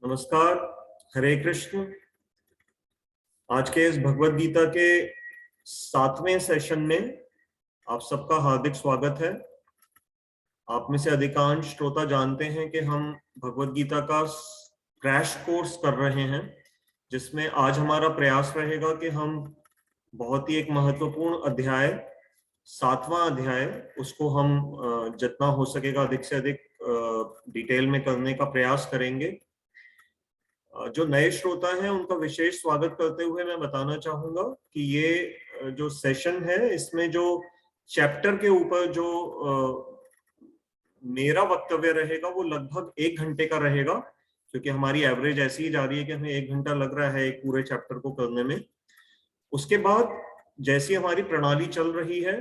नमस्कार। हरे कृष्ण। आज के इस भगवत गीता के 7वें सेशन में आप सबका हार्दिक स्वागत है। आप में से अधिकांश श्रोता जानते हैं कि हम भगवत गीता का क्रैश कोर्स कर रहे हैं, जिसमें आज हमारा प्रयास रहेगा कि हम बहुत ही एक महत्वपूर्ण अध्याय 7वां अध्याय उसको हम जितना हो सकेगा अधिक से अधिक डिटेल में करने का प्रयास करेंगे। जो नए श्रोता हैं उनका विशेष स्वागत करते हुए मैं बताना चाहूंगा कि ये जो सेशन है इसमें जो चैप्टर के ऊपर जो मेरा वक्तव्य रहेगा वो लगभग 1 घंटे का रहेगा, क्योंकि हमारी एवरेज ऐसी ही जा रही है कि हमें 1 घंटा लग रहा है एक पूरे चैप्टर को करने में। उसके बाद जैसी हमारी प्रणाली चल रही है,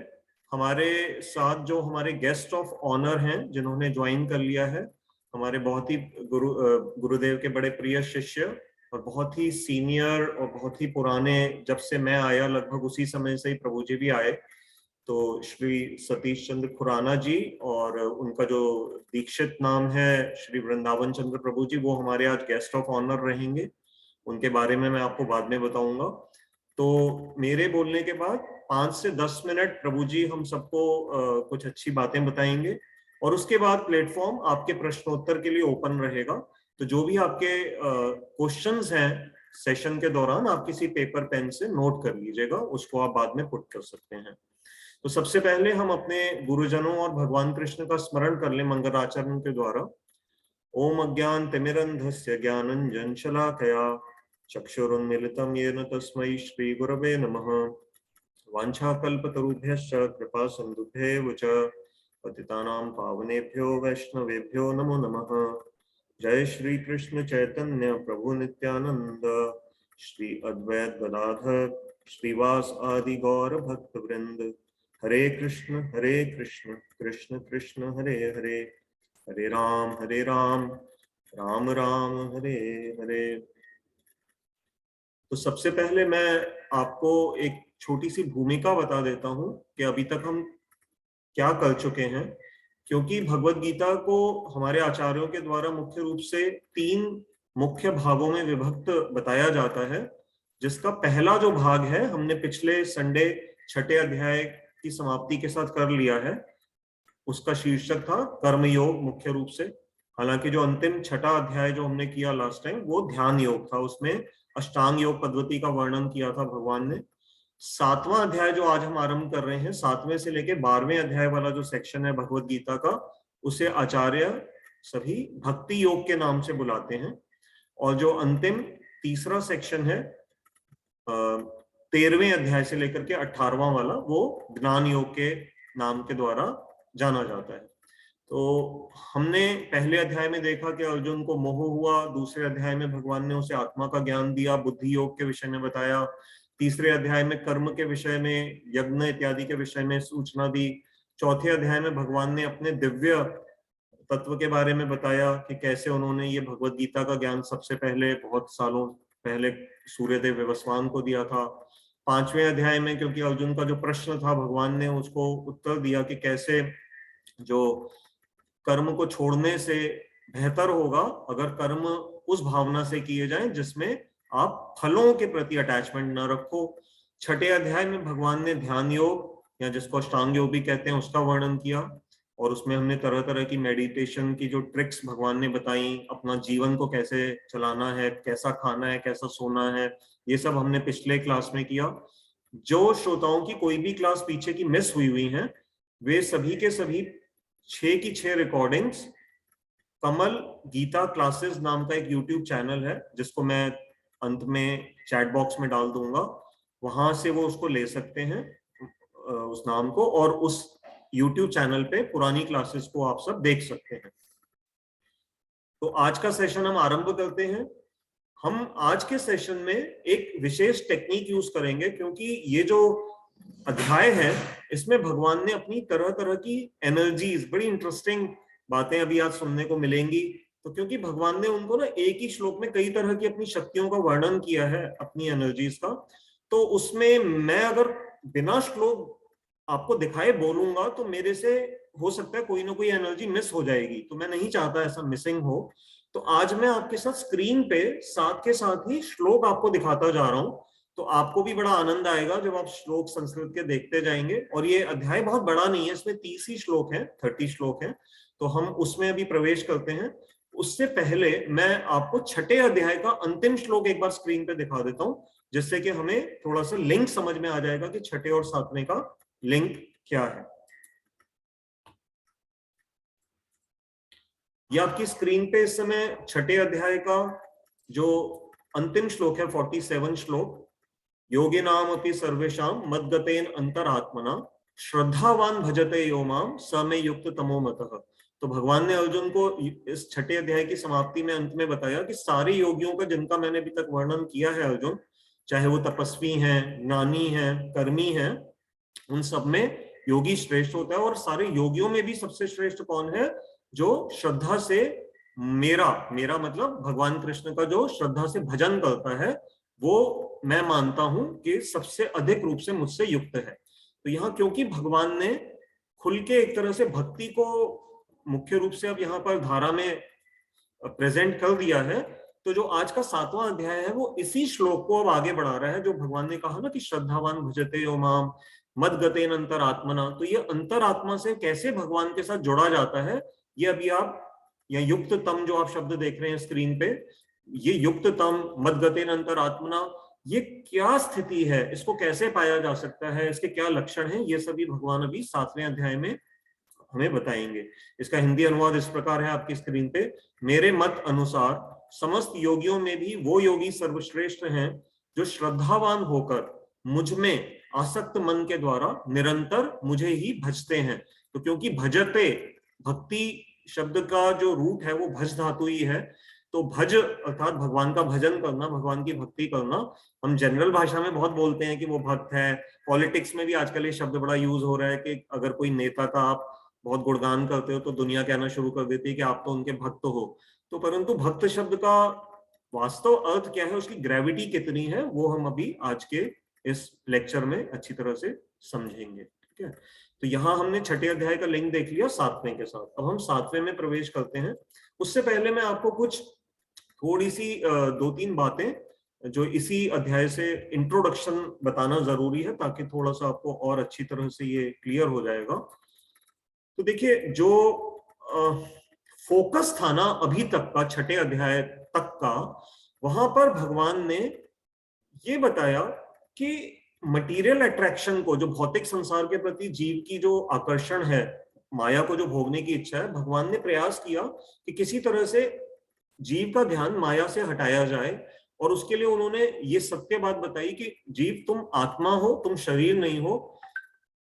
हमारे साथ जो हमारे गेस्ट ऑफ ऑनर हैं जिन्होंने ज्वाइन कर लिया है, हमारे बहुत ही गुरुदेव के बड़े प्रिय शिष्य और बहुत ही सीनियर और बहुत ही पुराने, जब से मैं आया लगभग उसी समय से ही प्रभु जी भी आए, तो श्री सतीश चंद्र खुराना जी और उनका जो दीक्षित नाम है श्री वृंदावन चंद्र प्रभु जी, वो हमारे आज गेस्ट ऑफ ऑनर रहेंगे। उनके बारे में मैं आपको बाद में बताऊंगा। तो मेरे बोलने के बाद 5 से 10 मिनट प्रभु जी हम सबको कुछ अच्छी बातें बताएंगे और उसके बाद प्लेटफॉर्म आपके प्रश्नोत्तर के लिए ओपन रहेगा। तो जो भी आपके क्वेश्चंस हैं सेशन के दौरान, आप किसी पेपर पेन से नोट कर लीजिएगा, उसको आप बाद में पुट कर सकते हैं। तो सबसे पहले हम अपने गुरुजनों और भगवान कृष्ण का स्मरण कर लें मंगलाचरण के द्वारा। ओम अज्ञान तिमिरंधस्य ज्ञानंजन शलाकया चक्षुरुन्मीलितं येन तस्मै श्री गुरवे नमः। वाञ्छाकल्पतरुभ्यश्च कृपा सिन्धुभ्येव च पतितानां पावनेभ्यो वैष्णवेभ्यो नमो नमः। जय श्री कृष्ण चैतन्य प्रभु नित्यानंद श्री अद्वैत गदाधर श्रीवास आदि गौर भक्त वृंद। हरे कृष्ण कृष्ण कृष्ण हरे हरे, हरे राम राम राम हरे हरे। तो सबसे पहले मैं आपको एक छोटी सी भूमिका बता देता हूं कि अभी तक हम क्या कर चुके हैं, क्योंकि भगवत गीता को हमारे आचार्यों के द्वारा मुख्य रूप से 3 मुख्य भागों में विभक्त बताया जाता है, जिसका पहला जो भाग है हमने पिछले संडे 6ठे अध्याय की समाप्ति के साथ कर लिया है। उसका शीर्षक था कर्मयोग मुख्य रूप से। हालांकि जो अंतिम 6ठा अध्याय जो हमने किया लास्ट टाइम वो ध्यान योग था, उसमें अष्टांग योग पद्धति का वर्णन किया था भगवान ने। 7वां अध्याय जो आज हम आरंभ कर रहे हैं, 7वें से लेके 12वें अध्याय वाला जो सेक्शन है भगवत गीता का, उसे आचार्य सभी भक्ति योग के नाम से बुलाते हैं। और जो अंतिम तीसरा सेक्शन है 13वें अध्याय से लेकर के 18वां वाला, वो ज्ञान योग के नाम के द्वारा जाना जाता है। तो हमने पहले अध्याय में देखा कि अर्जुन को मोह हुआ, दूसरे अध्याय में भगवान ने उसे आत्मा का ज्ञान दिया, बुद्धि योग के विषय में बताया, तीसरे अध्याय में कर्म के विषय में, यज्ञ इत्यादि के विषय में सूचना दी, चौथे अध्याय में भगवान ने अपने दिव्य तत्व के बारे में बताया कि कैसे उन्होंने ये भगवत गीता का ज्ञान सबसे पहले बहुत सालों पहले सूर्यदेव विवस्वान को दिया था। 5वें अध्याय में क्योंकि अर्जुन का जो प्रश्न था, भगवान ने उसको उत्तर दिया कि कैसे जो कर्म को छोड़ने से बेहतर होगा अगर कर्म उस भावना से किए जाएं जिसमें आप फलों के प्रति अटैचमेंट न रखो। 6ठे अध्याय में भगवान ने ध्यान योग या जिसको अष्टांग योग भी कहते हैं उसका वर्णन किया, और उसमें हमने तरह तरह की मेडिटेशन की जो ट्रिक्स भगवान ने बताई, अपना जीवन को कैसे चलाना है, कैसा खाना है, कैसा सोना है, ये सब हमने पिछले क्लास में किया। जो श्रोताओं की कोई भी क्लास पीछे की मिस हुई हैं, वे सभी के सभी 6 की 6 रिकॉर्डिंग्स कमल गीता क्लासेस नाम का एक यूट्यूब चैनल है, जिसको मैं अंत में चैट बॉक्स में डाल दूंगा, वहां से वो उसको ले सकते हैं उस नाम को, और उस यूट्यूब चैनल पे पुरानी क्लासेस को आप सब देख सकते हैं। तो आज का सेशन हम आरंभ करते हैं। हम आज के सेशन में एक विशेष टेक्निक यूज करेंगे, क्योंकि ये जो अध्याय है इसमें भगवान ने अपनी तरह तरह की एनर्जीज, बड़ी इंटरेस्टिंग बातें अभी आज सुनने को मिलेंगी। तो क्योंकि भगवान ने उनको ना एक ही श्लोक में कई तरह की अपनी शक्तियों का वर्णन किया है, अपनी एनर्जीज का, तो उसमें मैं अगर बिना श्लोक आपको दिखाए बोलूंगा तो मेरे से हो सकता है कोई ना कोई एनर्जी मिस हो जाएगी, तो मैं नहीं चाहता ऐसा मिसिंग हो। तो आज मैं आपके साथ स्क्रीन पे साथ के साथ ही श्लोक आपको दिखाता जा रहा हूं, तो आपको भी बड़ा आनंद आएगा जब आप श्लोक संस्कृत के देखते जाएंगे। और ये अध्याय बहुत बड़ा नहीं है, इसमें 30 ही श्लोक हैं, 30 श्लोक हैं, तो हम उसमें अभी प्रवेश करते हैं। उससे पहले मैं आपको छठे अध्याय का अंतिम श्लोक एक बार स्क्रीन पे दिखा देता हूं, जिससे कि हमें थोड़ा सा लिंक समझ में आ जाएगा कि छठे और सातवें का लिंक क्या है। ये आपकी स्क्रीन पे इस समय छठे अध्याय का जो अंतिम श्लोक है, 47 श्लोक, योगिनाम अपि सर्वेषां मद्गतेन अंतरात्मना श्रद्धावान भजते यो माम स मे युक्त तमो मतः। तो भगवान ने अर्जुन को इस छठे अध्याय की समाप्ति में, अंत में बताया कि सारे योगियों का, जिनका मैंने अभी तक वर्णन किया है अर्जुन, चाहे वो तपस्वी हैं, ज्ञानी हैं, कर्मी हैं, उन सब में योगी श्रेष्ठ होता है। और सारे योगियों में भी सबसे श्रेष्ठ कौन है? जो श्रद्धा से मेरा मतलब भगवान कृष्ण का जो श्रद्धा से भजन करता है, वो मैं मानता हूं कि सबसे अधिक रूप से मुझसे युक्त है। तो यहाँ क्योंकि भगवान ने खुल के एक तरह से भक्ति को मुख्य रूप से अब यहाँ पर धारा में प्रेजेंट कर दिया है, तो जो आज का 7वां अध्याय है वो इसी श्लोक को अब आगे बढ़ा रहा है, जो भगवान ने कहा ना कि श्रद्धावान भजते यो माम मद्गतेन अंतरात्मना। तो ये अंतरात्मा से कैसे भगवान के साथ जोड़ा जाता है, ये अभी आप, या युक्त तम जो आप शब्द देख रहे हैं स्क्रीन पे, ये युक्त तम मद्गतेन अंतरात्मना, ये क्या स्थिति है, इसको कैसे पाया जा सकता है, इसके क्या लक्षण हैं, ये सभी भगवान अभी 7वें अध्याय में हमें बताएंगे। इसका हिंदी अनुवाद इस प्रकार है आपकी स्क्रीन पे। मेरे मत अनुसार समस्त योगियों में भी वो योगी सर्वश्रेष्ठ हैं जो श्रद्धावान होकर मुझ में आसक्त मन के द्वारा निरंतर मुझे ही भजते हैं। तो क्योंकि भजते, भक्ति शब्द का जो रूट है वो भज धातु ही है, तो भज अर्थात भगवान का भजन करना, भगवान की भक्ति करना। हम जनरल भाषा में बहुत बोलते हैं कि वो भक्त है, पॉलिटिक्स में भी आजकल ये शब्द बड़ा यूज हो रहा है कि अगर कोई नेता का आप बहुत गुणगान करते हो तो दुनिया कहना शुरू कर देती है कि आप तो उनके भक्त हो। तो परंतु भक्त शब्द का वास्तव अर्थ क्या है, उसकी ग्रेविटी कितनी है, वो हम अभी आज के इस लेक्चर में अच्छी तरह से समझेंगे। ठीक है, तो यहाँ हमने छठे अध्याय का लिंक देख लिया 7वें के साथ। अब हम 7वें में प्रवेश करते हैं। उससे पहले मैं आपको कुछ थोड़ी सी 2-3 बातें जो इसी अध्याय से इंट्रोडक्शन बताना जरूरी है, ताकि थोड़ा सा आपको और अच्छी तरह से ये क्लियर हो जाएगा। तो देखिए, जो फोकस था ना अभी तक का, छठे अध्याय तक का, वहां पर भगवान ने ये बताया कि मटेरियल अट्रैक्शन को, जो भौतिक संसार के प्रति जीव की जो आकर्षण है, माया को जो भोगने की इच्छा है, भगवान ने प्रयास किया कि किसी तरह से जीव का ध्यान माया से हटाया जाए। और उसके लिए उन्होंने ये सत्य बात बताई कि जीव तुम आत्मा हो, तुम शरीर नहीं हो।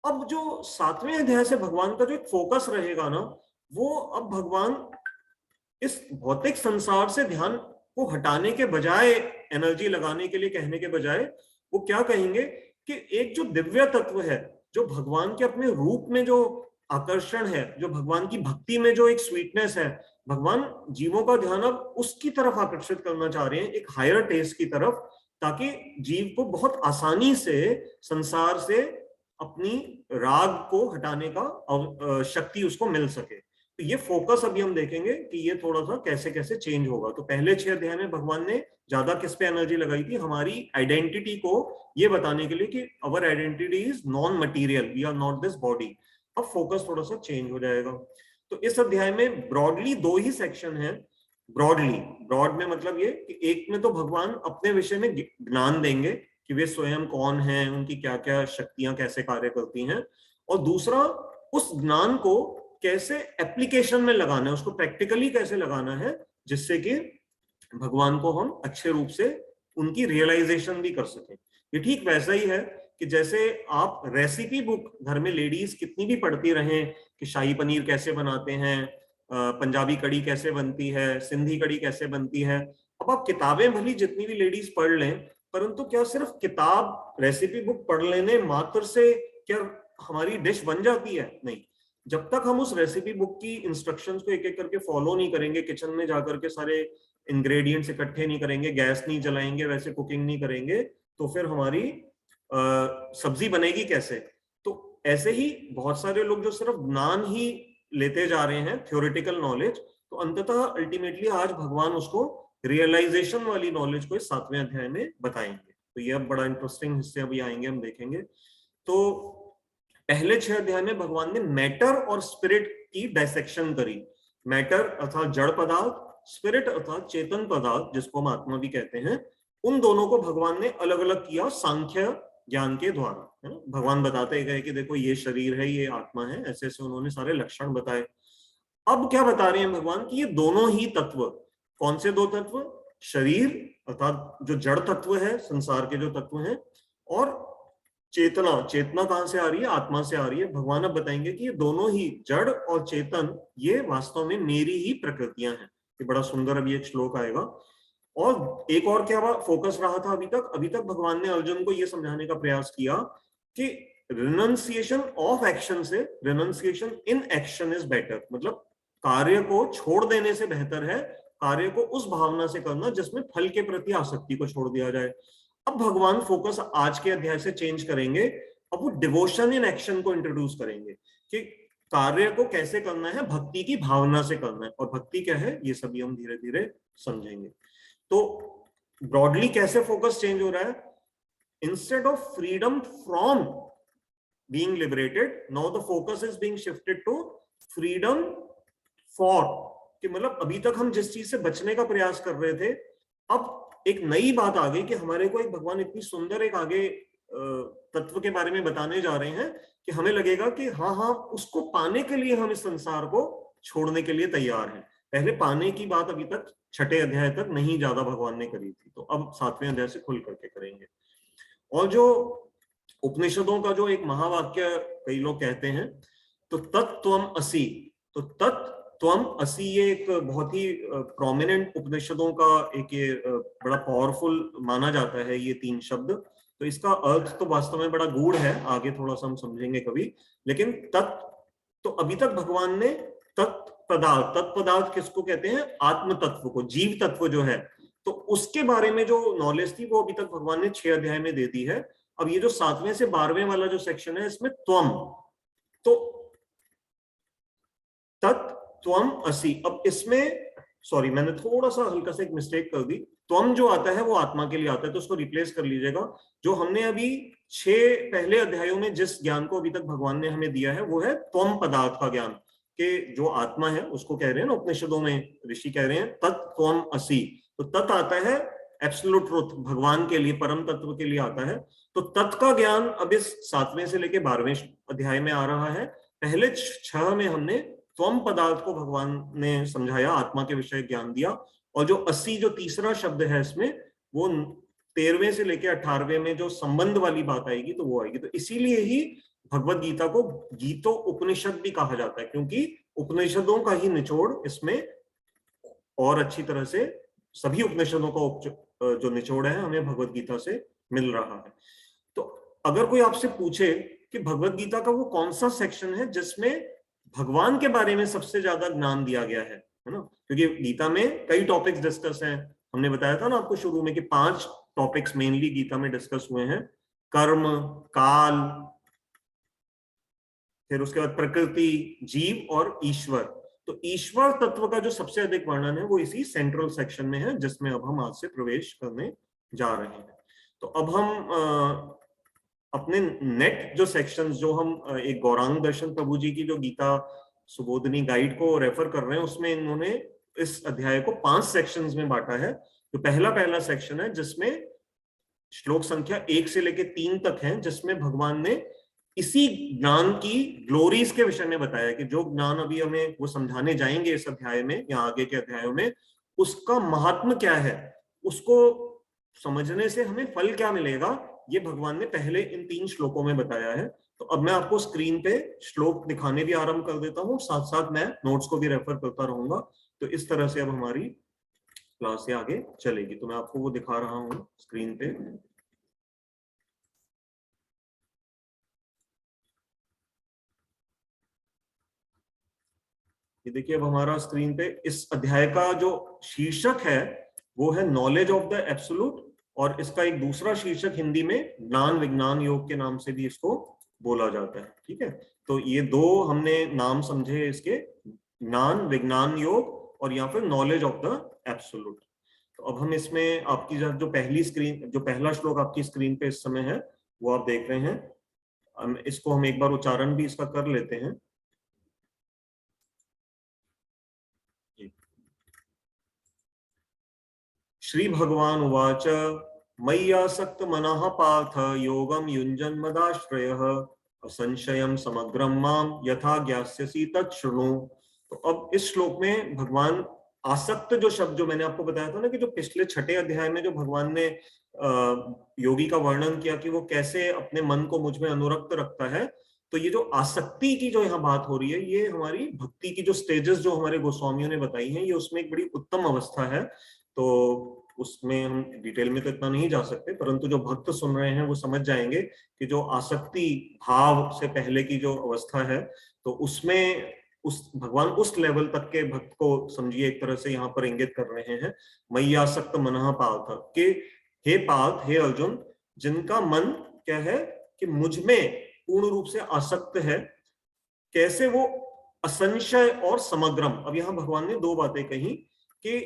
अब जो 7वें अध्याय से भगवान का जो एक फोकस रहेगा ना, वो अब भगवान इस भौतिक संसार से ध्यान को हटाने के बजाय, एनर्जी लगाने के लिए कहने के बजाय, वो क्या कहेंगे कि एक जो दिव्य तत्व है, जो भगवान के अपने रूप में जो आकर्षण है, जो भगवान की भक्ति में जो एक स्वीटनेस है, भगवान जीवों का ध्यान अब उसकी तरफ आकर्षित करना चाह रहे हैं, एक हायर टेस्ट की तरफ, ताकि जीव को बहुत आसानी से संसार से अपनी राग को हटाने का शक्ति उसको मिल सके। तो ये फोकस अभी हम देखेंगे कि ये थोड़ा सा कैसे कैसे चेंज होगा। तो पहले 6 अध्याय में भगवान ने ज्यादा किस पे एनर्जी लगाई थी? हमारी आइडेंटिटी को ये बताने के लिए कि our identity is non material, we are not this body. अब फोकस थोड़ा सा चेंज हो जाएगा। तो इस अध्याय में ब्रॉडली 2 ही सेक्शन है। ब्रॉड में मतलब ये कि एक में तो भगवान अपने विषय में ज्ञान देंगे कि वे स्वयं कौन हैं, उनकी क्या क्या शक्तियां कैसे कार्य करती हैं, और दूसरा उस ज्ञान को कैसे एप्लीकेशन में लगाना है, उसको प्रैक्टिकली कैसे लगाना है, जिससे कि भगवान को हम अच्छे रूप से उनकी रियलाइजेशन भी कर सकें। ये ठीक वैसा ही है कि जैसे आप रेसिपी बुक घर में लेडीज कितनी भी पढ़ती रहें कि शाही पनीर कैसे बनाते हैं, पंजाबी कड़ी कैसे बनती है, सिंधी कड़ी कैसे बनती है। अब आप किताबें भली जितनी भी लेडीज पढ़ लें, परंतु क्या सिर्फ किताब, रेसिपी बुक पढ़ लेने मात्र से क्या हमारी डिश बन जाती है? नहीं। जब तक हम उस रेसिपी बुक की इंस्ट्रक्शंस को एक एक करके फॉलो नहीं करेंगे, किचन में जाकर के सारे इंग्रेडिएंट्स इकट्ठे नहीं करेंगे, गैस नहीं जलाएंगे, वैसे कुकिंग नहीं करेंगे, तो फिर हमारी सब्जी बनेगी कैसे? तो ऐसे ही बहुत सारे लोग जो सिर्फ ज्ञान ही लेते जा रहे हैं, थ्योरेटिकल नॉलेज, तो अंततः अल्टीमेटली आज भगवान उसको रियलाइजेशन वाली नॉलेज को इस 7वें अध्याय में बताएंगे। तो ये अब बड़ा इंटरेस्टिंग हिस्से अभी आएंगे, हम देखेंगे। तो पहले 6 अध्याय में भगवान ने मैटर और स्पिरिट की डायसेक्शन करी। मैटर अर्थात जड़ पदार्थ, स्पिरिट अर्थात चेतन पदार्थ जिसको हम आत्मा भी कहते हैं, उन दोनों को भगवान ने अलग अलग किया सांख्य ज्ञान के द्वारा, है ना। भगवान बताते गए कि देखो ये शरीर है, ये आत्मा है, ऐसे ऐसे उन्होंने सारे लक्षण बताए। अब क्या बता रहे हैं भगवान कि ये दोनों ही तत्व, कौन से दो तत्व? शरीर अर्थात जो जड़ तत्व है, संसार के जो तत्व हैं, और चेतना। चेतना कहां से आ रही है? आत्मा से आ रही है। भगवान अब बताएंगे कि ये दोनों ही जड़ और चेतन, ये वास्तव में मेरी ही प्रकृतियां हैं। ये बड़ा सुंदर अभी एक श्लोक आएगा। और एक और क्या फोकस रहा था अभी तक भगवान ने अर्जुन को यह समझाने का प्रयास किया कि रिनंसिएशन ऑफ एक्शन से renunciation in action is better. मतलब कार्य को छोड़ देने से बेहतर है कार्य को उस भावना से करना जिसमें फल के प्रति आसक्ति को छोड़ दिया जाए। अब भगवान फोकस आज के अध्याय से चेंज करेंगे। अब वो डिवोशन इन एक्शन को इंट्रोड्यूस करेंगे कि कार्य को कैसे करना है, भक्ति की भावना से करना है। और भक्ति क्या है, ये सभी हम धीरे धीरे समझेंगे। तो ब्रॉडली कैसे फोकस चेंज हो रहा है? Instead of freedom from being liberated, now the focus is being shifted to freedom for. कि मतलब अभी तक हम जिस चीज से बचने का प्रयास कर रहे थे, अब एक नई बात आ गई कि हमारे को एक भगवान इतनी सुंदर एक आगे तत्व के बारे में बताने जा रहे हैं कि हमें लगेगा कि हाँ, उसको पाने के लिए हम इस संसार को छोड़ने के लिए तैयार हैं। पहले पाने की बात अभी तक 6ठे अध्याय तक नहीं ज्यादा भगवान ने करी थी, तो अब 7वें अध्याय से खुल करके करेंगे। और जो उपनिषदों का जो एक महावाक्य कई लोग कहते हैं, तो तत्त्वम असि, तो तत्त्वम असि, ये एक बहुत ही प्रोमिनेंट उपनिषदों का एक ये बड़ा पावरफुल माना जाता है ये 3 शब्द। तो इसका अर्थ तो वास्तव में बड़ा गूढ़ है, आगे थोड़ा सा हम समझेंगे कभी। लेकिन तत्व, तो अभी तक भगवान ने तत्पदार्थ किसको कहते हैं? आत्म तत्व को, जीव तत्व जो है, तो उसके बारे में जो नॉलेज थी वो अभी तक भगवान ने 6 अध्याय में दे दी है। अब ये जो 7वें से 12वें वाला जो सेक्शन है, इसमें त्वम, तो तत्त्वम असि। अब इसमें सॉरी, मैंने थोड़ा सा हल्का सा एक मिस्टेक कर दी। त्वम जो आता है वो आत्मा के लिए आता है, तो उसको रिप्लेस कर लीजिएगा। जो हमने अभी 6 पहले अध्यायों में जिस ज्ञान को अभी तक भगवान ने हमें दिया है वो है त्वम पदार्थ का ज्ञान, कि जो आत्मा है उसको कह रहे हैं ना उपनिषदों में, ऋषि कह रहे हैं तत्त्वम असि। तो तत् आता है एब्सोल्यूट ट्रुथ, भगवान के लिए, परम तत्व के लिए आता है। तो तत् का ज्ञान अब इस 7वें से लेके 12वें अध्याय में आ रहा है। पहले 6 में हमने त्वम पदार्थ को भगवान ने समझाया, आत्मा के विषय ज्ञान दिया। और जो 80 जो तीसरा शब्द है इसमें, वो 13वें से लेके 18वें में जो संबंध वाली बात आएगी तो वो आएगी। तो इसीलिए ही भगवत गीता को गीतो उपनिषद भी कहा जाता है, क्योंकि उपनिषदों का ही निचोड़ इसमें और अच्छी तरह से, सभी उपनिषदों का जो निचोड़ है हमें भगवत गीता से मिल रहा है। तो अगर कोई आपसे पूछे कि भगवत गीता का वो कौन सा सेक्शन है जिसमें भगवान के बारे में सबसे ज्यादा ज्ञान दिया गया है ना, क्योंकि गीता में कई टॉपिक्स डिस्कस हैं। हमने बताया था ना आपको शुरू में कि 5 टॉपिक्स मेनली गीता में डिस्कस हुए हैं: कर्म, काल, फिर उसके बाद प्रकृति, जीव और ईश्वर। तो ईश्वर तत्व का जो सबसे अधिक वर्णन है वो इसी सेंट्रल सेक्शन में है, जिसमें अब हम आज से प्रवेश करने जा रहे हैं। तो अब हम अपने नेट जो सेक्शंस, जो हम एक गौरांग दर्शन प्रभु जी की जो गीता सुबोधनी गाइड को रेफर कर रहे हैं, उसमें इन्होंने इस अध्याय को 5 सेक्शंस में बांटा है। तो पहला सेक्शन है जिसमें श्लोक संख्या 1 से लेके 3 तक है, जिसमें भगवान ने इसी ज्ञान की ग्लोरीज के विषय में बताया कि जो ज्ञान अभी हमें वो समझाने जाएंगे इस अध्याय में या आगे के अध्यायों में, उसका महात्म क्या है, उसको समझने से हमें फल क्या मिलेगा, ये भगवान ने पहले इन 3 श्लोकों में बताया है। तो अब मैं आपको स्क्रीन पे श्लोक दिखाने भी आरंभ कर देता हूँ, साथ साथ मैं नोट्स को भी रेफर करता रहूंगा। तो इस तरह से अब हमारी क्लास से आगे चलेगी। तो मैं आपको वो दिखा रहा हूँ स्क्रीन पे। ये देखिए, अब हमारा स्क्रीन पे इस अध्याय का जो शीर्षक है वो है नॉलेज ऑफ द एब्सोल्यूट, और इसका एक दूसरा शीर्षक हिंदी में ज्ञान विज्ञान योग के नाम से भी इसको बोला जाता है। ठीक है, तो ये 2 हमने नाम समझे इसके, ज्ञान विज्ञान योग और या फिर नॉलेज ऑफ द एब्सोल्यूट। तो अब हम इसमें आपकी जो पहला श्लोक आपकी स्क्रीन पे इस समय है वो आप देख रहे हैं। इसको हम एक बार उच्चारण भी इसका कर लेते हैं। श्री भगवान उवाच मय्यासक्त मनः पार्थ योगम युञ्जन् मदाश्रयः असंशयं समग्रं मां यथा ज्ञास्यसि तच्छृणु। तो अब इस श्लोक में भगवान आसक्त जो शब्द जो मैंने आपको बताया था ना कि जो पिछले छठे अध्याय में जो भगवान ने योगी का वर्णन किया कि वो कैसे अपने मन को मुझ में अनुरक्त रखता है, तो ये जो आसक्ति की जो यहाँ बात हो रही है ये हमारी भक्ति की जो स्टेजेस जो हमारे गोस्वामियों ने बताई हैं, ये उसमें एक बड़ी उत्तम अवस्था है। तो उसमें हम डिटेल में तो इतना नहीं जा सकते, परंतु जो भक्त सुन रहे हैं वो समझ जाएंगे कि जो आसक्ति भाव से पहले की जो अवस्था है, तो उसमें भगवान उस लेवल तक के भक्त को समझिए एक तरह से यहाँ पर इंगित कर रहे हैं। मय्यासक्त मनः पार्थ के हे पार्थ, हे अर्जुन, जिनका मन क्या है कि मुझ में पूर्ण रूप से आसक्त है, कैसे वो असंशय और समग्रम। अब यहाँ भगवान ने दो बातें कही कि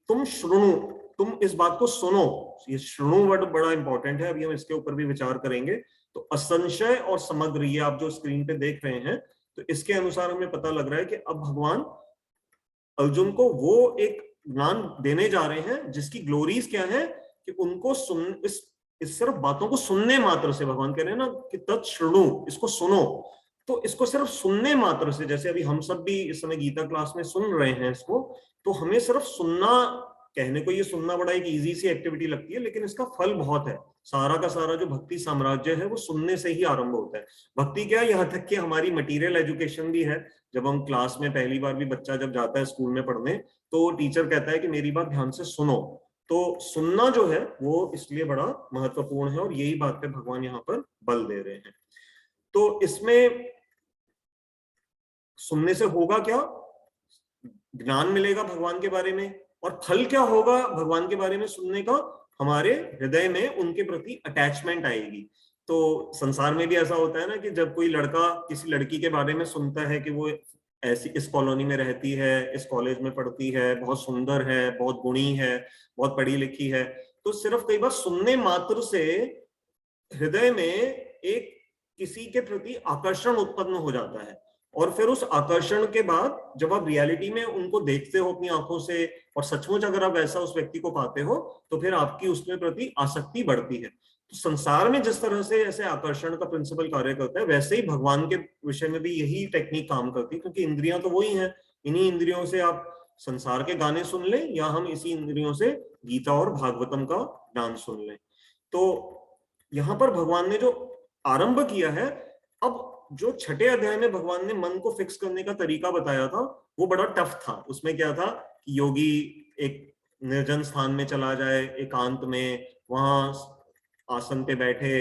तुम श्रृणु, तुम इस बात को सुनो। ये श्रृणु वर्ड बड़ा इंपॉर्टेंट है, अभी हम इसके ऊपर भी विचार करेंगे। तो असंशय और समग्र, ये आप जो स्क्रीन पे देख रहे हैं, तो इसके अनुसार हमें पता लग रहा है कि अब भगवान अर्जुन को वो एक ज्ञान देने जा रहे हैं जिसकी ग्लोरीज क्या है कि उनको इस सिर्फ बातों को सुनने मात्र से, भगवान कह रहे हैं ना कि तत्श्रृणु, इसको सुनो। तो इसको सिर्फ सुनने मात्र से, जैसे अभी हम सब भी इस समय गीता क्लास में सुन रहे हैं इसको, तो हमें सिर्फ सुनना, कहने को ये सुनना बड़ा एक इजी सी एक्टिविटी लगती है, लेकिन इसका फल बहुत है। सारा का सारा जो भक्ति साम्राज्य है वो सुनने से ही आरंभ होता है। भक्ति क्या है, यहाँ तक कि हमारी मटेरियल एजुकेशन भी है। जब हम क्लास में पहली बार भी बच्चा जब जाता है स्कूल में पढ़ने, तो टीचर कहता है कि मेरी बात ध्यान से सुनो। तो सुनना जो है वो इसलिए बड़ा महत्वपूर्ण है, और यही बात पे भगवान यहाँ पर बल दे रहे हैं। तो इसमें सुनने से होगा क्या, ज्ञान मिलेगा भगवान के बारे में, और फल क्या होगा भगवान के बारे में सुनने का, हमारे हृदय में उनके प्रति अटैचमेंट आएगी। तो संसार में भी ऐसा होता है ना कि जब कोई लड़का किसी लड़की के बारे में सुनता है कि वो ऐसी इस कॉलोनी में रहती है, इस कॉलेज में पढ़ती है, बहुत सुंदर है, बहुत गुणी है, बहुत पढ़ी लिखी है, तो सिर्फ कई बार सुनने मात्र से हृदय में एक किसी के प्रति आकर्षण उत्पन्न हो जाता है। और फिर उस आकर्षण के बाद जब आप रियलिटी में उनको देखते हो अपनी आंखों से, और सचमुच अगर आप ऐसा उस व्यक्ति को पाते हो, तो फिर आपकी उसके प्रति आसक्ति बढ़ती है। तो संसार में जिस तरह से ऐसे आकर्षण का प्रिंसिपल कार्य करता है, वैसे ही भगवान के विषय में भी यही टेक्निक काम करती है, क्योंकि इंद्रियां तो वही हैं। इन्हीं इंद्रियों से आप संसार के गाने सुन लें, या हम इसी इंद्रियों से गीता और भागवतम का ज्ञान सुन लें। तो यहाँ पर भगवान ने जो आरंभ किया है, अब जो छठे अध्याय में भगवान ने मन को फिक्स करने का तरीका बताया था, वो बड़ा टफ था। उसमें क्या था कि योगी एक निर्जन स्थान में चला जाए, एकांत में, वहां आसन पे बैठे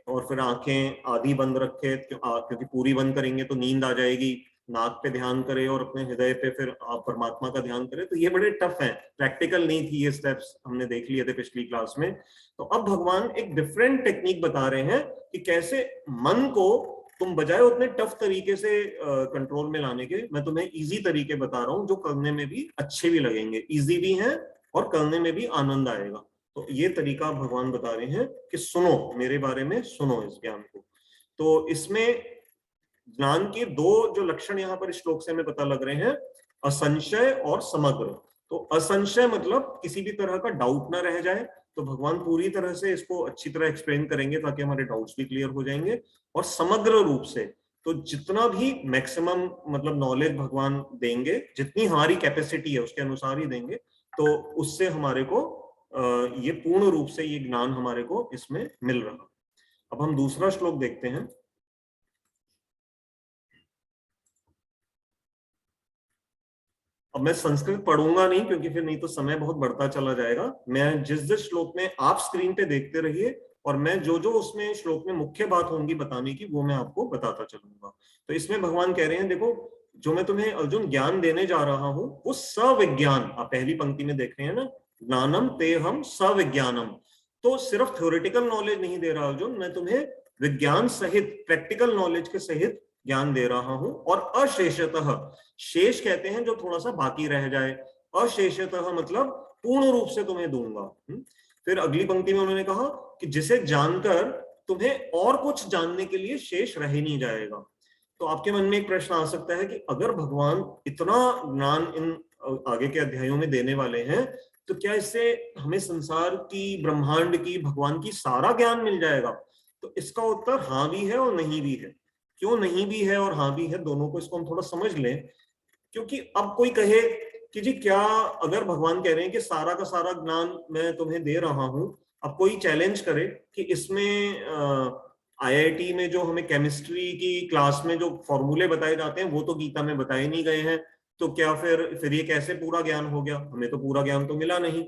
और फिर आंखें आधी बंद रखे, क्योंकि पूरी बंद करेंगे तो नींद आ जाएगी, नाक पे ध्यान करे और अपने हृदय पे फिर आप परमात्मा का ध्यान करें। तो ये बड़े टफ हैं, प्रैक्टिकल नहीं थी ये स्टेप्स, हमने देख लिए थे पिछली क्लास में। तो अब भगवान एक डिफरेंट टेक्निक बता रहे हैं कि कैसे मन को तुम बजाय उतने टफ तरीके से कंट्रोल में लाने के, मैं तुम्हें इजी तरीके बता रहा हूं जो करने में भी अच्छे भी लगेंगे, इजी भी हैं और करने में भी आनंद आएगा। तो ये तरीका भगवान बता रहे हैं कि सुनो, मेरे बारे में सुनो इस ज्ञान को। तो इसमें ज्ञान के दो जो लक्षण यहाँ पर इस श्लोक से हमें पता लग रहे हैं, असंशय और समग्र। तो असंशय मतलब किसी भी तरह का डाउट ना रह जाए, तो भगवान पूरी तरह से इसको अच्छी तरह एक्सप्लेन करेंगे ताकि हमारे डाउट्स भी क्लियर हो जाएंगे। और समग्र रूप से, तो जितना भी मैक्सिमम मतलब नॉलेज भगवान देंगे, जितनी हमारी कैपेसिटी है उसके अनुसार ही देंगे, तो उससे हमारे को ये पूर्ण रूप से ये ज्ञान हमारे को इसमें मिल रहा। अब हम दूसरा श्लोक देखते हैं। अब मैं संस्कृत पढ़ूंगा नहीं, क्योंकि फिर नहीं तो समय बहुत बढ़ता चला जाएगा। मैं जिस जिस श्लोक में आप स्क्रीन पे देखते रहिए, और मैं जो जो उसमें श्लोक में मुख्य बात होंगी बताने की, वो मैं आपको बताता चलूंगा। तो इसमें भगवान कह रहे हैं, देखो जो मैं तुम्हें अर्जुन ज्ञान देने जा रहा हूं वो सविज्ञान, आप पहली पंक्ति में देख रहे हैं ना, ज्ञानम ते हम सविज्ञानम। तो सिर्फ थ्योरेटिकल नॉलेज नहीं दे रहा अर्जुन, मैं तुम्हें विज्ञान सहित, प्रैक्टिकल नॉलेज के सहित ज्ञान दे रहा हूं। और अशेषतः, शेष कहते हैं जो थोड़ा सा बाकी रह जाए, अशेषतः मतलब पूर्ण रूप से तुम्हें दूंगा। फिर अगली पंक्ति में उन्होंने कहा कि जिसे जानकर तुम्हें और कुछ जानने के लिए शेष रह ही नहीं जाएगा। तो आपके मन में एक प्रश्न आ सकता है कि अगर भगवान इतना ज्ञान इन आगे के अध्यायों में देने वाले हैं, तो क्या इससे हमें संसार की, ब्रह्मांड की, भगवान की सारा ज्ञान मिल जाएगा? तो इसका उत्तर हाँ भी है और नहीं भी है। क्यों नहीं भी है और हाँ भी है, दोनों को इसको हम थोड़ा समझ लें। क्योंकि अब कोई कहे कि जी क्या, अगर भगवान कह रहे हैं कि सारा का सारा ज्ञान मैं तुम्हें दे रहा हूं, अब कोई चैलेंज करे कि इसमें आईआईटी में जो हमें केमिस्ट्री की क्लास में जो फॉर्मूले बताए जाते हैं वो तो गीता में बताए नहीं गए हैं, तो क्या फिर ये कैसे पूरा ज्ञान हो गया? हमें तो पूरा ज्ञान तो मिला नहीं।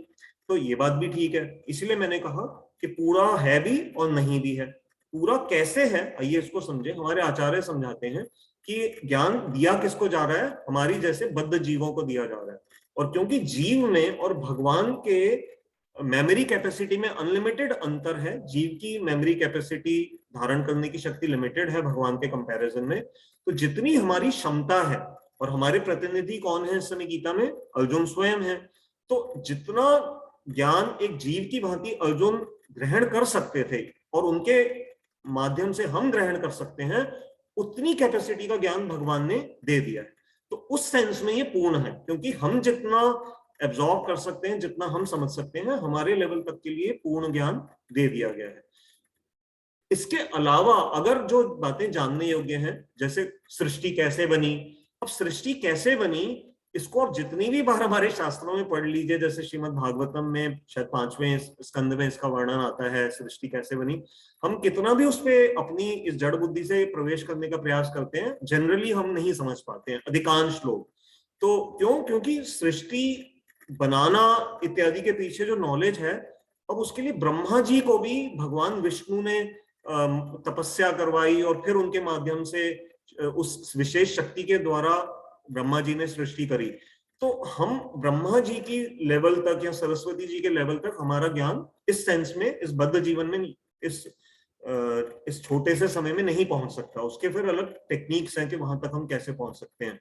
तो ये बात भी ठीक है, इसलिए मैंने कहा कि पूरा है भी और नहीं भी है। पूरा कैसे है, आइए इसको समझे। हमारे आचार्य समझाते हैं कि ज्ञान दिया किसको जा रहा है? हमारी जैसे बद्ध जीवों को दिया जा रहा है। और क्योंकि जीव में और भगवान के मेमोरी कैपेसिटी में अनलिमिटेड अंतर है, जीव की मेमोरी कैपेसिटी धारण करने की शक्ति लिमिटेड है भगवान के कंपैरिजन में, तो जितनी हमारी क्षमता है, और हमारे प्रतिनिधि कौन है इस समय गीता में? अर्जुन स्वयं है। तो जितना ज्ञान एक जीव की भांति अर्जुन ग्रहण कर सकते थे और उनके माध्यम से हम ग्रहण कर सकते हैं, उतनी कैपेसिटी का ज्ञान भगवान ने दे दिया है। तो उस सेंस में ये पूर्ण है, क्योंकि हम जितना एब्जॉर्ब कर सकते हैं, जितना हम समझ सकते हैं, हमारे लेवल तक के लिए पूर्ण ज्ञान दे दिया गया है। इसके अलावा अगर जो बातें जानने योग्य हैं, जैसे सृष्टि कैसे बनी, अब सृष्टि कैसे बनी इसको आप जितनी भी बार हमारे शास्त्रों में पढ़ लीजिए, जैसे श्रीमद् भागवतम में शायद 5वें स्कंद में इसका वर्णन आता है सृष्टि कैसे बनी, हम कितना भी उस पे अपनी इस जड़ बुद्धि से प्रवेश करने का प्रयास करते हैं, जनरली हम नहीं समझ पाते हैं, अधिकांश लोग। तो क्यों? क्योंकि सृष्टि बनाना इत्यादि के पीछे जो नॉलेज है, अब उसके लिए ब्रह्मा जी को भी भगवान विष्णु ने तपस्या करवाई और फिर उनके माध्यम से उस विशेष शक्ति के द्वारा ब्रह्मा जी ने सृष्टि करी। तो हम ब्रह्मा जी की लेवल तक या सरस्वती जी के लेवल तक हमारा ज्ञान इस सेंस में, इस बद्ध जीवन में, इस छोटे से समय में नहीं पहुंच सकता। उसके फिर अलग टेक्निक्स हैं कि वहां तक हम कैसे पहुंच सकते हैं।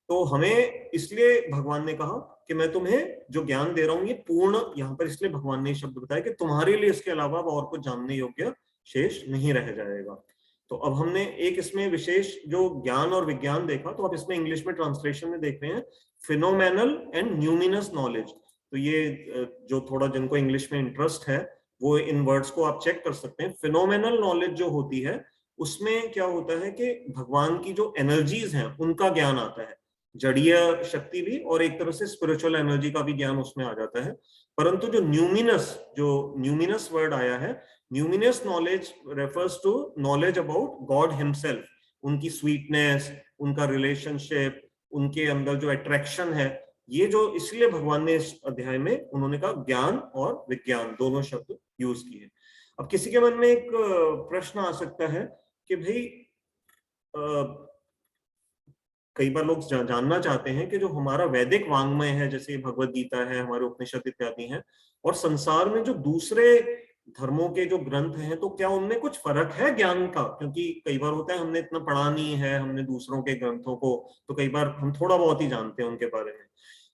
तो हमें इसलिए भगवान ने कहा कि मैं तुम्हें जो ज्ञान दे रहा हूं ये पूर्ण, यहां पर इसलिए भगवान ने शब्द बताया कि तुम्हारे लिए इसके अलावा और कुछ जानने योग्य शेष नहीं रह जाएगा। तो अब हमने एक इसमें विशेष जो ज्ञान और विज्ञान देखा, तो आप इसमें इंग्लिश में ट्रांसलेशन में देख रहे हैं फिनोमेनल एंड न्यूमिनस नॉलेज। तो ये जो थोड़ा जिनको इंग्लिश में इंटरेस्ट है वो इन वर्ड्स को आप चेक कर सकते हैं। फिनोमेनल नॉलेज जो होती है उसमें क्या होता है कि भगवान की जो एनर्जीज हैं उनका ज्ञान आता है, जड़ीय शक्ति भी और एक तरह से स्पिरिचुअल एनर्जी का भी ज्ञान उसमें आ जाता है। परंतु जो न्यूमिनस वर्ड आया है, numinous knowledge refers to knowledge about God himself, उनकी स्वीटनेस, उनका रिलेशनशिप, उनके अंदर जो अट्रैक्शन है, ये जो इसलिए भगवान ने इस अध्याय में उन्होंने कहा ज्ञान और विज्ञान दोनों शब्द यूज किए। अब किसी के मन में एक प्रश्न आ सकता है कि भाई कई बार लोग जानना चाहते हैं कि जो हमारा वैदिक वांग्मय है, जैसे भगवत गीता है, हमारे उपनिषद इत्यादि हैं, और संसार में जो दूसरे धर्मों के जो ग्रंथ हैं, तो क्या उनमें कुछ फर्क है ज्ञान का? क्योंकि कई बार होता है हमने इतना पढ़ा नहीं है, हमने दूसरों के ग्रंथों को, तो कई बार हम थोड़ा बहुत ही जानते हैं उनके बारे में।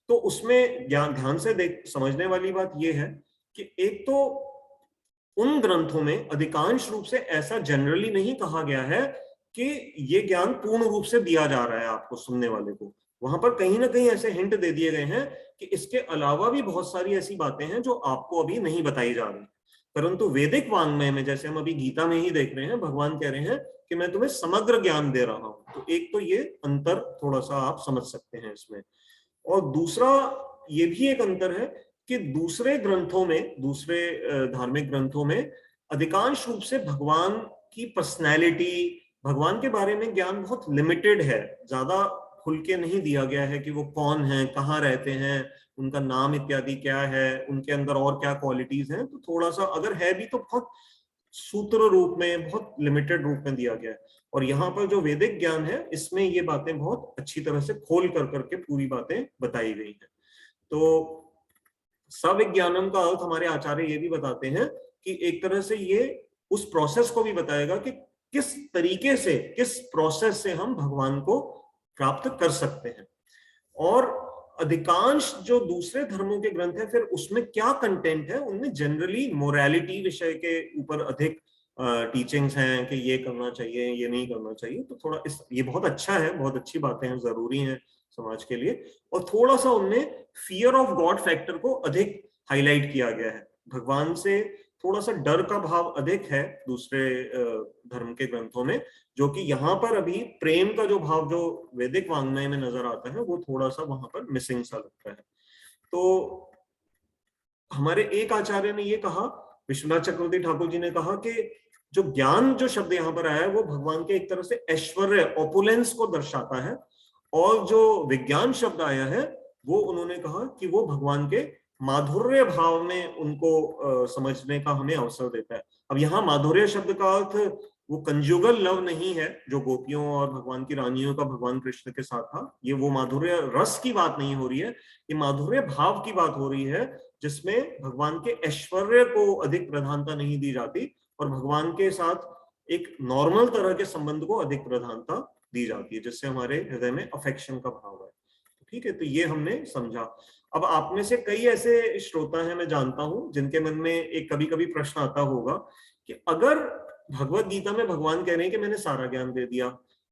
तो उसमें ध्यान से समझने वाली बात यह है कि एक तो उन ग्रंथों में अधिकांश रूप से ऐसा जनरली नहीं कहा गया है कि ये ज्ञान पूर्ण रूप से दिया जा रहा है आपको, सुनने वाले को। वहां पर कहीं ना कहीं ऐसे हिंट दे दिए गए हैं कि इसके अलावा भी बहुत सारी ऐसी बातें हैं जो आपको अभी नहीं बताई जा रही। परंतु वैदिक वांग्मय में, जैसे हम अभी गीता में ही देख रहे हैं, भगवान कह रहे हैं कि मैं तुम्हें समग्र ज्ञान दे रहा हूं। तो एक तो ये अंतर थोड़ा सा आप समझ सकते हैं इसमें। और दूसरा ये भी एक अंतर है कि दूसरे ग्रंथों में, दूसरे धार्मिक ग्रंथों में अधिकांश रूप से भगवान की पर्सनैलिटी, भगवान के बारे में ज्ञान बहुत लिमिटेड है, ज्यादा खुल के नहीं दिया गया है कि वो कौन है, कहाँ रहते हैं, उनका नाम इत्यादि क्या है, उनके अंदर और क्या क्वालिटीज हैं। तो थोड़ा सा अगर है भी तो बहुत सूत्र रूप में, बहुत लिमिटेड रूप में दिया गया है। और यहाँ पर जो वैदिक ज्ञान है इसमें ये बातें बहुत अच्छी तरह से खोल कर करके पूरी बातें बताई गई हैं। तो सविज्ञानम का अर्थ हमारे आचार्य ये भी बताते हैं कि एक तरह से ये उस प्रोसेस को भी बताएगा कि किस तरीके से, किस प्रोसेस से हम भगवान को प्राप्त कर सकते हैं। और अधिकांश जो दूसरे धर्मों के ग्रंथ है, फिर उसमें क्या कंटेंट है, उनमें जनरली मोरालिटी विषय के ऊपर अधिक टीचिंग्स हैं कि ये करना चाहिए, ये नहीं करना चाहिए। तो थोड़ा ये बहुत अच्छा है, बहुत अच्छी बातें हैं, जरूरी हैं समाज के लिए। और थोड़ा सा उनमें फियर ऑफ गॉड फैक्टर को अधिक हाईलाइट किया गया है। भगवान से थोड़ा सा डर का भाव अधिक है दूसरे धर्म के ग्रंथों में, जो कि यहाँ पर अभी प्रेम का जो भाव जो वैदिक वाङ्मय में नजर आता है वो थोड़ा सा वहां पर मिसिंग सा लगता है। तो हमारे एक आचार्य ने ये कहा, विश्वनाथ चक्रवर्ती ठाकुर जी ने कहा कि जो ज्ञान जो शब्द यहाँ पर आया है वो भगवान के एक तरह से ऐश्वर्य, ऑपुलेंस को दर्शाता है, और जो विज्ञान शब्द आया है वो उन्होंने कहा कि वो भगवान के माधुर्य भाव में उनको समझने का हमें अवसर देता है। अब यहाँ माधुर्य शब्द का अर्थ वो कंजुगल लव नहीं है जो गोपियों और भगवान की रानियों का भगवान कृष्ण के साथ था। ये वो माधुर्य रस की बात नहीं हो रही है, ये माधुर्य भाव की बात हो रही है, जिसमें भगवान के ऐश्वर्य को अधिक प्रधानता नहीं दी जाती और भगवान के साथ एक नॉर्मल तरह के संबंध को अधिक प्रधानता दी जाती है, जिससे हमारे हृदय में अफेक्शन का भाव है। ठीक है, तो ये हमने समझा। अब आप में से कई ऐसे श्रोता हैं, मैं जानता हूं, जिनके मन में एक कभी कभी प्रश्न आता होगा कि अगर भगवत गीता में भगवान कह रहे हैं कि मैंने सारा ज्ञान दे दिया,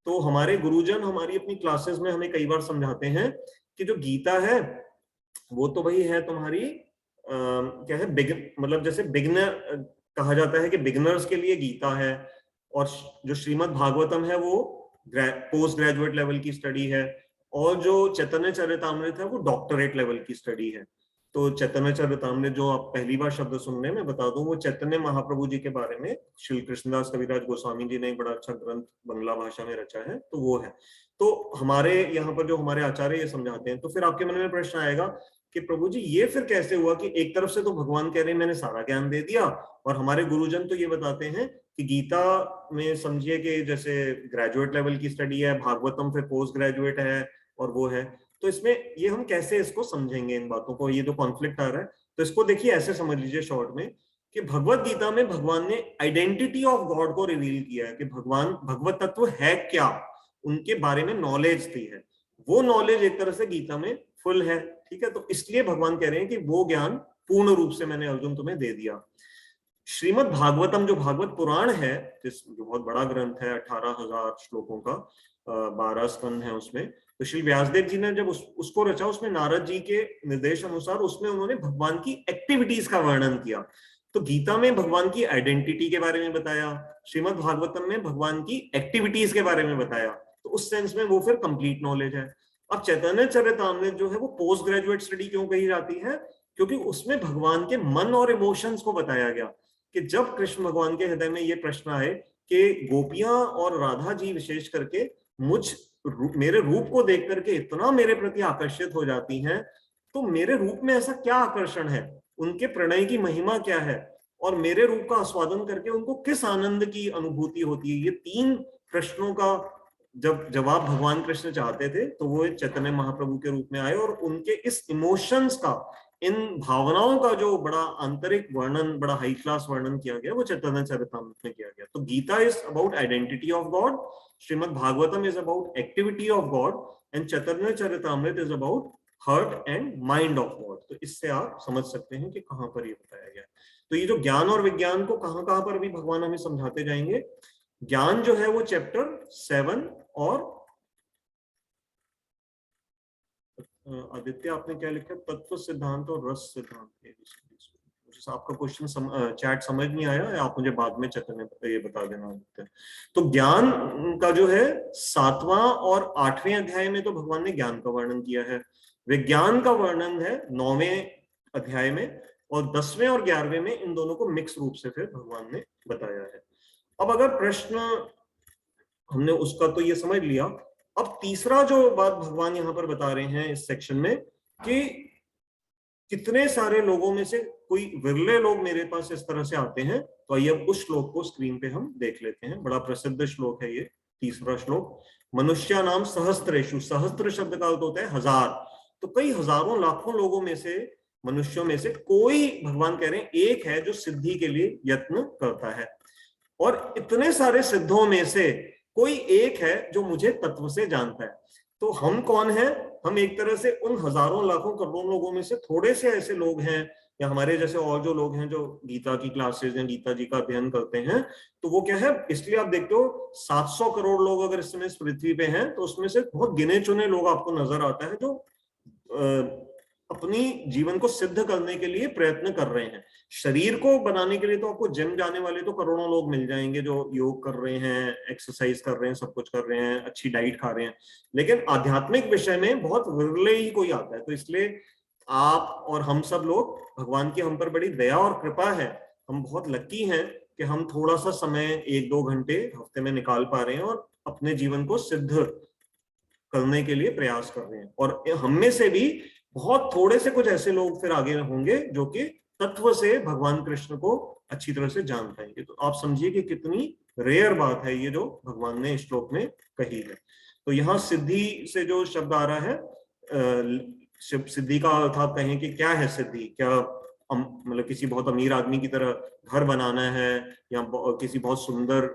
तो हमारे गुरुजन हमारी अपनी क्लासेस में हमें कई बार समझाते हैं कि जो गीता है वो तो भाई है तुम्हारी क्या है, मतलब जैसे बिगनर कहा जाता है कि बिगनर्स के लिए गीता है, और जो श्रीमद् भागवतम है वो पोस्ट ग्रेजुएट लेवल की स्टडी है, और जो चैतन्य चरितामृत है वो डॉक्टरेट लेवल की स्टडी है। तो चैतन्य चरितामृत जो आप पहली बार शब्द सुन रहे हैं, मैं बता दूं, वो चैतन्य महाप्रभु जी के बारे में श्री कृष्णदास कविराज गोस्वामी जी ने एक बड़ा अच्छा ग्रंथ बंगला भाषा में रचा है, तो वो है। तो हमारे यहाँ पर जो हमारे आचार्य ये समझाते हैं, तो फिर आपके मन में प्रश्न आएगा कि प्रभु जी ये फिर कैसे हुआ कि एक तरफ से तो भगवान कह रहे हैं मैंने सारा ज्ञान दे दिया, और हमारे गुरुजन तो ये बताते हैं कि गीता में समझिए कि जैसे ग्रेजुएट लेवल की स्टडी है, भागवतम फिर पोस्ट ग्रेजुएट है और वो है। तो इसमें ये हम कैसे इसको समझेंगे, इन बातों को, ये जो कॉन्फ्लिक्ट आ रहा है, तो इसको देखिए ऐसे समझ लीजिए शॉर्ट में कि भगवत गीता में भगवान ने आइडेंटिटी ऑफ गॉड को रिवील किया है कि भगवान भगवत तत्व है क्या, उनके बारे में नॉलेज दी है। वो नॉलेज एक तरह से गीता में फुल है। ठीक है, तो इसलिए भगवान कह रहे हैं कि वो ज्ञान पूर्ण रूप से मैंने अर्जुन तुम्हें दे दिया। श्रीमद् भागवतम जो भागवत पुराण है, जो बहुत बड़ा ग्रंथ है, 18,000 श्लोकों का, 12 स्कंद है उसमें, तो श्री व्यासदेव जी ने जब उसको रचा, उसमें नारद जी के निर्देश अनुसार उसमें उन्होंने भगवान की एक्टिविटीज का वर्णन किया। तो गीता में भगवान की आइडेंटिटी के बारे में बताया, श्रीमद् भागवतम में भगवान की एक्टिविटीज के बारे में बताया, तो उस सेंस में वो फिर कंप्लीट नॉलेज है। अब चैतन्य चरितामृत जो है वो पोस्ट ग्रेजुएट स्टडी क्यों कही जाती है, क्योंकि उसमें भगवान के मन और इमोशंस को बताया गया कि जब कृष्ण भगवान के हृदय में ये प्रश्न आए कि गोपियां और राधा जी विशेष करके मेरे रूप को देख करके इतना मेरे प्रति आकर्षित हो जाती हैं, तो मेरे रूप में ऐसा क्या आकर्षण है, उनके प्रणय की महिमा क्या है, और मेरे रूप का आस्वादन करके उनको किस आनंद की अनुभूति होती है। ये 3 प्रश्नों का जब जवाब भगवान कृष्ण चाहते थे, तो वो चैतन्य महाप्रभु के रूप में आए, और उनके इस इमोशंस का, इन भावनाओं का जो बड़ा आंतरिक वर्णन, बड़ा हाई क्लास वर्णन किया गया, वो चैतन्य चरितामृत में किया गया। तो Gita is about identity of God, Shrimad Bhagavatam is about activity of God, and Chaitanya Charitamrita is about heart and mind of God. तो इससे आप समझ सकते हैं कि कहां पर ये बताया गया है। तो ये जो ज्ञान और विज्ञान को कहां कहां पर अभी भगवान हमें समझाते जाएंगे। ज्ञान जो है वो चैप्टर 7, और आदित्य आपने क्या लिखा, तत्व सिद्धांत और रस सिद्धांत। आपका क्वेश्चन चैट समझ नहीं आया, आप मुझे बाद में चैतन्य ये बता देना आदित्य। तो ज्ञान का जो है 7वां और 8वें अध्याय में तो भगवान ने ज्ञान का वर्णन किया है। विज्ञान का वर्णन है 9वें अध्याय में, और 10वें और 11वें में इन दोनों को मिक्स रूप से फिर भगवान ने बताया है। अब अगर प्रश्न हमने उसका तो ये समझ लिया, अब तीसरा जो बात भगवान यहाँ पर बता रहे हैं इस सेक्शन में कि कितने सारे लोगों में से कोई विरले लोग मेरे पास इस तरह से आते हैं। तो आइए अब उस श्लोक को स्क्रीन पे हम देख लेते हैं। बड़ा प्रसिद्ध श्लोक है ये, तीसरा श्लोक। मनुष्य नाम सहस्त्रेषु, सहस्त्र शब्द का अर्थ होता है 1000, तो कई हजारों लाखों लोगों में से, मनुष्यों में से कोई, भगवान कह रहे हैं, एक है जो सिद्धि के लिए यत्न करता है, और इतने सारे सिद्धों में से कोई एक है जो मुझे तत्व से जानता है। तो हम कौन है? हम एक तरह से उन हजारों लाखों करोड़ों लोगों में से थोड़े से ऐसे लोग हैं, या हमारे जैसे और जो लोग हैं जो गीता की क्लासेस या गीता जी का अध्ययन करते हैं, तो वो क्या है, इसलिए आप देखते हो 700 करोड़ लोग अगर इस समय इस पृथ्वी पे हैं, तो उसमें से बहुत गिने चुने लोग आपको नजर आता है जो अपनी जीवन को सिद्ध करने के लिए प्रयत्न कर रहे हैं। शरीर को बनाने के लिए तो आपको जिम जाने वाले तो करोड़ों लोग मिल जाएंगे जो योग कर रहे हैं, एक्सरसाइज कर रहे हैं, सब कुछ कर रहे हैं, अच्छी डाइट खा रहे हैं, लेकिन आध्यात्मिक विषय में बहुत विरले ही कोई आता है। तो इसलिए आप और हम सब लोग, भगवान की हम पर बड़ी दया और कृपा है, हम बहुत लकी हैं कि हम थोड़ा सा समय 1-2 घंटे हफ्ते में निकाल पा रहे हैं और अपने जीवन को सिद्ध करने के लिए प्रयास कर रहे हैं। और हम में से भी बहुत थोड़े से कुछ ऐसे लोग फिर आगे होंगे जो कि तत्व से भगवान कृष्ण को अच्छी तरह से जान पाएंगे। तो आप समझिए कि कितनी रेयर बात है ये जो भगवान ने इस श्लोक में कही है। तो यहाँ सिद्धि से जो शब्द आ रहा है, सिद्धि का अर्थ आप कहें कि क्या है सिद्धि, क्या मतलब किसी बहुत अमीर आदमी की तरह घर बनाना है, या किसी बहुत सुंदर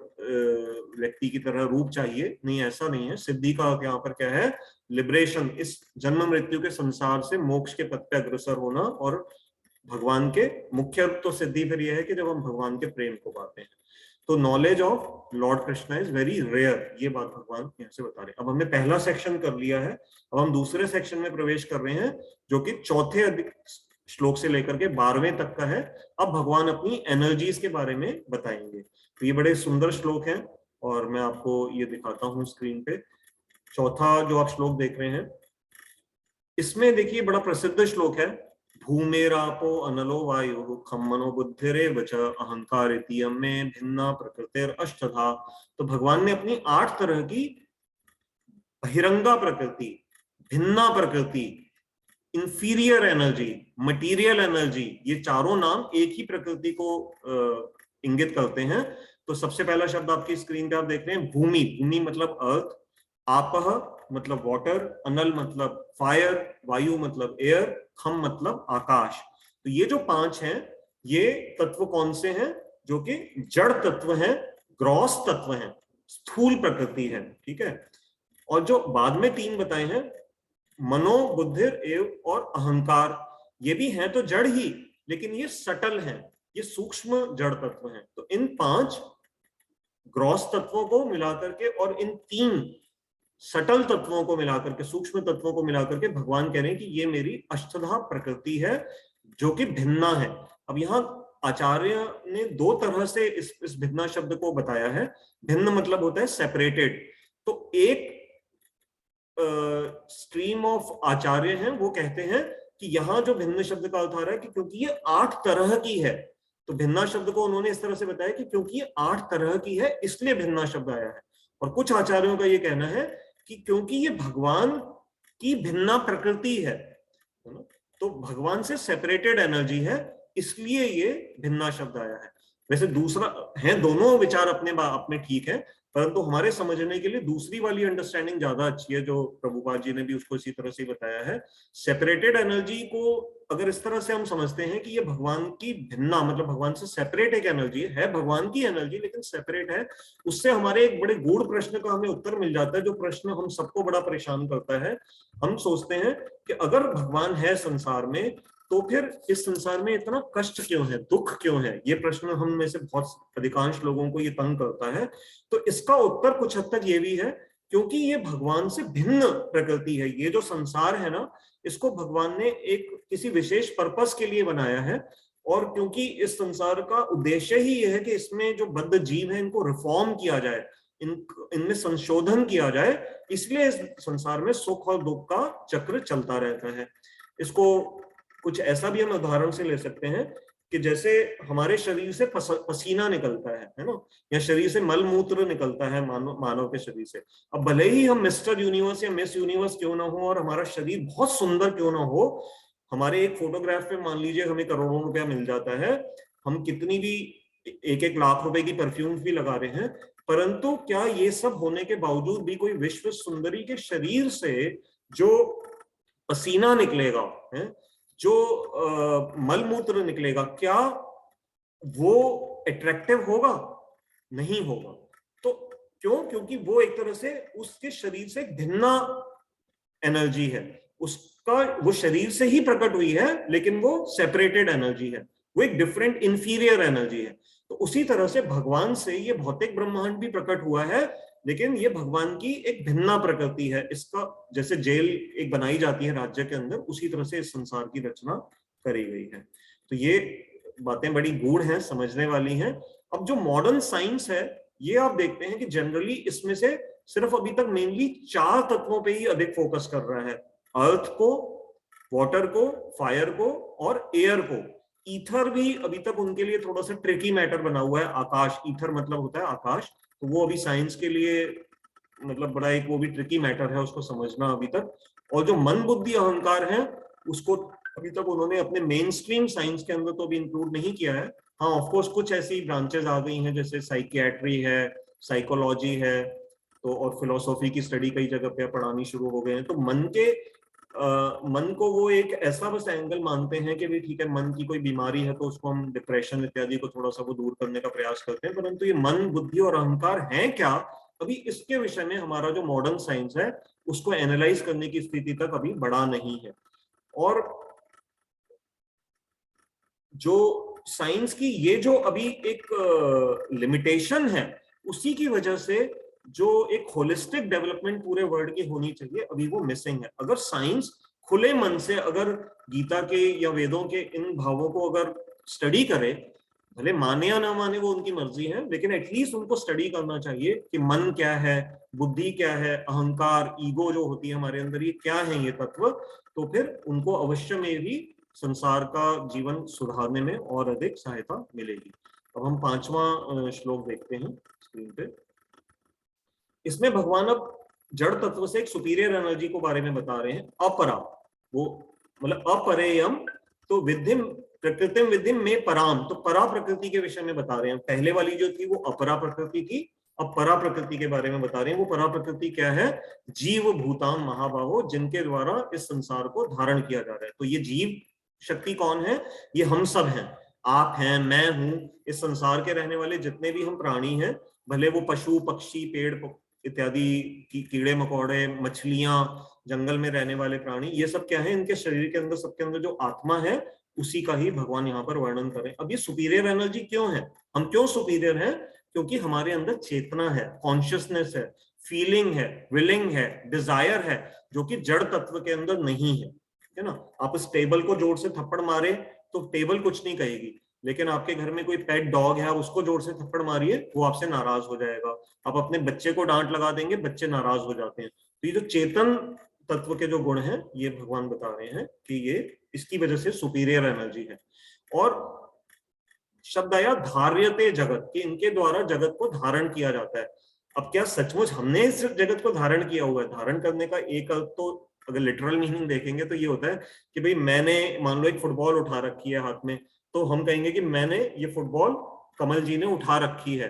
व्यक्ति की तरह रूप चाहिए? नहीं, ऐसा नहीं है। सिद्धि का अर्थ यहाँ पर क्या है, लिबरेशन, इस जन्म मृत्यु के संसार से मोक्ष के पथ पे अग्रसर होना। और भगवान के मुख्य तो सिद्धि फिर यह है कि जब हम भगवान के प्रेम को पाते हैं। तो knowledge of Lord Krishna is very rare, ये बात भगवान यहाँ से बता रहे हैं। अब हमने पहला सेक्शन कर लिया है, अब हम दूसरे सेक्शन में प्रवेश कर रहे हैं जो कि चौथे श्लोक से लेकर के 12वें तक का है। अब भगवान अपनी एनर्जीज के बारे में बताएंगे। तो ये बड़े सुंदर श्लोक हैं और मैं आपको ये दिखाता हूं स्क्रीन पे। चौथा जो आप श्लोक देख रहे हैं, इसमें देखिए बड़ा प्रसिद्ध श्लोक है, भूमेरापो अनलो वायु खम मनो बुद्धिरेव च अहंकार में भिन्ना प्रकृतिर अष्टधा। तो भगवान ने अपनी 8 तरह की बहिरंगा प्रकृति, भिन्ना प्रकृति, इंफीरियर एनर्जी, मटीरियल एनर्जी, ये चारों नाम एक ही प्रकृति को इंगित करते हैं। तो सबसे पहला शब्द आपकी स्क्रीन पे आप देख रहे हैं, भूमि। भूमि मतलब अर्थ, आपह मतलब वाटर, अनल मतलब फायर, वायु मतलब एयर, खम मतलब आकाश। तो ये जो 5 हैं, ये तत्व कौन से हैं? जो कि जड़ तत्व हैं, ग्रॉस तत्व हैं, स्थूल प्रकृति है, ठीक है। और जो बाद में 3 बताए हैं, मनो, बुद्धिर एव और अहंकार, ये भी हैं तो जड़ ही, लेकिन ये सटल हैं, ये सूक्ष्म जड़ तत्व हैं। तो इन 5 ग्रॉस तत्वों को मिलाकर के और इन 3 सटल तत्वों को मिलाकर के, सूक्ष्म तत्वों को मिलाकर के भगवान कह रहे हैं कि ये मेरी अष्टधा प्रकृति है जो कि भिन्ना है। अब यहाँ आचार्य ने 2 तरह से इस भिन्ना शब्द को बताया है। भिन्न मतलब होता है सेपरेटेड। तो एक स्ट्रीम ऑफ आचार्य हैं, वो कहते हैं कि यहाँ जो भिन्न शब्द का अर्थ आ रहा है कि क्योंकि ये 8 तरह की है, तो भिन्ना शब्द को उन्होंने इस तरह से बताया कि क्योंकि ये 8 तरह की है इसलिए भिन्ना शब्द आया है। और कुछ आचार्यों का ये कहना है कि क्योंकि ये भगवान की भिन्ना प्रकृति है, तो भगवान से सेपरेटेड एनर्जी है, इसलिए ये भिन्ना शब्द आया है। वैसे दूसरा है, दोनों विचार अपने ठीक है, परंतु हमारे समझने के लिए दूसरी वाली अंडरस्टैंडिंग ज्यादा अच्छी है, जो प्रभुपाद जी ने भी उसको इसी तरह से बताया है। सेपरेटेड एनर्जी को अगर इस तरह से हम समझते हैं कि ये भगवान की भिन्ना, मतलब भगवान से सेपरेट एक एनर्जी है, भगवान की एनर्जी लेकिन सेपरेट है, उससे हमारे एक बड़े गूढ़ प्रश्न का हमें उत्तर मिल जाता है, जो प्रश्न हम सबको बड़ा परेशान करता है। हम सोचते हैं कि अगर भगवान है संसार में, तो फिर इस संसार में इतना कष्ट क्यों है, दुख क्यों है? ये प्रश्न हम में से बहुत अधिकांश लोगों को ये तंग करता है। तो इसका उत्तर कुछ हद तक ये भी है, क्योंकि ये भगवान से भिन्न प्रकृति है। ये जो संसार है ना, इसको भगवान ने एक किसी विशेष पर्पस के लिए बनाया है, और क्योंकि इस संसार का उद्देश्य ही यह है कि इसमें जो बद्ध जीव है इनको रिफॉर्म किया जाए, इनमें संशोधन किया जाए, इसलिए इस संसार में सुख और दुख का चक्र चलता रहता है। इसको कुछ ऐसा भी हम उदाहरण से ले सकते हैं कि जैसे हमारे शरीर से पसीना निकलता है ना, या शरीर से मल मूत्र निकलता है मानव के शरीर से। अब भले ही हम मिस्टर यूनिवर्स या मिस यूनिवर्स क्यों ना हो और हमारा शरीर बहुत सुंदर क्यों ना हो, हमारे एक फोटोग्राफ पे मान लीजिए हमें करोड़ों रुपया मिल जाता है, हम कितनी भी 1-1 लाख रुपए की परफ्यूम्स भी लगा रहे हैं, परंतु क्या ये सब होने के बावजूद भी कोई विश्व सुंदरी के शरीर से जो पसीना निकलेगा है, जो मलमूत्र निकलेगा, क्या वो अट्रैक्टिव होगा? नहीं होगा। तो क्यों? क्योंकि वो एक तरह से उसके शरीर से भिन्ना एनर्जी है, उसका वो शरीर से ही प्रकट हुई है, लेकिन वो सेपरेटेड एनर्जी है, वो एक डिफरेंट इंफीरियर एनर्जी है। तो उसी तरह से भगवान से ये भौतिक ब्रह्मांड भी प्रकट हुआ है, लेकिन ये भगवान की एक भिन्ना प्रकृति है। इसका जैसे जेल एक बनाई जाती है राज्य के अंदर, उसी तरह से इस संसार की रचना करी गई है। तो ये बातें बड़ी गूढ़ हैं, समझने वाली हैं। अब जो मॉडर्न साइंस है, ये आप देखते हैं कि जनरली इसमें से सिर्फ अभी तक मेनली 4 तत्वों पे ही अधिक फोकस कर रहा है, अर्थ को, वाटर को, फायर को और एयर को। ईथर भी अभी तक उनके लिए थोड़ा सा ट्रिकी मैटर बना हुआ है। आकाश, ईथर मतलब होता है आकाश, तो वो अभी साइंस के लिए मतलब बड़ा एक वो भी ट्रिकी मैटर है उसको समझना अभी तक। और जो मन बुद्धि अहंकार है, उसको अभी तक उन्होंने अपने मेन स्ट्रीम साइंस के अंदर तो अभी इंक्लूड नहीं किया है। हाँ, ऑफकोर्स कुछ ऐसी ब्रांचेस आ गई हैं, जैसे साइकियाट्री है, साइकोलॉजी है, तो और फिलोसॉफी की स्टडी कई जगह पे पढ़ानी शुरू हो गए हैं। तो मन को वो एक ऐसा बस एंगल मानते हैं कि भी ठीक है, मन की कोई बीमारी है तो उसको हम डिप्रेशन इत्यादि को थोड़ा सा वो दूर करने का प्रयास करते हैं, परंतु ये मन, बुद्धि और अहंकार है क्या, अभी इसके विषय में हमारा जो मॉडर्न साइंस है उसको एनालाइज करने की स्थिति तक अभी बढ़ा नहीं है। और जो साइंस की ये जो अभी एक लिमिटेशन है, उसी की वजह से जो एक होलिस्टिक डेवलपमेंट पूरे वर्ल्ड की होनी चाहिए, अभी वो मिसिंग है। अगर साइंस खुले मन से अगर गीता के या वेदों के इन भावों को अगर स्टडी करे, भले माने या ना माने वो उनकी मर्जी है, लेकिन एटलीस्ट उनको स्टडी करना चाहिए कि मन क्या है, बुद्धि क्या है, अहंकार, ईगो जो होती है हमारे अंदर, ये क्या है ये तत्व, तो फिर उनको अवश्य में भी संसार का जीवन सुधारने में और अधिक सहायता मिलेगी। अब हम 5वां श्लोक देखते हैं स्क्रीन पे। इसमें भगवान अब जड़ तत्व से एक सुपीरियर एनर्जी को बारे में बता रहे हैं, अपरा, वो मतलब अपरेयम, तो विद्धिम प्रकृतिम विद्धिम में पराम, तो परा प्रकृति के विषय में बता रहे हैं। पहले वाली जो थी वो अपरा प्रकृति थी, अब परा प्रकृति के बारे में बता रहे हैं। वो परा प्रकृति क्या है? जीव भूताम महाबाहो, जिनके द्वारा इस संसार को धारण किया जा रहा है। तो ये जीव शक्ति कौन है? ये हम सब हैं, आप हैं, मैं हूं, इस संसार के रहने वाले जितने भी हम प्राणी हैं, भले वो पशु पक्षी पेड़ इत्यादि, कीड़े मकोड़े, मछलियां, जंगल में रहने वाले प्राणी, ये सब क्या है? इनके शरीर के अंदर, सबके अंदर जो आत्मा है, उसी का ही भगवान यहाँ पर वर्णन करें। अब ये सुपीरियर एनर्जी क्यों है? हम क्यों सुपीरियर हैं? क्योंकि हमारे अंदर चेतना है, कॉन्शियसनेस है, फीलिंग है, विलिंग है, डिजायर है, जो कि जड़ तत्व के अंदर नहीं है ना। आप इस टेबल को जोर से थप्पड़ मारे तो टेबल कुछ नहीं कहेगी, लेकिन आपके घर में कोई पेट डॉग है, आप उसको जोर से थप्पड़ मारिए, वो आपसे नाराज हो जाएगा। आप अपने बच्चे को डांट लगा देंगे, बच्चे नाराज हो जाते हैं। तो ये जो चेतन तत्व के जो गुण हैं, ये भगवान बता रहे हैं कि ये इसकी वजह से सुपीरियर एनर्जी है। और शब्द आया धार्यते जगत, कि इनके द्वारा जगत को धारण किया जाता है। अब क्या सचमुच हमने इस जगत को धारण किया हुआ है? धारण करने का एक अर्थ तो अगर लिटरल मीनिंग देखेंगे तो ये होता है कि भाई मैंने मान लो एक फुटबॉल उठा रखी है हाथ में, तो हम कहेंगे कि मैंने ये फुटबॉल कमल जी ने उठा रखी है,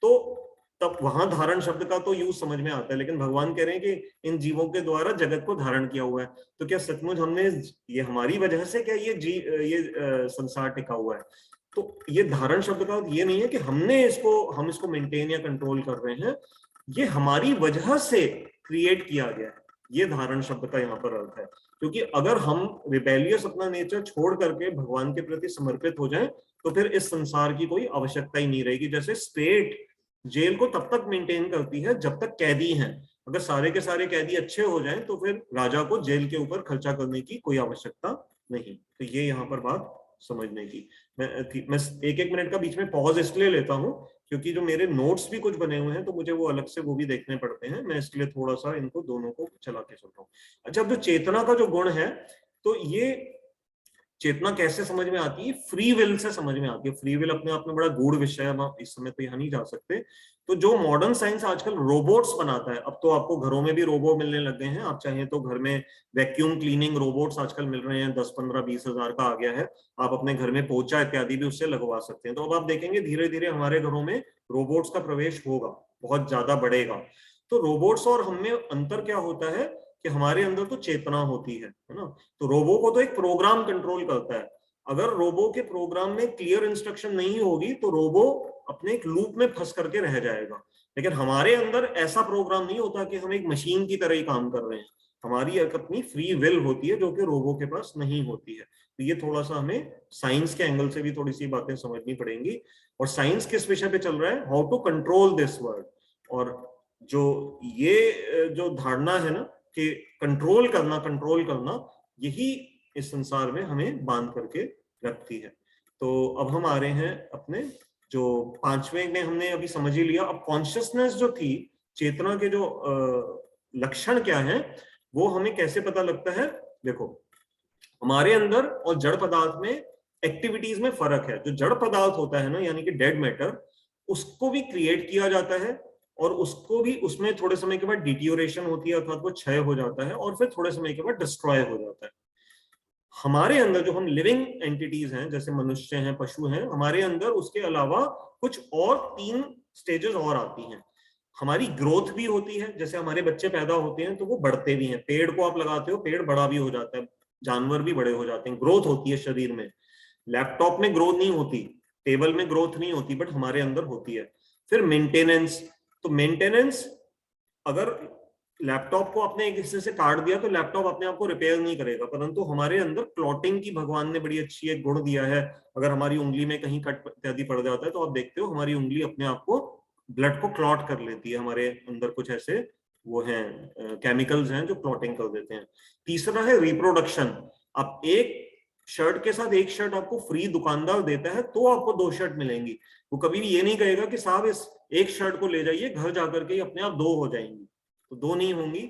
तो तब वहां धारण शब्द का तो यूज समझ में आता है। लेकिन भगवान कह रहे हैं कि इन जीवों के द्वारा जगत को धारण किया हुआ है। तो क्या सचमुच हमने, ये हमारी वजह से क्या ये संसार टिका हुआ है? तो ये धारण शब्द का ये नहीं है कि हम इसको मेंटेन या कंट्रोल कर रहे हैं, ये हमारी वजह से क्रिएट किया गया है। ये धारण शब्द का यहाँ पर अर्थ है। क्योंकि अगर हम रिबेलियस अपना नेचर छोड़ करके भगवान के प्रति समर्पित हो जाएं, तो फिर इस संसार की कोई आवश्यकता ही नहीं रहेगी। जैसे स्टेट जेल को तब तक मेंटेन करती है जब तक कैदी हैं। अगर सारे के सारे कैदी अच्छे हो जाएं, तो फिर राजा को जेल के ऊपर खर्चा करने की कोई आवश्यकता नहीं। तो ये यहाँ पर बात समझने की। मैं 1-1 मिनट का बीच में पॉज इसलिए लेता हूँ क्योंकि जो मेरे नोट्स भी कुछ बने हुए हैं, तो मुझे वो अलग से वो भी देखने पड़ते हैं। मैं इसलिए थोड़ा सा इनको दोनों को चला के चलता हूँ। अच्छा, अब जो चेतना का जो गुण है, तो ये चेतना कैसे समझ में आती है? फ्री विल से समझ में आती है। फ्री विल अपने आप में बड़ा गूढ़ विषय है, हम इस समय तो यहाँ नहीं जा सकते। तो जो मॉडर्न साइंस आजकल रोबोट्स बनाता है, अब तो आपको घरों में भी रोबोट मिलने लग गए हैं। आप चाहें तो घर में वैक्यूम क्लीनिंग रोबोट्स आजकल मिल रहे हैं, 10-15-20 हजार का आ गया है। आप अपने घर में पोछा इत्यादि भी उससे लगवा सकते हैं। तो अब आप देखेंगे धीरे धीरे हमारे घरों में रोबोट्स का प्रवेश होगा, बहुत ज्यादा बढ़ेगा। तो रोबोट्स और हमें अंतर क्या होता है कि हमारे अंदर तो चेतना होती है ना। तो रोबो को तो एक प्रोग्राम कंट्रोल करता है। अगर रोबो के प्रोग्राम में क्लियर इंस्ट्रक्शन नहीं होगी, तो रोबो अपने एक लूप में फंस करके रह जाएगा। लेकिन हमारे अंदर ऐसा प्रोग्राम नहीं होता कि हम एक मशीन की तरह ही काम कर रहे हैं। हमारी एक अपनी फ्री विल होती है जो कि रोबो के पास नहीं होती है। तो ये थोड़ा सा हमें साइंस के एंगल से भी थोड़ी सी बातें समझनी पड़ेंगी। और साइंस किस विषय पे चल रहा है, how to control this world. और जो ये जो धारणा है ना कि कंट्रोल करना, यही इस संसार में हमें बांध करके रखती है। तो अब हम आ रहे हैं अपने जो 5वें में हमने अभी समझ ही लिया। अब कॉन्शियसनेस जो थी, चेतना के जो लक्षण क्या है, वो हमें कैसे पता लगता है। देखो, हमारे अंदर और जड़ पदार्थ में एक्टिविटीज में फर्क है। जो जड़ पदार्थ होता है ना, यानी कि डेड मैटर, उसको भी क्रिएट किया जाता है और उसको भी, उसमें थोड़े समय के बाद डिटीरियोरेशन होती है, अर्थात वो क्षय हो जाता है और फिर थोड़े समय के बाद डिस्ट्रॉय हो जाता है। हमारे अंदर जो हम लिविंग एंटिटीज हैं, जैसे मनुष्य हैं, पशु हैं, हमारे अंदर उसके अलावा कुछ और 3 स्टेजेस और आती हैं। हमारी ग्रोथ भी होती है, जैसे हमारे बच्चे पैदा होते हैं तो वो बढ़ते भी हैं। पेड़ को आप लगाते हो, पेड़ बड़ा भी हो जाता है, जानवर भी बड़े हो जाते हैं, ग्रोथ होती है शरीर में। लैपटॉप में ग्रोथ नहीं होती, टेबल में ग्रोथ नहीं होती, बट हमारे अंदर होती है। फिर मेंटेनेंस, तो मेंटेनेंस, अगर लैपटॉप को आपने एक हिस्से से काट दिया तो लैपटॉप अपने आप को रिपेयर नहीं करेगा, परंतु हमारे अंदर क्लॉटिंग की भगवान ने बड़ी अच्छी एक गुण दिया है। अगर हमारी उंगली में कहीं कट इत्यादि पड़ जाता है तो आप देखते हो हमारी उंगली अपने आप को, ब्लड को क्लॉट कर लेती है। हमारे अंदर कुछ ऐसे वो हैं केमिकल्स हैं जो क्लॉटिंग कर देते हैं। तीसरा है रिप्रोडक्शन। आप एक शर्ट के साथ एक शर्ट आपको फ्री दुकानदार देता है तो आपको 2 शर्ट मिलेंगी। वो कभी भी ये नहीं कहेगा कि साहब इस एक शर्ट को ले जाइए, घर जाकर के अपने आप 2 हो जाएंगी, तो 2 नहीं होंगी।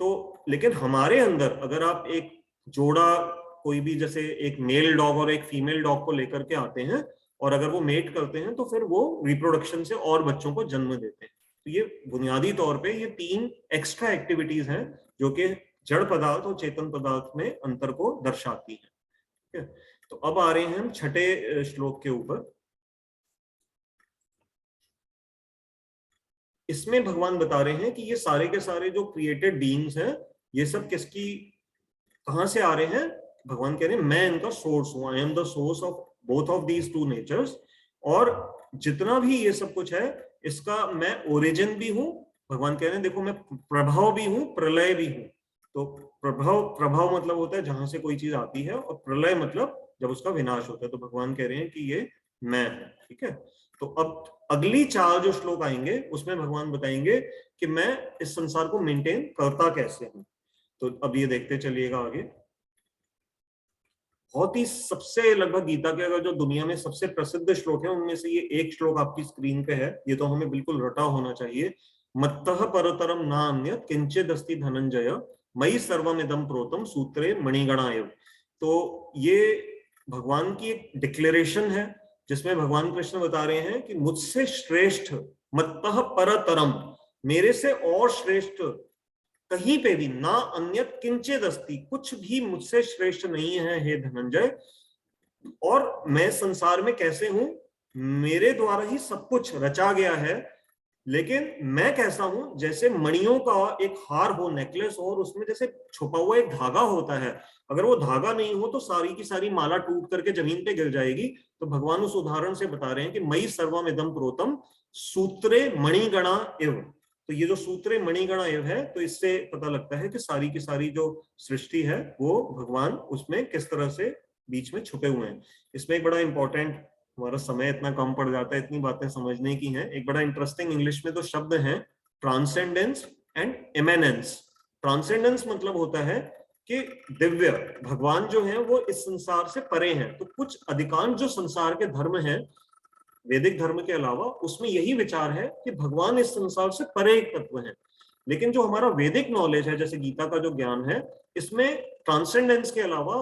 तो लेकिन हमारे अंदर अगर आप एक जोड़ा, कोई भी, जैसे एक मेल डॉग और एक फीमेल डॉग को लेकर के आते हैं और अगर वो मेट करते हैं तो फिर वो रिप्रोडक्शन से और बच्चों को जन्म देते हैं। तो ये बुनियादी तौर पे ये 3 एक्स्ट्रा एक्टिविटीज हैं जो कि जड़ पदार्थ और चेतन पदार्थ में अंतर को दर्शाती हैं। ठीक है, तो अब आ रहे हैं हम 6ठे श्लोक के ऊपर। इसमें भगवान बता रहे हैं कि ये सारे के सारे जो क्रिएटेड बीइंग्स हैं, ये सब किसकी, कहां से आ रहे हैं। भगवान कह रहे हैं मैं इनका सोर्स हूं, I am the source of both of these 2 natures. और जितना भी ये सब कुछ है, इसका मैं ओरिजिन भी हूं। भगवान कह रहे हैं देखो मैं प्रभाव भी हूं, प्रलय भी हूं। तो प्रभाव मतलब होता है जहां से कोई चीज आती है, और प्रलय मतलब जब उसका विनाश होता है। तो भगवान कह रहे हैं कि ये मैं हूं। ठीक है, तो अब अगली 4 जो श्लोक आएंगे उसमें भगवान बताएंगे कि मैं इस संसार को मेंटेन करता कैसे हूं। तो अब ये देखते चलिएगा आगे। बहुत ही सबसे लगभग गीता के अगर जो दुनिया में सबसे प्रसिद्ध श्लोक है उनमें से ये एक श्लोक आपकी स्क्रीन पे है, ये तो हमें बिल्कुल रटा होना चाहिए। मत्तः परतरम नान्यत् किंचिद अस्ति धनंजय मयि सर्वमिदं प्रोतम सूत्रे मणिगणा एव। तो ये भगवान की एक डिक्लेरेशन है जिसमें भगवान कृष्ण बता रहे हैं कि मुझसे श्रेष्ठ, मत्तः परतरम, मेरे से और श्रेष्ठ कहीं पे भी, ना अन्यत किंचित अस्ति, कुछ भी मुझसे श्रेष्ठ नहीं है हे धनंजय। और मैं संसार में कैसे हूं, मेरे द्वारा ही सब कुछ रचा गया है। लेकिन मैं कैसा हूं, जैसे मणियों का एक हार हो, नेकलेस हो, और उसमें जैसे छुपा हुआ एक धागा होता है, अगर वो धागा नहीं हो तो सारी की सारी माला टूट करके जमीन पे गिर जाएगी। तो भगवान उस उदाहरण से बता रहे हैं कि मयि सर्वम इदं प्रोतम सूत्रे मणिगणा इव। तो ये जो सूत्रे मणिगणा इव है, तो इससे पता लगता है कि सारी की सारी जो सृष्टि है वो भगवान उसमें किस तरह से बीच में छुपे हुए हैं। इसमें एक बड़ा इंपॉर्टेंट, हमारा समय इतना कम पड़ जाता है इतनी बातें समझने की हैं, एक बड़ा इंटरेस्टिंग इंग्लिश में तो शब्द है ट्रांसेंडेंस एंड इमेनेंस। ट्रांसेंडेंस मतलब होता है कि दिव्य, भगवान जो है वो इस संसार से परे हैं। तो कुछ अधिकांश जो संसार के धर्म हैं वैदिक धर्म के अलावा, उसमें यही विचार है कि भगवान इस संसार से परे एक तत्व है। लेकिन जो हमारा वैदिक नॉलेज है, जैसे गीता का जो ज्ञान है, इसमें ट्रांसेंडेंस के अलावा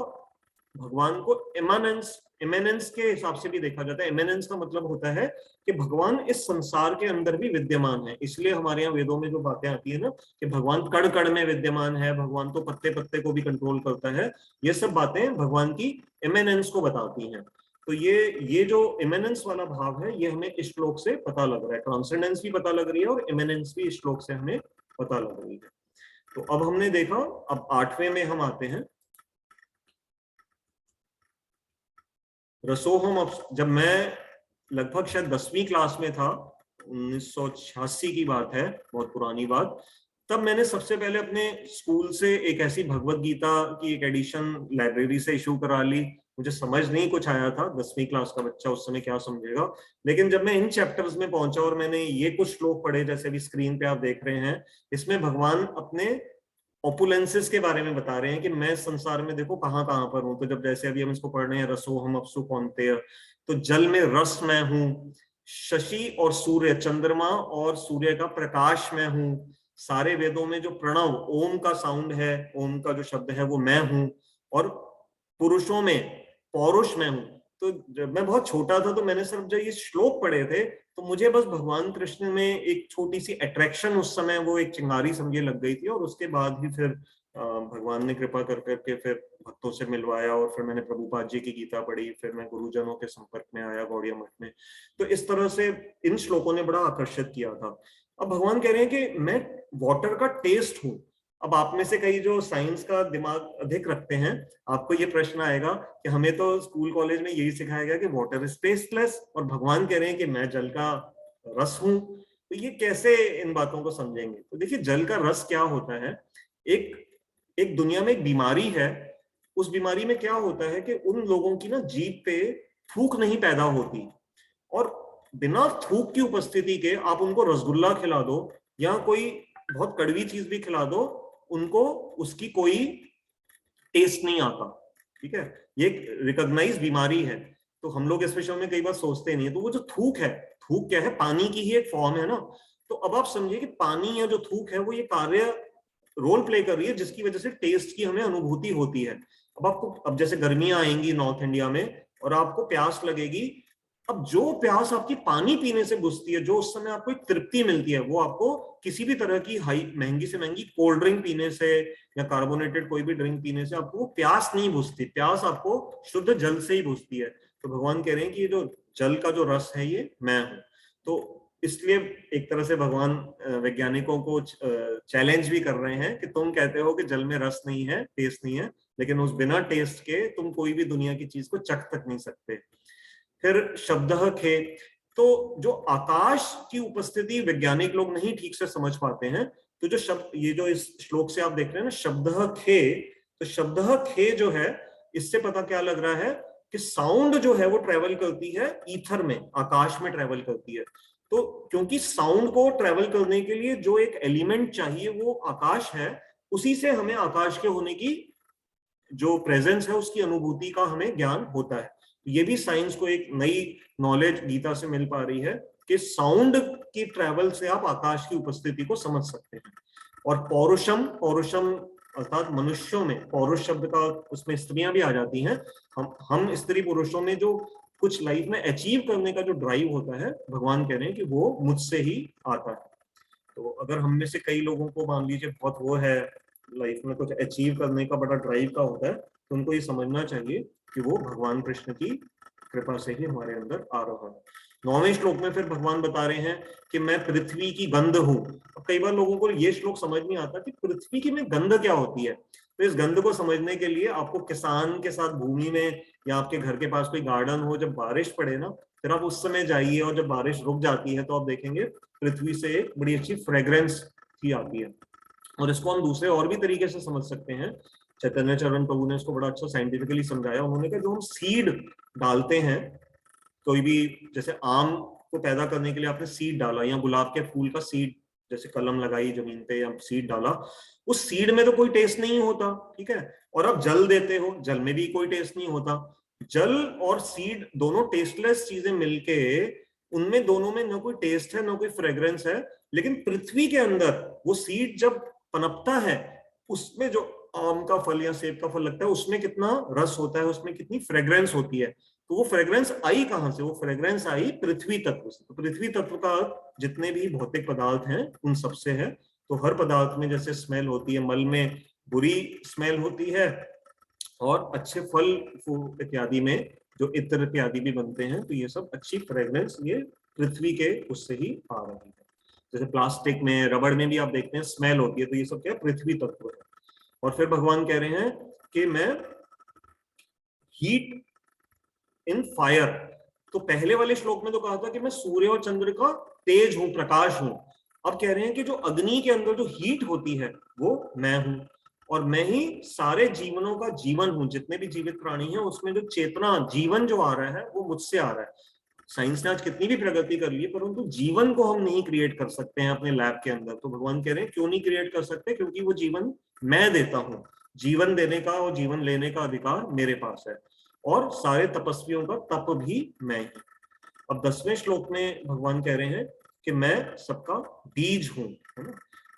भगवान को इमेनेंस के हिसाब से भी देखा जाता है। इमेनेंस का मतलब होता है कि भगवान इस संसार के अंदर भी विद्यमान है। इसलिए हमारे यहाँ वेदों में जो बातें आती है ना कि भगवान कण कण में विद्यमान है, भगवान तो पत्ते पत्ते को भी कंट्रोल करता है, ये सब बातें भगवान की इमेनेंस को बताती हैं। तो ये जो इमेनेंस वाला भाव है, ये हमें इस श्लोक से पता लग रहा है। ट्रांसेंडेंस भी पता लग रही है और इमेनेंस भी इस श्लोक से हमें पता लग रही है। तो अब हमने देखा, अब 8वें में हम आते हैं। रसोहम। जब मैं लगभग शायद 10वीं क्लास में था, 1986 की बात है, बहुत पुरानी बात, तब मैंने सबसे पहले अपने स्कूल से एक ऐसी भगवत गीता की एक एडिशन लाइब्रेरी से इशू करा ली। मुझे समझ नहीं कुछ आया था, 10वीं क्लास का बच्चा उस समय क्या समझेगा, लेकिन जब मैं इन चैप्टर्स में पहुंचा और मैंने ये कुछ श्लोक पढ़े, जैसे अभी स्क्रीन पे आप देख रहे हैं, इसमें भगवान अपने ओपुलेंसेस के बारे में बता रहे हैं कि मैं संसार में देखो कहाँ कहाँ पर हूं। तो जब जैसे अभी हम इसको पढ़ रहे हैं, रसो हम अपसु कौन्तेय, तो जल में रस मैं हूं, शशि और सूर्य, चंद्रमा और सूर्य का प्रकाश मैं हूं, सारे वेदों में जो प्रणव ओम का साउंड है, ओम का जो शब्द है वो मैं हूं, और पुरुषों में पौरुष मैं हूं। तो जब मैं बहुत छोटा था तो मैंने सिर्फ जब ये श्लोक पढ़े थे तो मुझे बस भगवान कृष्ण में एक छोटी सी अट्रैक्शन उस समय, वो एक चिंगारी समझे लग गई थी। और उसके बाद ही फिर भगवान ने कृपा कर करके फिर भक्तों से मिलवाया, और फिर मैंने प्रभुपाद जी की गीता पढ़ी, फिर मैं गुरुजनों के संपर्क में आया गौड़िया मठ में। तो इस तरह से इन श्लोकों ने बड़ा आकर्षित किया था। अब भगवान कह रहे हैं कि मैं वाटर का टेस्ट हूं। अब आप में से कई जो साइंस का दिमाग अधिक रखते हैं, आपको ये प्रश्न आएगा कि हमें तो स्कूल कॉलेज में यही सिखाया गया कि वाटर इज टेस्टलेस, और भगवान कह रहे हैं कि मैं जल का रस हूं। तो ये कैसे इन बातों को समझेंगे? तो देखिए, जल का रस क्या होता है, एक एक दुनिया में एक बीमारी है। उस बीमारी में क्या होता है कि उन लोगों की ना जीभ पे थूक नहीं पैदा होती, और बिना थूक की उपस्थिति के आप उनको रसगुल्ला खिला दो या कोई बहुत कड़वी चीज भी खिला दो, उनको उसकी कोई टेस्ट नहीं आता। ठीक है, ये एक रिकॉग्नाइज बीमारी है। तो हम लोग इस विषय में कई बार सोचते नहीं है। तो वो जो थूक है, थूक क्या है, पानी की ही एक फॉर्म है ना। तो अब आप समझिए कि पानी या जो थूक है वो ये कार्य रोल प्ले कर रही है, जिसकी वजह से टेस्ट की हमें अनुभूति होती है। अब आपको, अब जैसे गर्मियां आएंगी नॉर्थ इंडिया में और आपको प्यास लगेगी, अब जो प्यास आपकी पानी पीने से बुझती है, जो उस समय आपको एक तृप्ति मिलती है, वो आपको किसी भी तरह की हाई महंगी से महंगी कोल्ड ड्रिंक पीने से या कार्बोनेटेड कोई भी ड्रिंक पीने से आपको प्यास नहीं बुझती। प्यास आपको शुद्ध जल से ही बुझती है। तो भगवान कह रहे हैं कि ये जो जल का जो रस है ये मैं हूं। तो इसलिए एक तरह से भगवान वैज्ञानिकों को चैलेंज भी कर रहे हैं कि तुम कहते हो कि जल में रस नहीं है, टेस्ट नहीं है, लेकिन उस बिना टेस्ट के तुम कोई भी दुनिया की चीज को चख तक नहीं सकते। फिर शब्द खे, तो जो आकाश की उपस्थिति वैज्ञानिक लोग नहीं ठीक से समझ पाते हैं। तो जो शब्द, ये जो इस श्लोक से आप देख रहे हैं ना, शब्द खे, तो शब्द खे जो है, इससे पता क्या लग रहा है कि साउंड जो है वो ट्रेवल करती है ईथर में, आकाश में ट्रेवल करती है। तो क्योंकि साउंड को ट्रेवल करने के लिए जो एक एलिमेंट चाहिए वो आकाश है, उसी से हमें आकाश के होने की जो प्रेजेंस है उसकी अनुभूति का हमें ज्ञान होता है। ये भी साइंस को एक नई नॉलेज गीता से मिल पा रही है कि साउंड की ट्रेवल से आप आकाश की उपस्थिति को समझ सकते हैं। और पौरुषम, पौरुषम अर्थात मनुष्यों में, पौरुष शब्द का उसमें स्त्रियां भी आ जाती हैं। हम स्त्री पुरुषों में जो कुछ लाइफ में अचीव करने का जो ड्राइव होता है, भगवान कह रहे हैं कि वो मुझसे ही आता है। तो अगर हम में से कई लोगों को मान लीजिए बहुत वो है, लाइफ में कुछ अचीव करने का बड़ा ड्राइव का होता है, तो उनको ये समझना चाहिए कि वो भगवान कृष्ण की कृपा से ही हमारे अंदर आ रहा है। 9वें श्लोक में फिर भगवान बता रहे हैं कि मैं पृथ्वी की गंध हूं। कई बार लोगों को ये श्लोक समझ नहीं आता कि पृथ्वी की में गंध क्या होती है। तो इस गंध को समझने के लिए आपको किसान के साथ भूमि में या आपके घर के पास कोई गार्डन हो, जब बारिश पड़े ना, फिर आप उस समय जाइए और जब बारिश रुक जाती है तो आप देखेंगे पृथ्वी से एक बड़ी अच्छी फ्रेग्रेंस ही आती है। और इसको हम दूसरे और भी तरीके से समझ सकते हैं। चैतन्य चरण प्रभु ने इसको बड़ा अच्छा साइंटिफिकली समझाया। उन्होंने कहा जो हम सीड डालते हैं, कोई भी, जैसे आम को पैदा करने के लिए आपने सीड डाला, या गुलाब के फूल का सीड जैसे कलम लगाई जमीन पे या सीड डाला, उस सीड में तो कोई टेस्ट नहीं होता, ठीक है। और आप जल देते हो, जल में भी कोई टेस्ट नहीं होता। जल और सीड दोनों टेस्टलेस चीजें मिलके, उनमें दोनों में ना कोई टेस्ट है ना कोई फ्रेग्रेंस है। लेकिन पृथ्वी के अंदर वो सीड जब पनपता है, उसमें जो आम का फल या सेब का फल लगता है, उसमें कितना रस होता है, उसमें कितनी फ्रेग्रेंस होती है। तो वो फ्रेग्रेंस आई कहां से? वो फ्रेग्रेंस आई पृथ्वी तत्व से। तो पृथ्वी तत्व का जितने भी भौतिक पदार्थ हैं उन सबसे है। तो हर पदार्थ में जैसे स्मेल होती है, मल में बुरी स्मेल होती है, और अच्छे फल इत्यादि में जो इत्र इत्यादि भी बनते हैं, तो ये सब अच्छी फ्रेग्रेंस ये पृथ्वी के उससे ही आ रही है। जैसे प्लास्टिक में, रबड़ में भी आप देखते हैं स्मेल होती है, तो ये सब क्या, पृथ्वी तत्व है। और फिर भगवान कह रहे हैं कि मैं हीट इन फायर। तो पहले वाले श्लोक में तो कहा था कि मैं सूर्य और चंद्र का तेज हूं, प्रकाश हूं। अब कह रहे हैं कि जो अग्नि के अंदर जो हीट होती है वो मैं हूं, और मैं ही सारे जीवनों का जीवन हूं। जितने भी जीवित प्राणी हैं उसमें जो चेतना जीवन जो आ रहा है वो मुझसे आ रहा है। साइंस ने आज कितनी भी प्रगति कर ली है, परंतु जीवन को हम नहीं क्रिएट कर सकते हैं अपने लैब के अंदर। तो भगवान कह रहे हैं क्यों नहीं क्रिएट कर सकते, क्योंकि वो जीवन मैं देता हूं। जीवन देने का और जीवन लेने का अधिकार मेरे पास है, और सारे तपस्वियों का तप भी मैं ही। अब 10वें श्लोक में भगवान कह रहे हैं कि मैं सबका बीज हूं, है ना।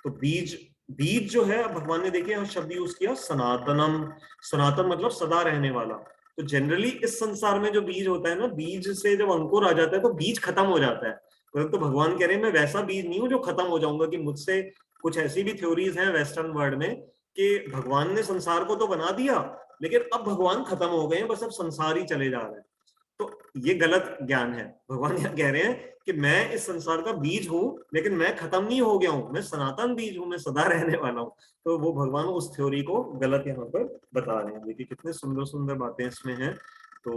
तो बीज, बीज जो है, भगवान ने देखिए यहाँ शब्द यूज किया सनातनम। सनातन मतलब सदा रहने वाला। तो जनरली इस संसार में जो बीज होता है ना, बीज से जब अंकुर आ जाता है तो बीज खत्म हो जाता है। परंतु भगवान कह रहे हैं मैं वैसा बीज नहीं हूं जो खत्म हो जाऊंगा, कि मुझसे कुछ ऐसी भी थ्योरीज हैं वेस्टर्न वर्ल्ड में कि भगवान ने संसार को तो बना दिया, लेकिन अब भगवान खत्म हो गए हैं, बस अब संसार ही चले जा रहे हैं। तो ये गलत ज्ञान है। भगवान यहाँ कह रहे हैं कि मैं इस संसार का बीज हूं, लेकिन मैं खत्म नहीं हो गया हूं, मैं सनातन बीज हूं, मैं सदा रहने वाला हूं। तो वो भगवान उस थ्योरी को गलत यहाँ पर बता रहे हैं। देखिए कितने सुंदर सुंदर बातें इसमें हैं। तो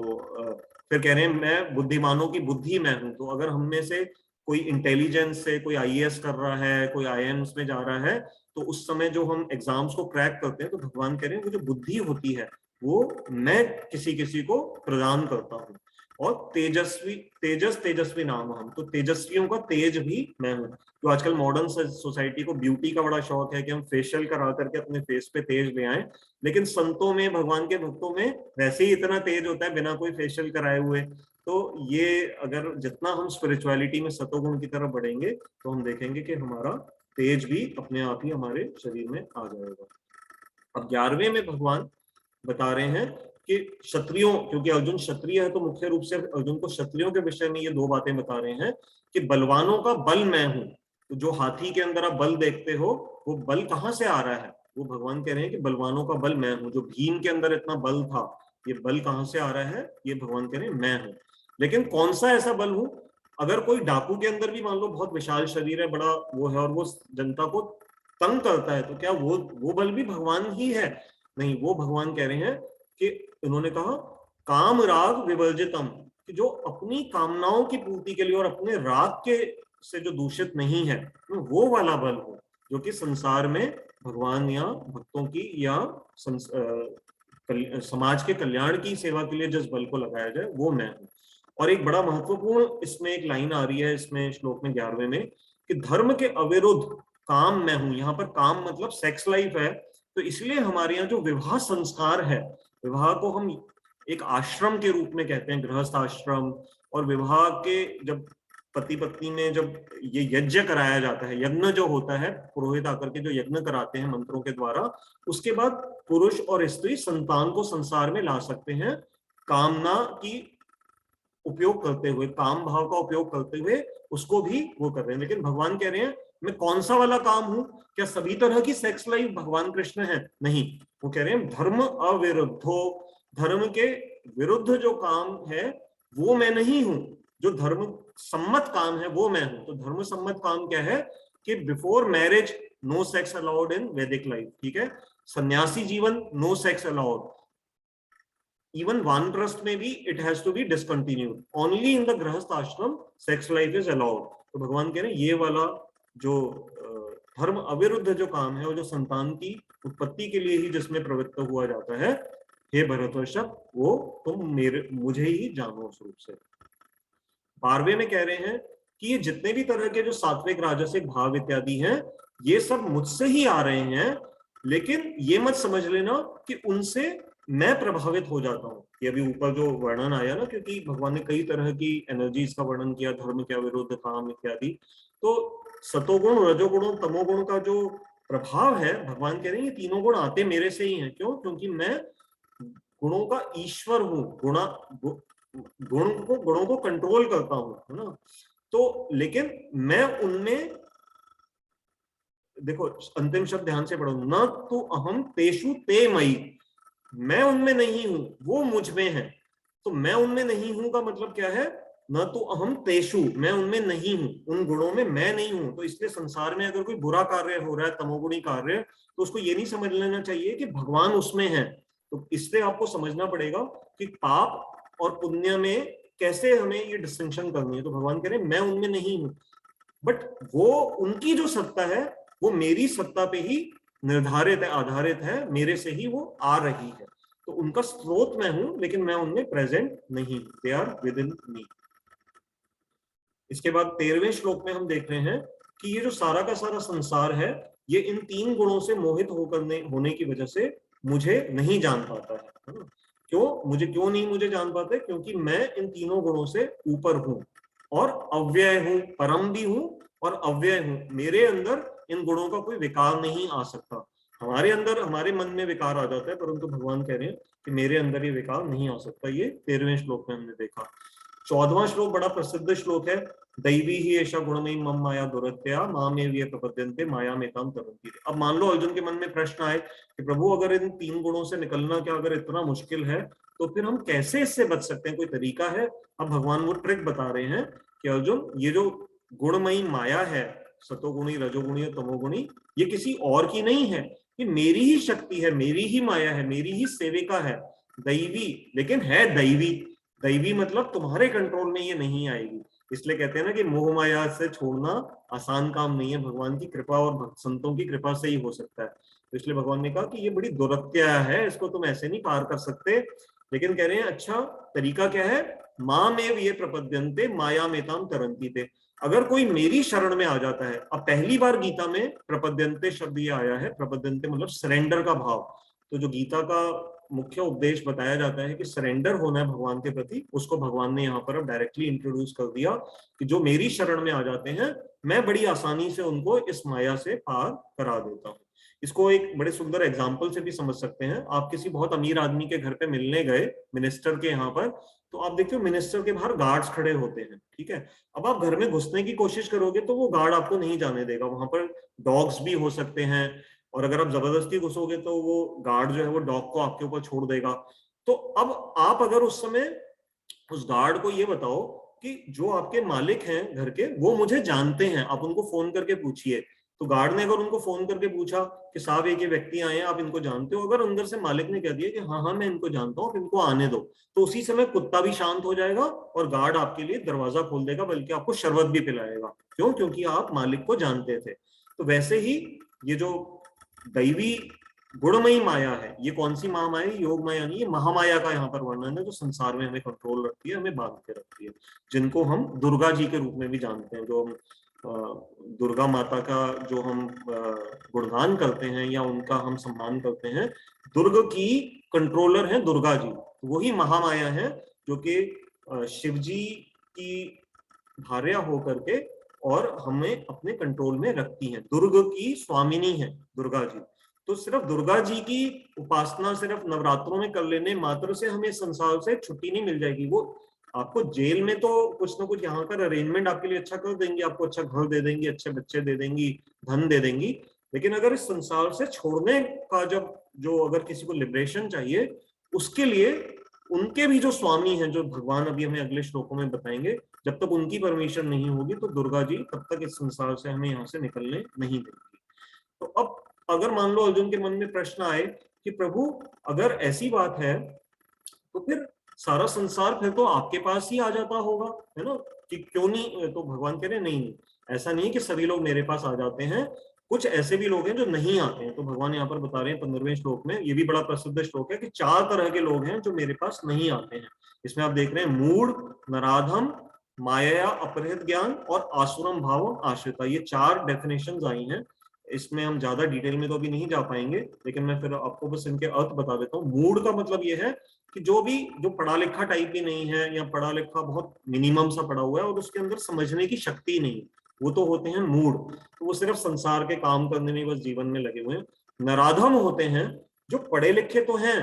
फिर कह रहे हैं मैं बुद्धिमानों की बुद्धि मैं हूं। तो अगर हम में से कोई इंटेलिजेंस से कोई आईएएस कर रहा है, कोई आईएएमएस में जा रहा है, तो उस समय जो हम एग्जाम्स को क्रैक करते हैं, तो भगवान कह रहे हैं वो जो बुद्धि होती है वो मैं किसी किसी को प्रदान करता हूँ। और तेजस्वी, तेजस्वी नाम हम, तो तेजस्वियों का तेज भी मैं हूँ। तो आजकल मॉडर्न सोसाइटी को ब्यूटी का बड़ा शौक है कि हम फेशियल करा करके अपने फेस पे तेज ले आए, लेकिन संतों में, भगवान के भक्तों में वैसे ही इतना तेज होता है बिना कोई फेशियल कराए हुए। तो ये अगर जितना हम स्पिरिचुअलिटी में सतोगुण की तरफ बढ़ेंगे तो हम देखेंगे कि हमारा तेज भी अपने आप ही हमारे शरीर में आ जाएगा। अब 11वें में भगवान बता रहे हैं कि क्षत्रियों, क्योंकि अर्जुन क्षत्रिय है तो मुख्य रूप से अर्जुन को क्षत्रियों के विषय में ये दो बातें बता रहे हैं कि बलवानों का बल मैं हूं। तो जो हाथी के अंदर आप बल देखते हो, वो बल कहां से आ रहा है? वो भगवान कह रहे हैं कि बलवानों का बल मैं हूं। जो भीम के अंदर इतना बल था, ये बल कहां से आ रहा है? ये भगवान कह रहे हैं मैं हूं। लेकिन कौन सा ऐसा बल हूं? अगर कोई डाकू के अंदर भी मान लो बहुत विशाल शरीर है, बड़ा वो है, और वो जनता को तंग करता है, तो क्या वो बल भी भगवान ही है? नहीं, वो भगवान कह रहे हैं कि उन्होंने कहा काम राग विवर्जितम, कि जो अपनी कामनाओं की पूर्ति के लिए और अपने राग के से जो दूषित नहीं है, वो वाला बल हो, जो कि संसार में भगवान या भक्तों की या समाज के कल्याण की सेवा के लिए जिस बल को लगाया जाए वो मैं हूं। और एक बड़ा महत्वपूर्ण इसमें एक लाइन आ रही है इसमें श्लोक में 11वें में, कि धर्म के अविरुद्ध काम मैं हूं। यहाँ पर काम मतलब सेक्स लाइफ है। तो इसलिए हमारे यहाँ जो विवाह संस्कार है, विवाह को हम एक आश्रम के रूप में कहते हैं, गृहस्थ आश्रम। और विवाह के जब पति पत्नी में जब ये यज्ञ कराया जाता है, यज्ञ जो होता है, पुरोहित आकर के जो यज्ञ कराते हैं मंत्रों के द्वारा, उसके बाद पुरुष और स्त्री संतान को संसार में ला सकते हैं कामना की उपयोग करते हुए, काम भाव का उपयोग करते हुए उसको भी वो कर रहे हैं। लेकिन भगवान कह रहे हैं मैं कौन सा वाला काम हूं? क्या सभी तरह की सेक्स लाइफ भगवान कृष्ण है? नहीं, वो कह रहे हैं धर्म अविरुद्धो, धर्म के विरुद्ध जो काम है वो मैं नहीं हूं। जो धर्म सम्मत काम है वो मैं हूं। तो धर्म सम्मत काम क्या है? कि before marriage no sex allowed in Vedic life, ठीक है। सन्यासी जीवन नो सेक्स अलाउड। Even वानप्रस्थ में भी it has to be discontinued. Only in the गृहस्थ आश्रम sex life is allowed. तो भगवान कह रहे हैं ये वाला जो धर्म अविरुद्ध जो काम है, वो जो संतान की उत्पत्ति के लिए ही जिसमें प्रवृत्त हुआ जाता है, हे भरतवर्षभ, वो तुम मुझे ही जानो उस रूप से। 12वें में कह रहे हैं कि ये जितने भी तरह के जो सात्विक राजसिक भाव इत्यादि हैं, ये सब मुझसे ही आ रहे हैं, लेकिन ये मत समझ लेना कि उनसे मैं प्रभावित हो जाता हूँ। ये अभी ऊपर जो वर्णन आया ना, क्योंकि भगवान ने कई तरह की एनर्जीज का वर्णन किया, धर्म के विरुद्ध काम इत्यादि। तो सतोगुण, रजोगुण और तमोगुण का जो प्रभाव है, भगवान कह रहे हैं ये तीनों गुण आते मेरे से ही हैं। क्यों? क्योंकि मैं गुणों का ईश्वर हूँ, गुणों को कंट्रोल करता हूँ, है ना। तो लेकिन मैं उनमें, देखो अंतिम शब्द ध्यान से पढ़ो, न तो अहम तेषु ते मयि, मैं उनमें नहीं हूं, वो मुझ में है। तो मैं उनमें नहीं हूं का मतलब क्या है? न तो अहम तेषु, मैं उनमें नहीं हूं, उन गुणों में मैं नहीं हूं। तो इसलिए संसार में अगर कोई बुरा कार्य हो रहा है, तमोगुणी कार्य, तो उसको ये नहीं समझ लेना चाहिए कि भगवान उसमें है। तो इसलिए आपको समझना पड़ेगा कि पाप और पुण्य में कैसे हमें ये डिस्टिंक्शन करनी है। तो भगवान कह रहे हैं मैं उनमें नहीं हूं। बट वो उनकी जो सत्ता है वो मेरी सत्ता पे ही निर्धारित है, आधारित है, मेरे से ही वो आ रही है। तो उनका स्रोत मैं हूं, लेकिन मैं उनमें प्रेजेंट नहीं, दे आर विद इन मी। इसके बाद 13वें श्लोक में हम देख रहे हैं कि ये जो सारा का सारा संसार है, ये इन 3 गुणों से मोहित होकर होने की वजह से मुझे नहीं जान पाता है। क्यों मुझे जान पाता है? क्योंकि मैं इन तीनों गुणों से ऊपर हूं और अव्यय हूं, परम भी हूं और अव्यय हूं। मेरे अंदर इन गुणों का कोई विकार नहीं आ सकता। हमारे अंदर, हमारे मन में विकार आ जाता है, परंतु भगवान कह रहे हैं कि मेरे अंदर ये विकार नहीं आ सकता। ये 13वें श्लोक में हमने देखा। 14वां श्लोक बड़ा प्रसिद्ध श्लोक है, दैवी ही ऐसा गुणमयी मम माया दुरत्या माम ये प्रपद्यन्ते माया में काम तरंती। अब मान लो अर्जुन के मन में प्रश्न आए कि प्रभु अगर इन 3 गुणों से निकलना क्या अगर इतना मुश्किल है तो फिर हम कैसे इससे बच सकते हैं, कोई तरीका है? अब भगवान वो ट्रिक बता रहे हैं कि अर्जुन, ये जो गुणमयी माया है, सतोगुणी, रजोगुणी और तमोगुणी, ये किसी और की नहीं है, ये मेरी ही शक्ति है, मेरी ही माया है, मेरी ही सेविका है। दैवी, लेकिन है दैवी। दैवी मतलब तुम्हारे कंट्रोल में ये नहीं आएगी। इसलिए कहते हैं ना कि मोह माया से छोड़ना आसान काम नहीं है, भगवान की कृपा और भक्त संतों की कृपा से ही हो सकता है। तो इसलिए भगवान ने कहा कि ये बड़ी दुरत्या है, इसको तुम ऐसे नहीं पार कर सकते। लेकिन कह रहे हैं अच्छा तरीका क्या है? माम एव ये प्रपद्यन्ते माया मेताम तरंती थे। अगर कोई मेरी शरण में आ जाता है, अब पहली बार गीता में प्रपद्यन्ते शब्द ये आया है, प्रपद्यन्ते मतलब सरेंडर का भाव। तो जो गीता का मुख्य उपदेश बताया जाता है कि सरेंडर होना है भगवान के प्रति, उसको भगवान ने यहाँ पर अब डायरेक्टली इंट्रोड्यूस कर दिया कि जो मेरी शरण में आ जाते हैं, मैं बड़ी आसानी से उनको इस माया से पार करा देता हूँ। इसको एक बड़े सुंदर एग्जाम्पल से भी समझ सकते हैं। आप किसी बहुत अमीर आदमी के घर पे मिलने गए, मिनिस्टर के यहाँ पर, तो आप देखते हो मिनिस्टर के बाहर गार्ड्स खड़े होते हैं, ठीक है। अब आप घर में घुसने की कोशिश करोगे तो वो गार्ड आपको नहीं जाने देगा, वहां पर डॉग्स भी हो सकते हैं, और अगर आप जबरदस्ती घुसोगे तो वो गार्ड जो है वो डॉग को आपके ऊपर छोड़ देगा। तो अब आप अगर उस समय उस गार्ड को ये बताओ कि जो आपके मालिक हैं घर के, वो मुझे जानते हैं, आप उनको फोन करके पूछिए। तो गार्ड ने अगर उनको फोन करके पूछा कि साहब एक ये व्यक्ति आए हैं, आप इनको जानते हो, अगर अंदर से मालिक ने कह दिया कि हाँ हाँ मैं इनको जानता हूँ, आप इनको आने दो, तो उसी समय कुत्ता भी शांत हो जाएगा और गार्ड आपके लिए दरवाजा खोल देगा, बल्कि आपको शरबत भी पिलाएगा। क्यों? क्योंकि आप मालिक को जानते थे। तो वैसे ही ये जो दैवी गुणमयी माया है, ये कौन सी महामाया? योग माया नहीं, ये महामाया का यहाँ पर वर्णन है, जो संसार में हमें कंट्रोल रखती है, हमें बांध के रखती है, जिनको हम दुर्गा जी के रूप में भी जानते हैं। जो हम दुर्गा माता का जो हम गुणगान करते हैं या उनका हम सम्मान करते हैं, दुर्ग की कंट्रोलर है दुर्गा जी, वही महामाया है जो कि शिव जी की भार्या होकर के और हमें अपने कंट्रोल में रखती हैं। दुर्ग की स्वामिनी है दुर्गा जी। तो सिर्फ दुर्गा जी की उपासना सिर्फ नवरात्रों में कर लेने मात्र से हमें संसार से छुट्टी नहीं मिल जाएगी। वो आपको जेल में तो कुछ ना कुछ यहाँ का अरेंजमेंट आपके लिए अच्छा कर देंगी, आपको अच्छा घर दे देंगी, अच्छे बच्चे दे देंगी, धन दे देंगी, लेकिन अगर इस संसार से छोड़ने का जब जो अगर किसी को लिबरेशन चाहिए, उसके लिए उनके भी जो स्वामी हैं, जो भगवान अभी हमें अगले श्लोकों में बताएंगे, जब तक उनकी परमिशन नहीं होगी तो दुर्गा जी तब तक इस संसार से हमें यहाँ से निकलने नहीं देंगी। तो अब अगर मान लो अर्जुन के मन में प्रश्न आए कि प्रभु अगर ऐसी बात है तो फिर सारा संसार फिर तो आपके पास ही आ जाता होगा, है ना, कि क्यों नहीं? तो भगवान कह रहे नहीं, ऐसा नहीं कि सभी लोग मेरे पास आ जाते हैं, कुछ ऐसे भी लोग हैं जो नहीं आते हैं। तो भगवान यहाँ पर बता रहे हैं 15वें श्लोक में, ये भी बड़ा प्रसिद्ध श्लोक है, कि 4 तरह के लोग हैं जो मेरे पास नहीं आते हैं। इसमें आप देख रहे हैं मूढ़, नराधम, माया अपहृत ज्ञान और आसुरम भाव आश्रिता, ये 4 डेफिनेशंस आई हैं। इसमें हम ज्यादा डिटेल में तो अभी नहीं जा पाएंगे, लेकिन मैं फिर आपको बस इनके अर्थ बता देता हूँ। मूढ़ का मतलब ये है कि जो पढ़ा लिखा टाइप भी नहीं है, या पढ़ा लिखा बहुत मिनिमम सा पढ़ा हुआ है और उसके अंदर समझने की शक्ति नहीं, वो तो होते हैं मूढ़। तो वो सिर्फ संसार के काम करने में बस जीवन में लगे हुए हैं। नराधम होते हैं जो पढ़े लिखे तो हैं,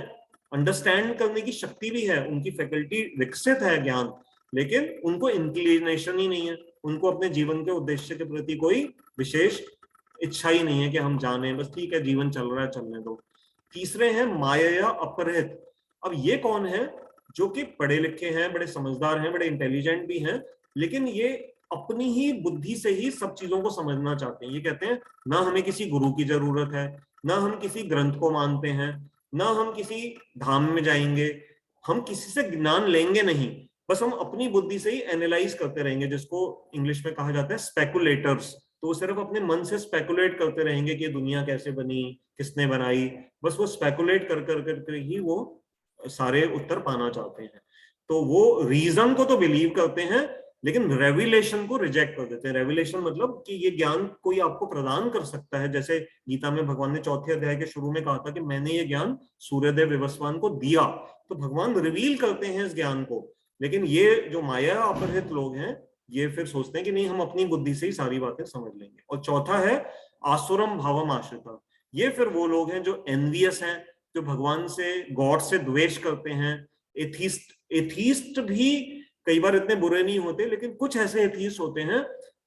अंडरस्टैंड करने की शक्ति भी है, उनकी फैकल्टी विकसित है ज्ञान, लेकिन उनको इंक्लिनेशन ही नहीं है, उनको अपने जीवन के उद्देश्य के प्रति कोई विशेष इच्छा ही नहीं है कि हम जाने, बस ठीक है जीवन चल रहा है चलने दो। तीसरे हैं माया अपहृत। अब ये कौन है? जो कि पढ़े लिखे हैं, बड़े समझदार हैं, बड़े इंटेलिजेंट भी हैं, लेकिन ये अपनी ही बुद्धि से ही सब चीजों को समझना चाहते हैं। ये कहते हैं ना हमें किसी गुरु की जरूरत है, ना हम किसी ग्रंथ को मानते हैं, ना हम किसी धाम में जाएंगे, हम किसी से ज्ञान लेंगे नहीं, बस हम अपनी बुद्धि से ही एनालाइज करते रहेंगे, जिसको इंग्लिश में कहा जाता है स्पेकुलेटर्स। तो वो सिर्फ अपने मन से स्पेकुलेट करते रहेंगे कि दुनिया कैसे बनी, किसने बनाई, बस वो स्पेकुलेट कर कर करके ही वो सारे उत्तर पाना चाहते हैं। तो वो रीजन को तो बिलीव करते हैं, लेकिन रेविलेशन को रिजेक्ट कर देते हैं। रेविलेशन मतलब कि ये ज्ञान कोई आपको प्रदान कर सकता है, जैसे गीता में भगवान ने 4थे अध्याय के शुरू में कहा था कि मैंने ये ज्ञान सूर्यदेव विवस्वान को दिया। तो भगवान रिवील करते हैं इस ज्ञान को, लेकिन ये जो माया अपहृत लोग हैं ये फिर सोचते हैं कि नहीं, हम अपनी बुद्धि से ही सारी बातें समझ लेंगे। और चौथा है आसुरम भावम आश्रिता। ये फिर वो लोग हैं जो एनवियस हैं, जो भगवान से, गॉड से द्वेष करते हैं। एथीस्ट भी कई बार इतने बुरे नहीं होते, लेकिन कुछ ऐसे एथीस्ट होते हैं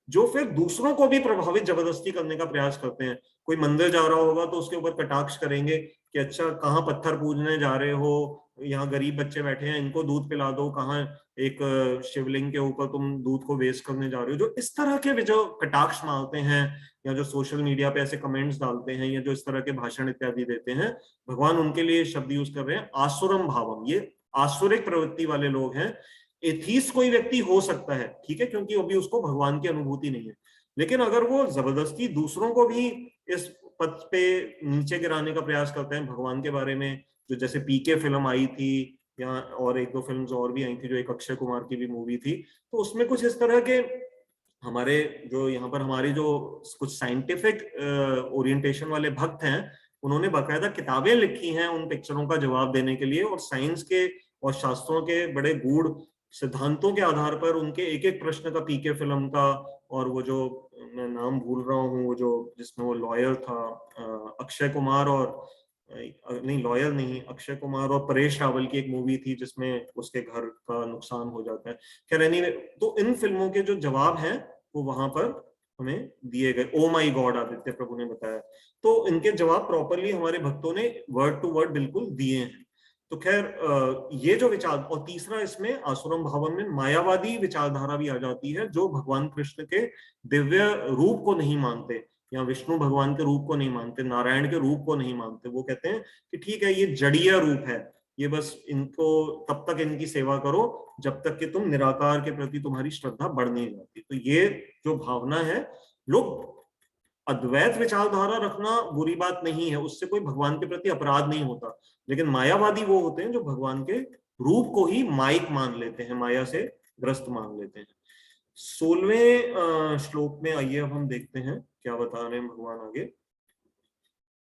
जो फिर दूसरों को भी प्रभावित जबरदस्ती करने का प्रयास करते हैं। कोई मंदिर जा रहा होगा तो उसके ऊपर कटाक्ष करेंगे कि अच्छा कहाँ पत्थर पूजने जा रहे हो, यहाँ गरीब बच्चे बैठे हैं इनको दूध पिला दो, कहाँ एक शिवलिंग के ऊपर तुम दूध को वेस्ट करने जा रहे हो। जो इस तरह के जो कटाक्ष मारते हैं, या जो सोशल मीडिया पे ऐसे कमेंट्स डालते हैं, या जो इस तरह के भाषण इत्यादि देते हैं, भगवान उनके लिए शब्द यूज कर रहे हैं आसुरम भावम। ये आसुरिक प्रवृत्ति वाले लोग हैं। एथीस्ट कोई व्यक्ति हो सकता है, ठीक है, क्योंकि अभी उसको भगवान की अनुभूति नहीं है, लेकिन अगर वो जबरदस्ती दूसरों को भी इस पथ पे नीचे गिराने का प्रयास करते हैं भगवान के बारे में, जो जैसे पीके फिल्म आई थी, या और एक दो फिल्म्स और भी आई थी, जो एक अक्षय कुमार की भी मूवी थी, तो उसमें कुछ इस तरह के हमारे जो यहाँ पर हमारी जो कुछ साइंटिफिक ओरिएंटेशन वाले भक्त हैं, उन्होंने बाकायदा किताबें लिखी हैं उन पिक्चरों का जवाब देने के लिए, और साइंस के और शास्त्रों के बड़े गूढ़ सिद्धांतों के आधार पर उनके एक एक प्रश्न का पीके फिल्म का, और वो जो मैं नाम भूल रहा हूँ, वो जो जिसमें वो लॉयर था, अक्षय कुमार और नहीं, लॉयर नहीं, अक्षय कुमार और परेश रावल की एक मूवी थी जिसमें उसके घर का नुकसान हो जाता है। खैर एनीवे, तो इन फिल्मों के जो जवाब हैं वो वहां पर हमें दिए गए। ओ माई गॉड आदित्य प्रभु ने बताया, तो इनके जवाब प्रॉपरली हमारे भक्तों ने वर्ड टू वर्ड बिल्कुल दिए हैं। तो खैर ये जो विचार, और तीसरा इसमें आसुरम भावन में मायावादी विचारधारा भी आ जाती है, जो भगवान कृष्ण के दिव्य रूप को नहीं मानते, या विष्णु भगवान के रूप को नहीं मानते, नारायण के रूप को नहीं मानते। वो कहते हैं कि ठीक है, ये जड़ीय रूप है, ये बस इनको तब तक इनकी सेवा करो जब तक कि तुम निराकार के प्रति तुम्हारी श्रद्धा बढ़ नहीं जाती। तो ये जो भावना है, लोग अद्वैत विचारधारा रखना बुरी बात नहीं है, उससे कोई भगवान के प्रति अपराध नहीं होता, लेकिन मायावादी वो होते हैं जो भगवान के रूप को ही माइक मान लेते हैं, माया से ग्रस्त मान लेते हैं। 16वें श्लोक में आइए अब हम देखते हैं क्या बता रहे हैं भगवान आगे।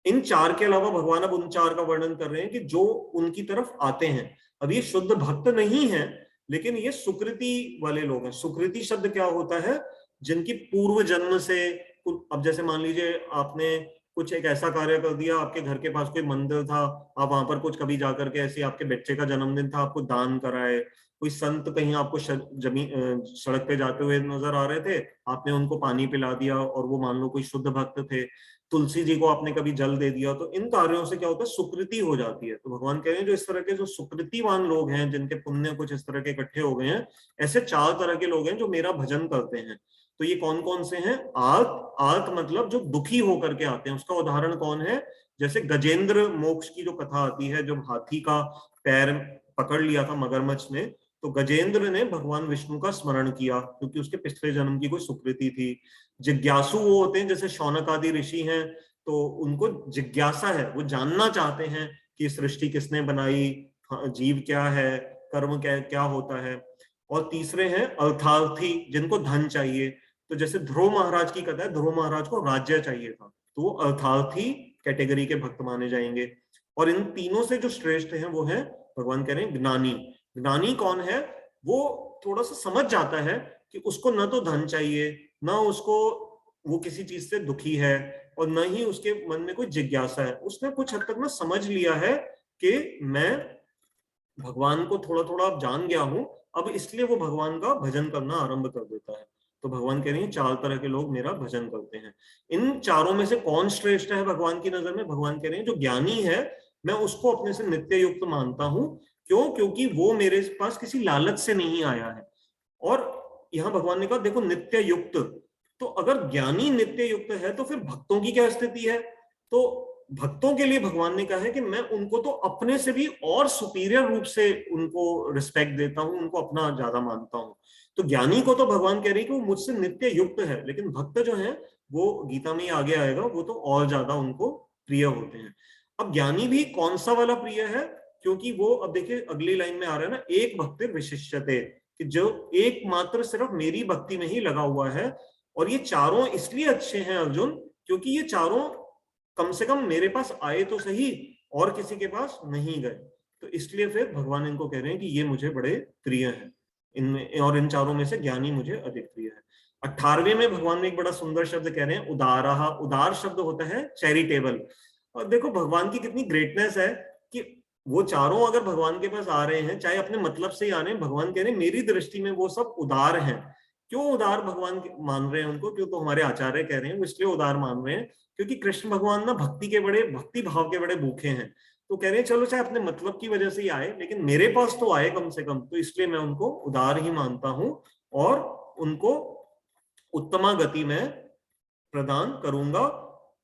इन चार के अलावा भगवान अब उन चार का वर्णन कर रहे हैं कि जो उनकी तरफ आते हैं। अब ये शुद्ध भक्त नहीं है, लेकिन ये सुकृति वाले लोग हैं। सुकृति शब्द क्या होता है? जिनकी पूर्व जन्म से, अब जैसे मान लीजिए आपने कुछ एक ऐसा कार्य कर दिया, आपके घर के पास कोई मंदिर था, आप वहां पर कुछ कभी जाकर के, ऐसे आपके बच्चे का जन्मदिन था, आपको दान कराए, कोई संत कहीं आपको जमीन सड़क पे जाते हुए नजर आ रहे थे, आपने उनको पानी पिला दिया, और वो मान लो कोई शुद्ध भक्त थे, तुलसी जी को आपने कभी जल दे दिया, तो इन कार्यों से क्या होता है? सुकृति हो जाती है। तो भगवान कह रहे हैं जो इस तरह के जो सुकृतिवान लोग हैं, जिनके पुण्य कुछ इस तरह के इकट्ठे हो गए हैं, ऐसे चार तरह के लोग हैं जो मेरा भजन करते हैं। तो ये कौन कौन से हैं? आर्त, आर्त मतलब जो दुखी होकर के आते हैं। उसका उदाहरण कौन है? जैसे गजेंद्र मोक्ष की जो कथा आती है, जब हाथी का पैर पकड़ लिया था मगरमच्छ ने, तो गजेंद्र ने भगवान विष्णु का स्मरण किया क्योंकि उसके पिछले जन्म की कोई सुकृति थी। जिज्ञासु वो होते हैं जैसे शौनक आदि ऋषि हैं, तो उनको जिज्ञासा है, वो जानना चाहते हैं कि सृष्टि किसने बनाई, जीव क्या है, कर्म क्या क्या होता है। और तीसरे हैं अर्थार्थी, जिनको धन चाहिए। तो जैसे ध्रुव महाराज की कथा है, ध्रुव महाराज को राज्य चाहिए था, तो वो अर्थार्थी कैटेगरी के भक्त माने जाएंगे। और इन तीनों से जो श्रेष्ठ हैं वो है, भगवान कह रहे हैं, ज्ञानी। ज्ञानी कौन है? वो थोड़ा सा समझ जाता है कि उसको न तो धन चाहिए, न उसको वो किसी चीज से दुखी है, और न ही उसके मन में कोई जिज्ञासा है। उसने कुछ हद तक ना समझ लिया है कि मैं भगवान को थोड़ा थोड़ा अब जान गया हूं, अब इसलिए वो भगवान का भजन करना आरंभ कर देता है। तो भगवान कह रहे हैं चार तरह के लोग मेरा भजन करते हैं। इन चारों में से कौन श्रेष्ठ है भगवान की नजर में? भगवान कह रहे हैं जो ज्ञानी है, मैं उसको अपने से नित्य युक्त मानता हूं। क्यों? क्योंकि वो मेरे पास किसी लालच से नहीं आया है। और यहां भगवान ने कहा देखो नित्य युक्त, तो अगर ज्ञानी नित्य युक्त है तो फिर भक्तों की क्या स्थिति है? तो भक्तों के लिए भगवान ने कहा है कि मैं उनको तो अपने से भी और सुपीरियर रूप से उनको रिस्पेक्ट देता हूं, उनको अपना ज्यादा मानता हूं। तो ज्ञानी को तो भगवान कह रहे हैं कि वो मुझसे नित्य युक्त है, लेकिन भक्त जो है वो गीता में ही आगे आएगा, वो तो और ज्यादा उनको प्रिय होते हैं। अब ज्ञानी भी कौन सा वाला प्रिय है, क्योंकि वो अब देखिए अगली लाइन में आ रहा है ना, एक भक्ति विशिष्यते, कि जो एकमात्र सिर्फ मेरी भक्ति में ही लगा हुआ है। और ये चारों इसलिए अच्छे हैं अर्जुन, क्योंकि ये चारों कम से कम मेरे पास आए तो सही, और किसी के पास नहीं गए। तो इसलिए फिर भगवान इनको कह रहे हैं कि ये मुझे बड़े प्रिय हैं इनमें, और इन चारों में से ज्ञानी मुझे अधिक प्रिय है। 18वें में भगवान ने एक बड़ा सुंदर शब्द कह रहे हैं, उदारहा। उदार शब्द होता है चैरिटेबल। और देखो भगवान की कितनी ग्रेटनेस है कि वो चारों अगर भगवान के पास आ रहे हैं, चाहे अपने मतलब से ही आ रहे हैं, भगवान कह रहे हैं मेरी दृष्टि में वो सब उदार हैं। क्यों उदार भगवान मान रहे हैं उनको, क्यों तो हमारे आचार्य कह रहे हैं, वो इसलिए उदार मान रहे हैं क्योंकि कृष्ण भगवान ना भक्ति भाव के बड़े भूखे हैं। तो कह रहे हैं चलो चाहे अपने मतलब की वजह से ही आए, लेकिन मेरे पास तो आए कम से कम, तो इसलिए मैं उनको उदार ही मानता हूं और उनको उत्तमा गति में प्रदान करूंगा,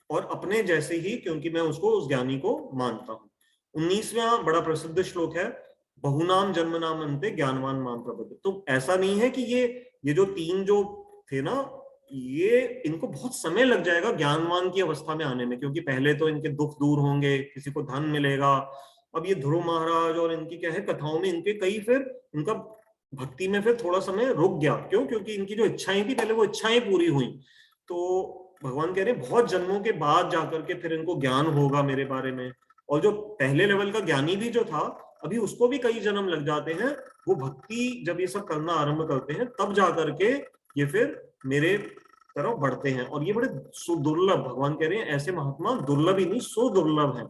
और अपने जैसे ही, क्योंकि मैं उसको उस ज्ञानी को मानता हूं। 19वां बड़ा प्रसिद्ध श्लोक है, बहुनाम जन्म नाम अंते ज्ञानवान माम प्रपद्यते। तो ऐसा नहीं है कि ये जो तीन जो थे ना, ये इनको बहुत समय लग जाएगा ज्ञानवान की अवस्था में आने में, क्योंकि पहले तो इनके दुख दूर होंगे, किसी को धन मिलेगा। अब ये ध्रुव महाराज और इनकी क्या है कथाओं में, इनके कई फिर इनका भक्ति में फिर थोड़ा समय रुक गया। क्यों? क्योंकि इनकी जो इच्छाएं थी पहले वो इच्छाएं पूरी हुई। तो भगवान कह रहे हैं बहुत जन्मों के बाद जाकर के फिर इनको ज्ञान होगा मेरे बारे में। और जो पहले लेवल का ज्ञानी भी जो था, अभी उसको भी कई जन्म लग जाते हैं। वो भक्ति जब ये सब करना आरंभ करते हैं तब जाकर के ये फिर मेरे तरफ बढ़ते हैं। और ये बड़े सुदुर्लभ, भगवान कह रहे हैं ऐसे महात्मा दुर्लभ ही नहीं सुदुर्लभ हैं।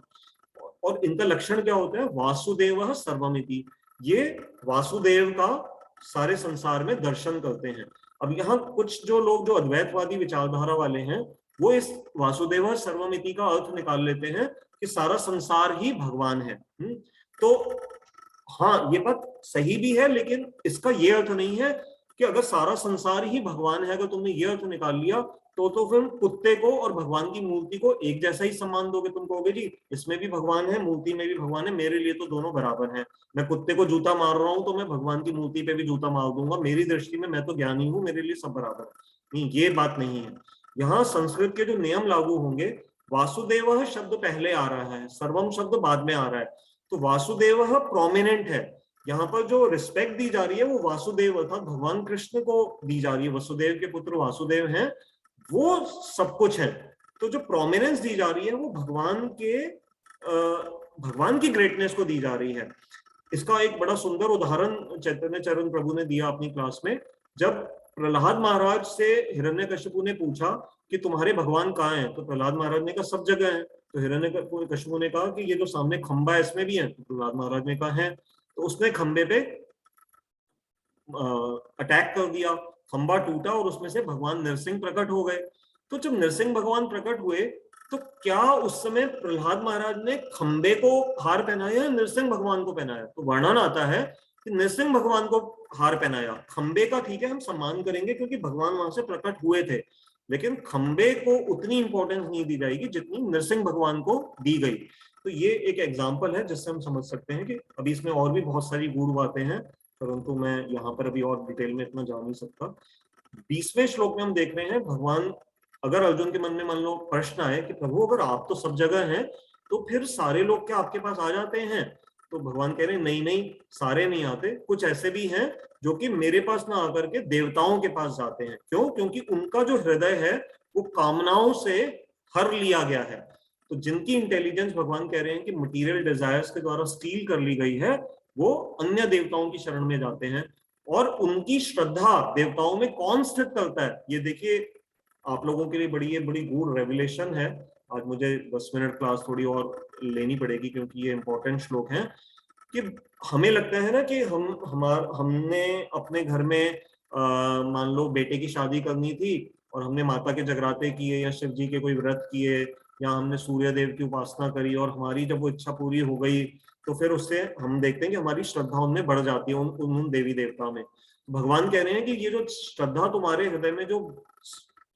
और इनका लक्षण क्या होता है, वासुदेव सर्वमिति। ये वासुदेव का सारे संसार में दर्शन करते हैं। अब यहाँ कुछ जो लोग जो अद्वैतवादी विचारधारा वाले हैं, वो इस वासुदेव सर्वमिति का अर्थ निकाल लेते हैं कि सारा संसार ही भगवान है। तो हाँ, ये बात सही भी है, लेकिन इसका ये अर्थ नहीं है कि अगर सारा संसार ही भगवान है, अगर तुमने ये अर्थ निकाल लिया तो फिर कुत्ते को और भगवान की मूर्ति को एक जैसा ही सम्मान दोगे। तुम कहोगे जी इसमें भी भगवान है, मूर्ति में भी भगवान है, मेरे लिए तो दोनों बराबर हैं। मैं कुत्ते को जूता मार रहा हूं तो मैं भगवान की मूर्ति पे भी जूता मार दूंगा, मेरी दृष्टि में मैं तो ज्ञानी हूं, मेरे लिए सब बराबर है। नहीं, ये बात नहीं है। यहाँ संस्कृत के जो नियम लागू होंगे, वासुदेव शब्द पहले आ रहा है, सर्वम शब्द बाद में आ रहा है। तो वासुदेव प्रोमिनेंट है। यहाँ पर जो रिस्पेक्ट दी जा रही है वो वासुदेव अर्थात भगवान कृष्ण को दी जा रही है। वसुदेव के पुत्र वासुदेव हैं, वो सब कुछ है। तो जो प्रोमिनेंस दी जा रही है वो भगवान की ग्रेटनेस को दी जा रही है। इसका एक बड़ा सुंदर उदाहरण चैतन्य चरण प्रभु ने दिया अपनी क्लास में। जब प्रहलाद महाराज से हिरण्यकशिपु ने पूछा कि तुम्हारे भगवान कहाँ हैं, तो प्रहलाद महाराज ने कहा सब जगह है। तो हिरण्यकशिपु ने कहा कि ये जो सामने खंबा है इसमें भी है, तो प्रहलाद महाराज ने कहा है। तो उसने खंबे पे अटैक कर दिया, खंबा टूटा और उसमें से भगवान नरसिंह प्रकट हो गए। तो जब नरसिंह भगवान प्रकट हुए तो क्या उस समय प्रहलाद महाराज ने खंबे को हार पहनाया या नरसिंह भगवान को पहनाया? तो वर्णन आता है कि नरसिंह भगवान को हार पहनाया। खंबे का ठीक है हम सम्मान करेंगे क्योंकि भगवान वहां से प्रकट हुए थे, लेकिन खंबे को उतनी इंपॉर्टेंस नहीं दी जाएगी जितनी नरसिंह भगवान को दी गई। तो ये एक एग्जाम्पल है जिससे हम समझ सकते हैं कि अभी इसमें और भी बहुत सारी गूढ़ बातें हैं, परंतु मैं यहाँ पर अभी और डिटेल में इतना जा नहीं सकता। 20वें श्लोक में हम देख रहे हैं भगवान, अगर अर्जुन के मन में मान लो प्रश्न आए कि प्रभु अगर आप तो सब जगह हैं तो फिर सारे लोग क्या आपके पास आ जाते हैं? तो भगवान कह रहे हैं नहीं नहीं, सारे नहीं आते, कुछ ऐसे भी हैं जो कि मेरे पास ना आकर के देवताओं के पास जाते हैं। क्यों? क्योंकि उनका जो हृदय है वो कामनाओं से हर लिया गया है। तो जिनकी इंटेलिजेंस भगवान कह रहे हैं कि मटीरियल डिजायर्स के द्वारा स्टील कर ली गई है, वो अन्य देवताओं की शरण में जाते हैं। और उनकी श्रद्धा देवताओं में कौन स्थित करता है, ये देखिए आप लोगों के लिए बड़ी गूढ़ रेवलेशन है। आज मुझे 10 मिनट क्लास थोड़ी और लेनी पड़ेगी क्योंकि ये इंपॉर्टेंट श्लोक है। कि हमें लगता है ना कि हमने अपने घर में मान लो बेटे की शादी करनी थी और हमने माता के जगराते किए या शिव जी के कोई व्रत किए या हमने सूर्य देव की उपासना करी और हमारी जब वो इच्छा पूरी हो गई तो फिर उससे हम देखते हैं कि हमारी श्रद्धा उनमें बढ़ जाती है, उन देवी देवता में। भगवान कह रहे हैं कि ये जो श्रद्धा तुम्हारे हृदय में जो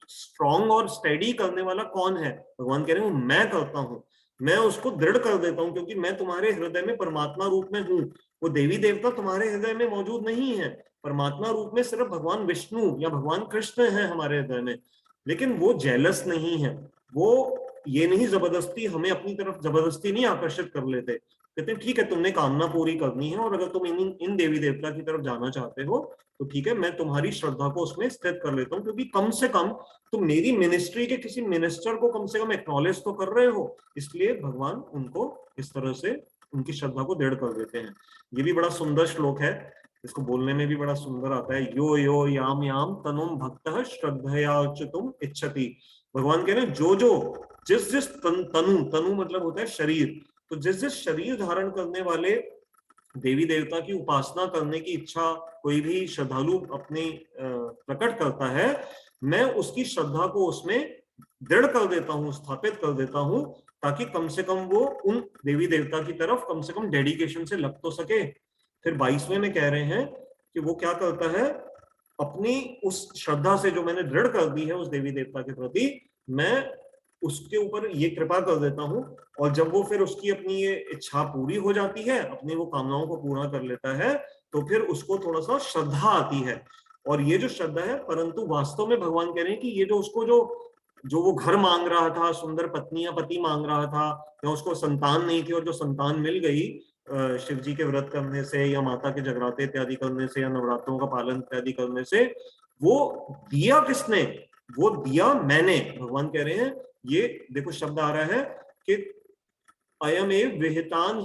स्ट्रॉन्ग और स्टेडी करने वाला कौन है, भगवान कह रहे हैं मैं करता हूँ। मैं उसको दृढ़ कर देता हूँ, क्योंकि मैं तुम्हारे हृदय में परमात्मा रूप में हूँ। वो देवी देवता तुम्हारे हृदय में मौजूद नहीं है, परमात्मा रूप में सिर्फ भगवान विष्णु या भगवान कृष्ण है हमारे हृदय में। लेकिन वो जेलस नहीं है, वो ये नहीं जबरदस्ती हमें अपनी तरफ जबरदस्ती नहीं आकर्षित कर लेते। कहते हैं ठीक है, तुमने कामना पूरी करनी है और अगर तुम इन देवी देवता की तरफ जाना चाहते हो तो ठीक है, मैं तुम्हारी श्रद्धा को उसमें स्थित कर लेता हूँ, क्योंकि कम से कम तुम मेरी मिनिस्ट्री के किसी मिनिस्टर को कम से कम एक्नॉलेज तो कर रहे हो। इसलिए भगवान उनको इस तरह से उनकी श्रद्धा को दृढ़ कर देते हैं। ये भी बड़ा सुंदर श्लोक है, इसको बोलने में भी बड़ा सुंदर आता है। यो यो याम याम तनुम भक्तः श्रद्धया तुम इच्छति। भगवान कह रहे हैं जो जो जिस जिस तनु, तनु मतलब होता है शरीर, तो जिस जिस शरीर धारण करने वाले देवी देवता की उपासना करने की इच्छा कोई भी श्रद्धालु अपनी प्रकट करता है, मैं उसकी श्रद्धा को उसमें दृढ़ कर देता हूँ, स्थापित कर देता हूँ, ताकि कम से कम वो उन देवी देवता की तरफ कम से कम डेडिकेशन से लग तो सके। फिर 22वें में कह रहे हैं कि वो क्या करता है, अपनी उस श्रद्धा से जो मैंने दृढ़ कर दी है उस देवी देवता के प्रति, मैं उसके ऊपर ये कृपा कर देता हूँ, और जब वो फिर उसकी अपनी ये इच्छा पूरी हो जाती है, अपनी वो कामनाओं को पूरा कर लेता है, तो फिर उसको थोड़ा सा श्रद्धा आती है। और ये जो श्रद्धा है, परंतु वास्तव में भगवान कह रहे हैं कि ये जो उसको जो वो घर मांग रहा था, सुंदर पत्नी या पति मांग रहा था, या उसको संतान नहीं थी और जो संतान मिल गई शिव जी के व्रत करने से या माता के जगराते इत्यादि करने से या नवरात्रों का पालन इत्यादि करने से, वो दिया किसने, वो दिया मैंने। भगवान कह रहे हैं, ये देखो शब्द आ रहा है कि अयम एव विहितान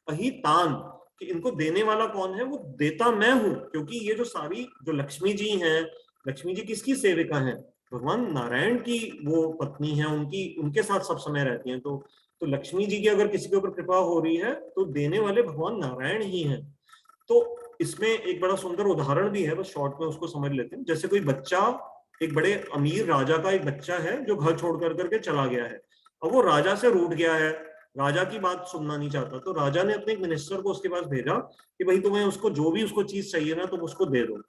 अहितान, कि इनको देने वाला कौन है, वो देता मैं हूं। क्योंकि ये जो सारी जो लक्ष्मी जी हैं, लक्ष्मी जी किसकी सेविका हैं, भगवान नारायण की वो पत्नी है, उनके साथ सब समय रहती हैं। तो लक्ष्मी जी की अगर किसी के ऊपर कृपा हो रही है तो देने वाले भगवान नारायण ही हैं। तो इसमें एक बड़ा सुंदर उदाहरण भी है, बस शॉर्ट में उसको समझ लेते हैं। जैसे कोई बच्चा, एक बड़े अमीर राजा का एक बच्चा है जो घर छोड़ करके चला गया है। अब वो राजा से रूठ गया है, राजा की बात सुनना नहीं चाहता, तो राजा ने अपने एक मिनिस्टर को उसके पास भेजा कि भाई तुम्हें उसको जो भी उसको चीज चाहिए ना तुम उसको दे दो।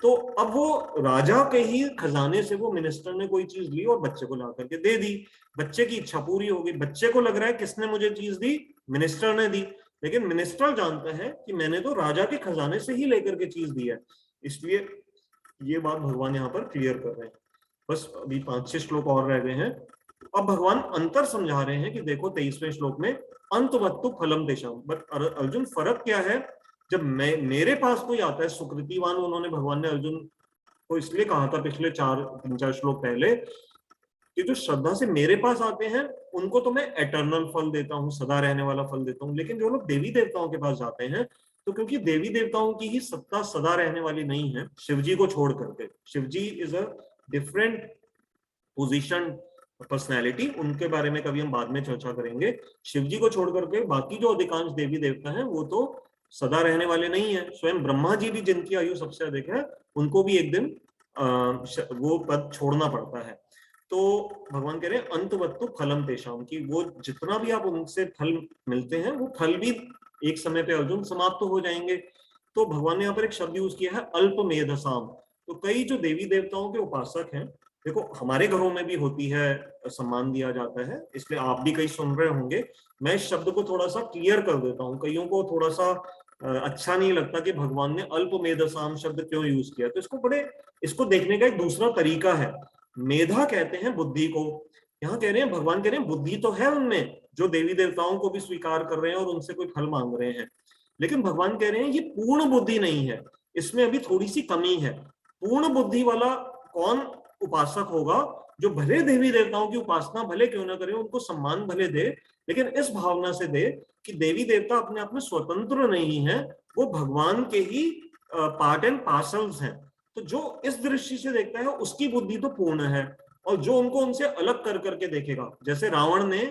तो अब वो राजा के ही खजाने से वो मिनिस्टर ने कोई चीज ली और बच्चे को ला करके दे दी। बच्चे की इच्छा पूरी हो गई, बच्चे को लग रहा है किसने मुझे चीज दी, मिनिस्टर ने दी। लेकिन मिनिस्टर जानता है कि मैंने तो राजा के खजाने से ही लेकर के चीज दी है। इसलिए ये बात भगवान यहाँ पर क्लियर कर रहे हैं। बस अभी 5-6 श्लोक और रह गए हैं। अब भगवान अंतर समझा रहे हैं कि देखो 23वें श्लोक में अंतवत्तु फलम देशाम, बट अर्जुन फर्क क्या है, जब मेरे पास कोई आता है सुकृतिवान, उन्होंने भगवान ने अर्जुन को इसलिए कहा था पिछले 3-4 श्लोक पहले कि जो श्रद्धा से मेरे पास आते हैं उनको तो मैं एटर्नल फल देता हूँ, सदा रहने वाला फल देता हूँ। लेकिन जो लोग देवी देवताओं के पास जाते हैं, तो क्योंकि देवी देवताओं की ही सत्ता सदा रहने वाली नहीं है, शिवजी को छोड़ करके, Shivji is a different position personality, उनके बारे में कभी हम बाद में चर्चा करेंगे। शिवजी को छोड़ करके बाकी जो अधिकांश देवी देवता हैं वो तो सदा रहने वाले नहीं है। स्वयं ब्रह्मा जी भी, जिनकी आयु सबसे अधिक है, उनको भी एक दिन वो पद छोड़ना पड़ता है। तो भगवान कह रहे हैं अंतवत्तु फलम तेषाम, की वो जितना भी आप उनसे फल मिलते हैं वो फल भी एक समय पे अर्जुन समाप्त हो जाएंगे। तो भगवान ने यहाँ पर एक शब्द यूज किया है अल्पमेधसाम। तो कई जो देवी देवताओं के उपासक हैं, देखो हमारे घरों में भी होती है, सम्मान दिया जाता है, इसलिए आप भी कई सुन रहे होंगे। मैं इस शब्द को थोड़ा सा क्लियर कर देता हूँ, कईयों को थोड़ा सा अच्छा नहीं लगता कि भगवान ने अल्पमेधसाम शब्द क्यों यूज किया। तो इसको देखने का एक दूसरा तरीका है। मेधा कहते हैं बुद्धि को, यहाँ कह रहे हैं, भगवान कह रहे हैं बुद्धि तो है उनमें, जो देवी देवताओं को भी स्वीकार कर रहे हैं और उनसे कोई फल मांग रहे हैं। लेकिन भगवान कह रहे हैं ये पूर्ण बुद्धि नहीं है, इसमें अभी थोड़ी सी कमी है। पूर्ण बुद्धि वाला कौन उपासक होगा, जो भले देवी देवताओं की उपासना भले क्यों ना करे, उनको सम्मान भले दे, लेकिन इस भावना से दे कि देवी देवता अपने आप में स्वतंत्र नहीं है, वो भगवान के ही पार्ट एंड पार्सल्स हैं। तो जो इस दृष्टि से देखता है उसकी बुद्धि तो पूर्ण है। और जो उनको उनसे अलग कर करके देखेगा, जैसे रावण ने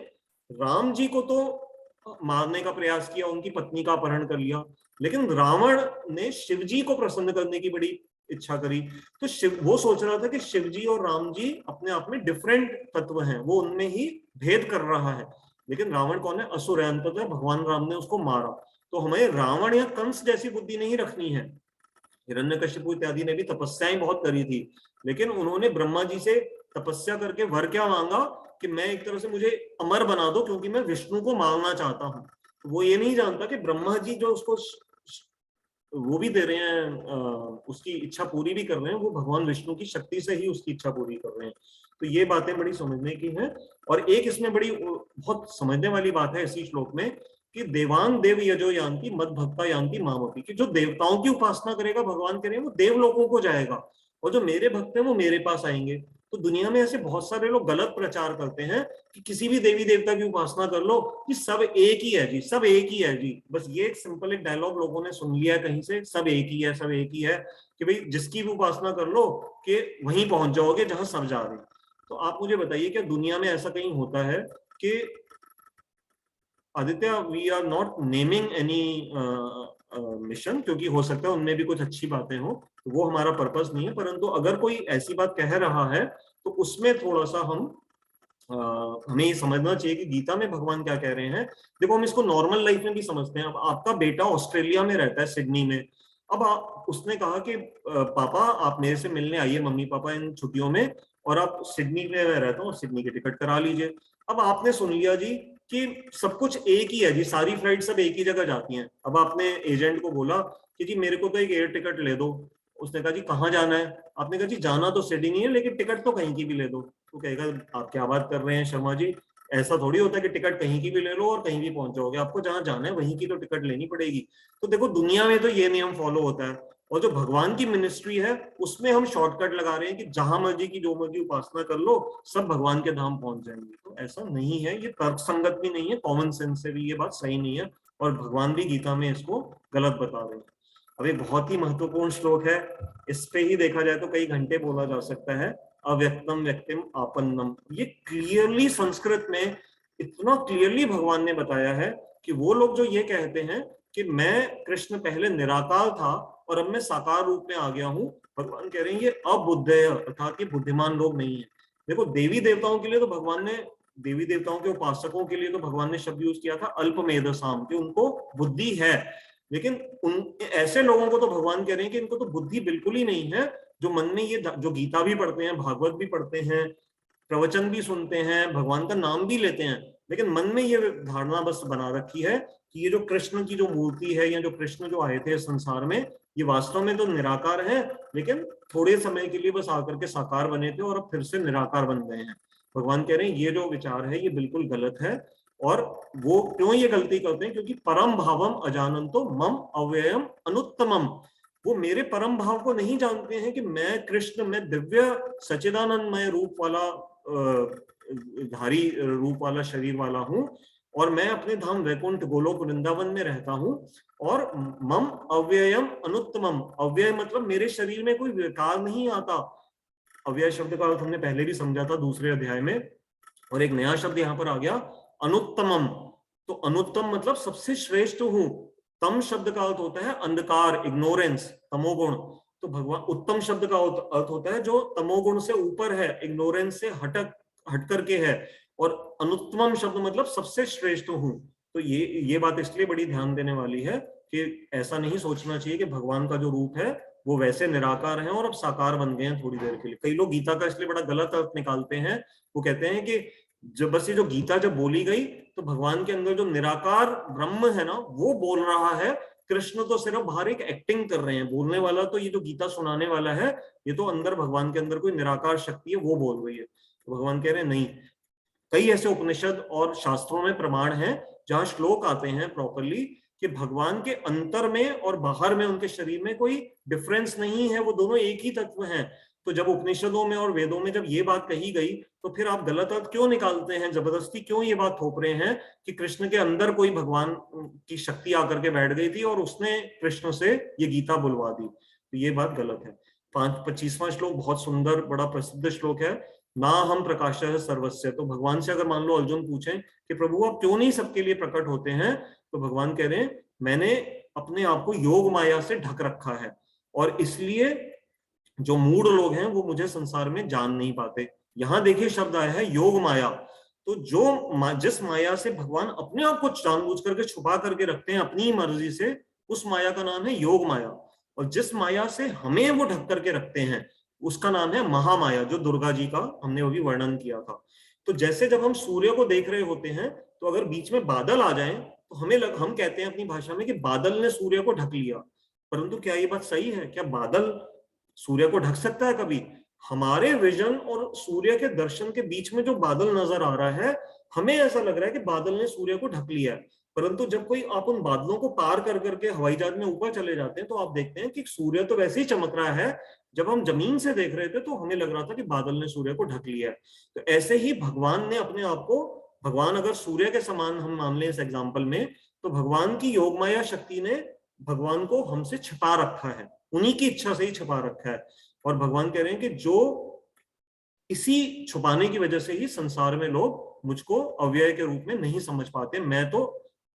राम जी को तो मारने का प्रयास किया, उनकी पत्नी का अपहरण कर लिया, लेकिन रावण ने शिव जी को प्रसन्न करने की बड़ी इच्छा करी। तो वो सोच रहा था कि शिव जी और राम जी अपने आप में डिफरेंट तत्व हैं, वो उनमें ही भेद कर रहा है। लेकिन रावण कौन है, असुर है, अंततः भगवान राम ने उसको मारा। तो हमें रावण या कंस जैसी बुद्धि नहीं रखनी है। हिरण्यकशिपु इत्यादि ने भी तपस्याएं बहुत करी थी, लेकिन उन्होंने ब्रह्मा जी से तपस्या करके वर क्या मांगा कि मैं एक तरह से मुझे अमर बना दो क्योंकि मैं विष्णु को मारना चाहता हूँ। तो वो ये नहीं जानता कि ब्रह्मा जी जो उसको वो भी दे रहे हैं, उसकी इच्छा पूरी भी कर रहे हैं, वो भगवान विष्णु की शक्ति से ही उसकी इच्छा पूरी कर रहे हैं। तो ये बातें बड़ी समझने की हैं। और एक इसमें बड़ी बहुत समझने वाली बात है इसी श्लोक में कि देवान देव यजो यान्ति मद भक्ता यान्ति मामपि, कि जो देवताओं की उपासना करेगा भगवान कह रहे हैं वो देवलोकों को जाएगा, और जो मेरे भक्त हैं वो मेरे पास आएंगे। तो दुनिया में ऐसे बहुत सारे लोग गलत प्रचार करते हैं कि किसी भी देवी देवता की उपासना कर लो कि सब एक ही है जी, सब एक ही है जी। बस ये एक सिंपल एक डायलॉग लोगों ने सुन लिया कहीं से, सब एक ही है, सब एक ही है, कि भाई जिसकी भी उपासना कर लो कि वहीं पहुंच जाओगे जहां सब जा रहे हैं। तो आप मुझे बताइए क्या दुनिया में ऐसा कहीं होता है कि Aditya, we are not naming any mission, क्योंकि हो सकता है उनमें भी कुछ अच्छी बातें हो, तो वो हमारा पर्पस नहीं है, परंतु अगर कोई ऐसी बात कह रहा है तो उसमें थोड़ा सा हमें ये समझना चाहिए कि गीता में भगवान क्या कह रहे हैं। देखो हम इसको नॉर्मल लाइफ में भी समझते हैं। अब आपका बेटा ऑस्ट्रेलिया में रहता है, सिडनी में। अब उसने कहा कि पापा आप मेरे से मिलने आइए, मम्मी पापा इन छुट्टियों में, और आप सिडनी में रहता हूँ, सिडनी की टिकट करा लीजिए। अब आपने सुन लिया जी कि सब कुछ एक ही है जी, सारी फ्लाइट सब एक ही जगह जाती हैं। अब आपने एजेंट को बोला कि जी मेरे को तो एक एयर टिकट ले दो। उसने कहा जी कहाँ जाना है? आपने कहा जी जाना तो सिडनी है लेकिन टिकट तो कहीं की भी ले दो। तो कहेगा आप क्या बात कर रहे हैं शर्मा जी, ऐसा थोड़ी होता है कि टिकट कहीं की भी ले लो और कहीं भी पहुंच जाओगे, आपको जहां जाना है वहीं की तो टिकट लेनी पड़ेगी। तो देखो दुनिया में तो ये नियम फॉलो होता है, और जो भगवान की मिनिस्ट्री है उसमें हम शॉर्टकट लगा रहे हैं कि जहां मर्जी की जो मर्जी उपासना कर लो, सब भगवान के धाम पहुंच जाएंगे। तो ऐसा नहीं है, ये तर्क संगत भी नहीं है, कॉमन सेंस से भी ये बात सही नहीं है, और भगवान भी गीता में इसको गलत बता रहे हैं। अब एक बहुत ही महत्वपूर्ण श्लोक है, इस पे ही देखा जाए तो कई घंटे बोला जा सकता है। अव्यक्तम व्यक्तिम आपन्नम, ये क्लियरली संस्कृत में इतना क्लियरली भगवान ने बताया है कि वो लोग जो ये कहते हैं कि मैं कृष्ण पहले निराकार था और अब मैं साकार रूप में आ गया हूं, भगवान कह रहे हैं ये अबुद्धेय, अर्थात ये बुद्धिमान लोग नहीं है। देखो देवी देवताओं के लिए तो भगवान ने, देवी देवताओं के उपासकों के लिए तो भगवान ने शब्द यूज किया था अल्पमेधसाम, कि उनको बुद्धि है। लेकिन उन ऐसे लोगों को तो भगवान कह रहे हैं कि इनको तो बुद्धि बिल्कुल ही नहीं है, जो मन में ये जो गीता भी पढ़ते हैं, भागवत भी पढ़ते हैं, प्रवचन भी सुनते हैं, भगवान का नाम भी लेते हैं, लेकिन मन में ये धारणा बस बना रखी है कि ये जो कृष्ण की जो मूर्ति है या जो कृष्ण जो आए थे संसार में, ये वास्तव में तो निराकार है, लेकिन थोड़े समय के लिए बस आकर के साकार बने थे और अब फिर से निराकार बन गए हैं। भगवान कह रहे हैं ये जो विचार है ये बिल्कुल गलत है। और वो क्यों ये गलती करते हैं? क्योंकि परम भावम अजानंतो मम अव्ययम अनुत्तमम, वो मेरे परम भाव को नहीं जानते हैं कि मैं कृष्ण, मैं दिव्य सच्चिदानंदमय रूप वाला धारी रूप वाला शरीर वाला हूं, और मैं अपने धाम वैकुंठ गोलोक वृंदावन में रहता हूं, और मम अव्ययम अनुत्तमम, अव्यय मतलब मेरे शरीर में कोई विकार नहीं आता। अव्यय शब्द का अर्थ हमने पहले भी समझा था दूसरे अध्याय में, और एक नया शब्द यहाँ पर आ गया अनुत्तमम। तो अनुत्तम मतलब सबसे श्रेष्ठ हूं। तम शब्द का अर्थ होता है अंधकार, इग्नोरेंस, तमोगुण। तो भगवान, उत्तम शब्द का अर्थ होता है जो तमोगुण से ऊपर है, इग्नोरेंस से हट करके है, और अनुत्तम शब्द मतलब सबसे श्रेष्ठ हूं। तो ये बात इसलिए बड़ी ध्यान देने वाली है कि ऐसा नहीं सोचना चाहिए कि भगवान का जो रूप है वो वैसे निराकार है और अब साकार बन गए हैं थोड़ी देर के लिए। कई लोग गीता का इसलिए बड़ा गलत अर्थ निकालते हैं, वो कहते हैं कि जब बस ये जो गीता जब बोली गई तो भगवान के अंदर जो निराकार ब्रह्म है ना वो बोल रहा है, कृष्ण तो सिर्फ बाहर एक एक्टिंग कर रहे हैं। बोलने वाला तो ये जो गीता सुनाने वाला है, ये तो अंदर भगवान के अंदर कोई निराकार शक्ति है वो बोल रही है। तो भगवान कह रहे हैं नहीं, कई ऐसे उपनिषद और शास्त्रों में प्रमाण हैं जहां श्लोक आते हैं प्रॉपरली कि भगवान के अंतर में और बाहर में उनके शरीर में कोई डिफरेंस नहीं है, वो दोनों एक ही तत्व हैं। तो जब उपनिषदों में और वेदों में जब ये बात कही गई तो फिर आप गलत अर्थ क्यों निकालते हैं? जबरदस्ती क्यों ये बात थोप रहे हैं कि कृष्ण के अंदर कोई भगवान की शक्ति आकर के बैठ गई थी और उसने कृष्ण से ये गीता बुलवा दी? तो ये बात गलत है। 25वां श्लोक बहुत सुंदर, बड़ा प्रसिद्ध श्लोक है, ना हम प्रकाश है सर्वस्व। तो भगवान से अगर मान लो अर्जुन पूछें कि प्रभु आप क्यों नहीं सबके लिए प्रकट होते हैं, तो भगवान कह रहे हैं मैंने अपने आप को योग माया से ढक रखा है, और इसलिए जो मूढ़ लोग हैं वो मुझे संसार में जान नहीं पाते। यहां देखिए शब्द आया है योग माया। तो जिस माया से भगवान अपने आप को जानबूझ करके छुपा करके रखते हैं अपनी मर्जी से, उस माया का नाम है योग माया। और जिस माया से हमें वो ढक करके रखते हैं उसका नाम है महामाया, जो दुर्गा जी का हमने अभी वर्णन किया था। तो जैसे जब हम सूर्य को देख रहे होते हैं तो अगर बीच में बादल आ जाएं तो हम कहते हैं अपनी भाषा में कि बादल ने सूर्य को ढक लिया। परंतु क्या ये बात सही है? क्या बादल सूर्य को ढक सकता है कभी? हमारे विजन और सूर्य के दर्शन के बीच में जो बादल नजर आ रहा है, हमें ऐसा लग रहा है कि बादल ने सूर्य को ढक लिया है। परंतु जब कोई आप उन बादलों को पार कर करके हवाई जहाज में ऊपर चले जाते हैं तो आप देखते हैं कि सूर्य तो वैसे ही चमक रहा है, जब हम जमीन से देख रहे थे तो हमें लग रहा था कि बादल ने सूर्य को ढक लिया है। तो ऐसे ही भगवान ने अपने आप को, भगवान अगर सूर्य के समान हम मान लें इस एग्जाम्पल में, तो भगवान की योगमाया शक्ति ने भगवान को हमसे छिपा रखा है, उन्हीं की इच्छा से ही छिपा रखा है। और भगवान कह रहे हैं कि जो इसी छुपाने की वजह से ही संसार में लोग मुझको अव्यय के रूप में नहीं समझ पाते। मैं तो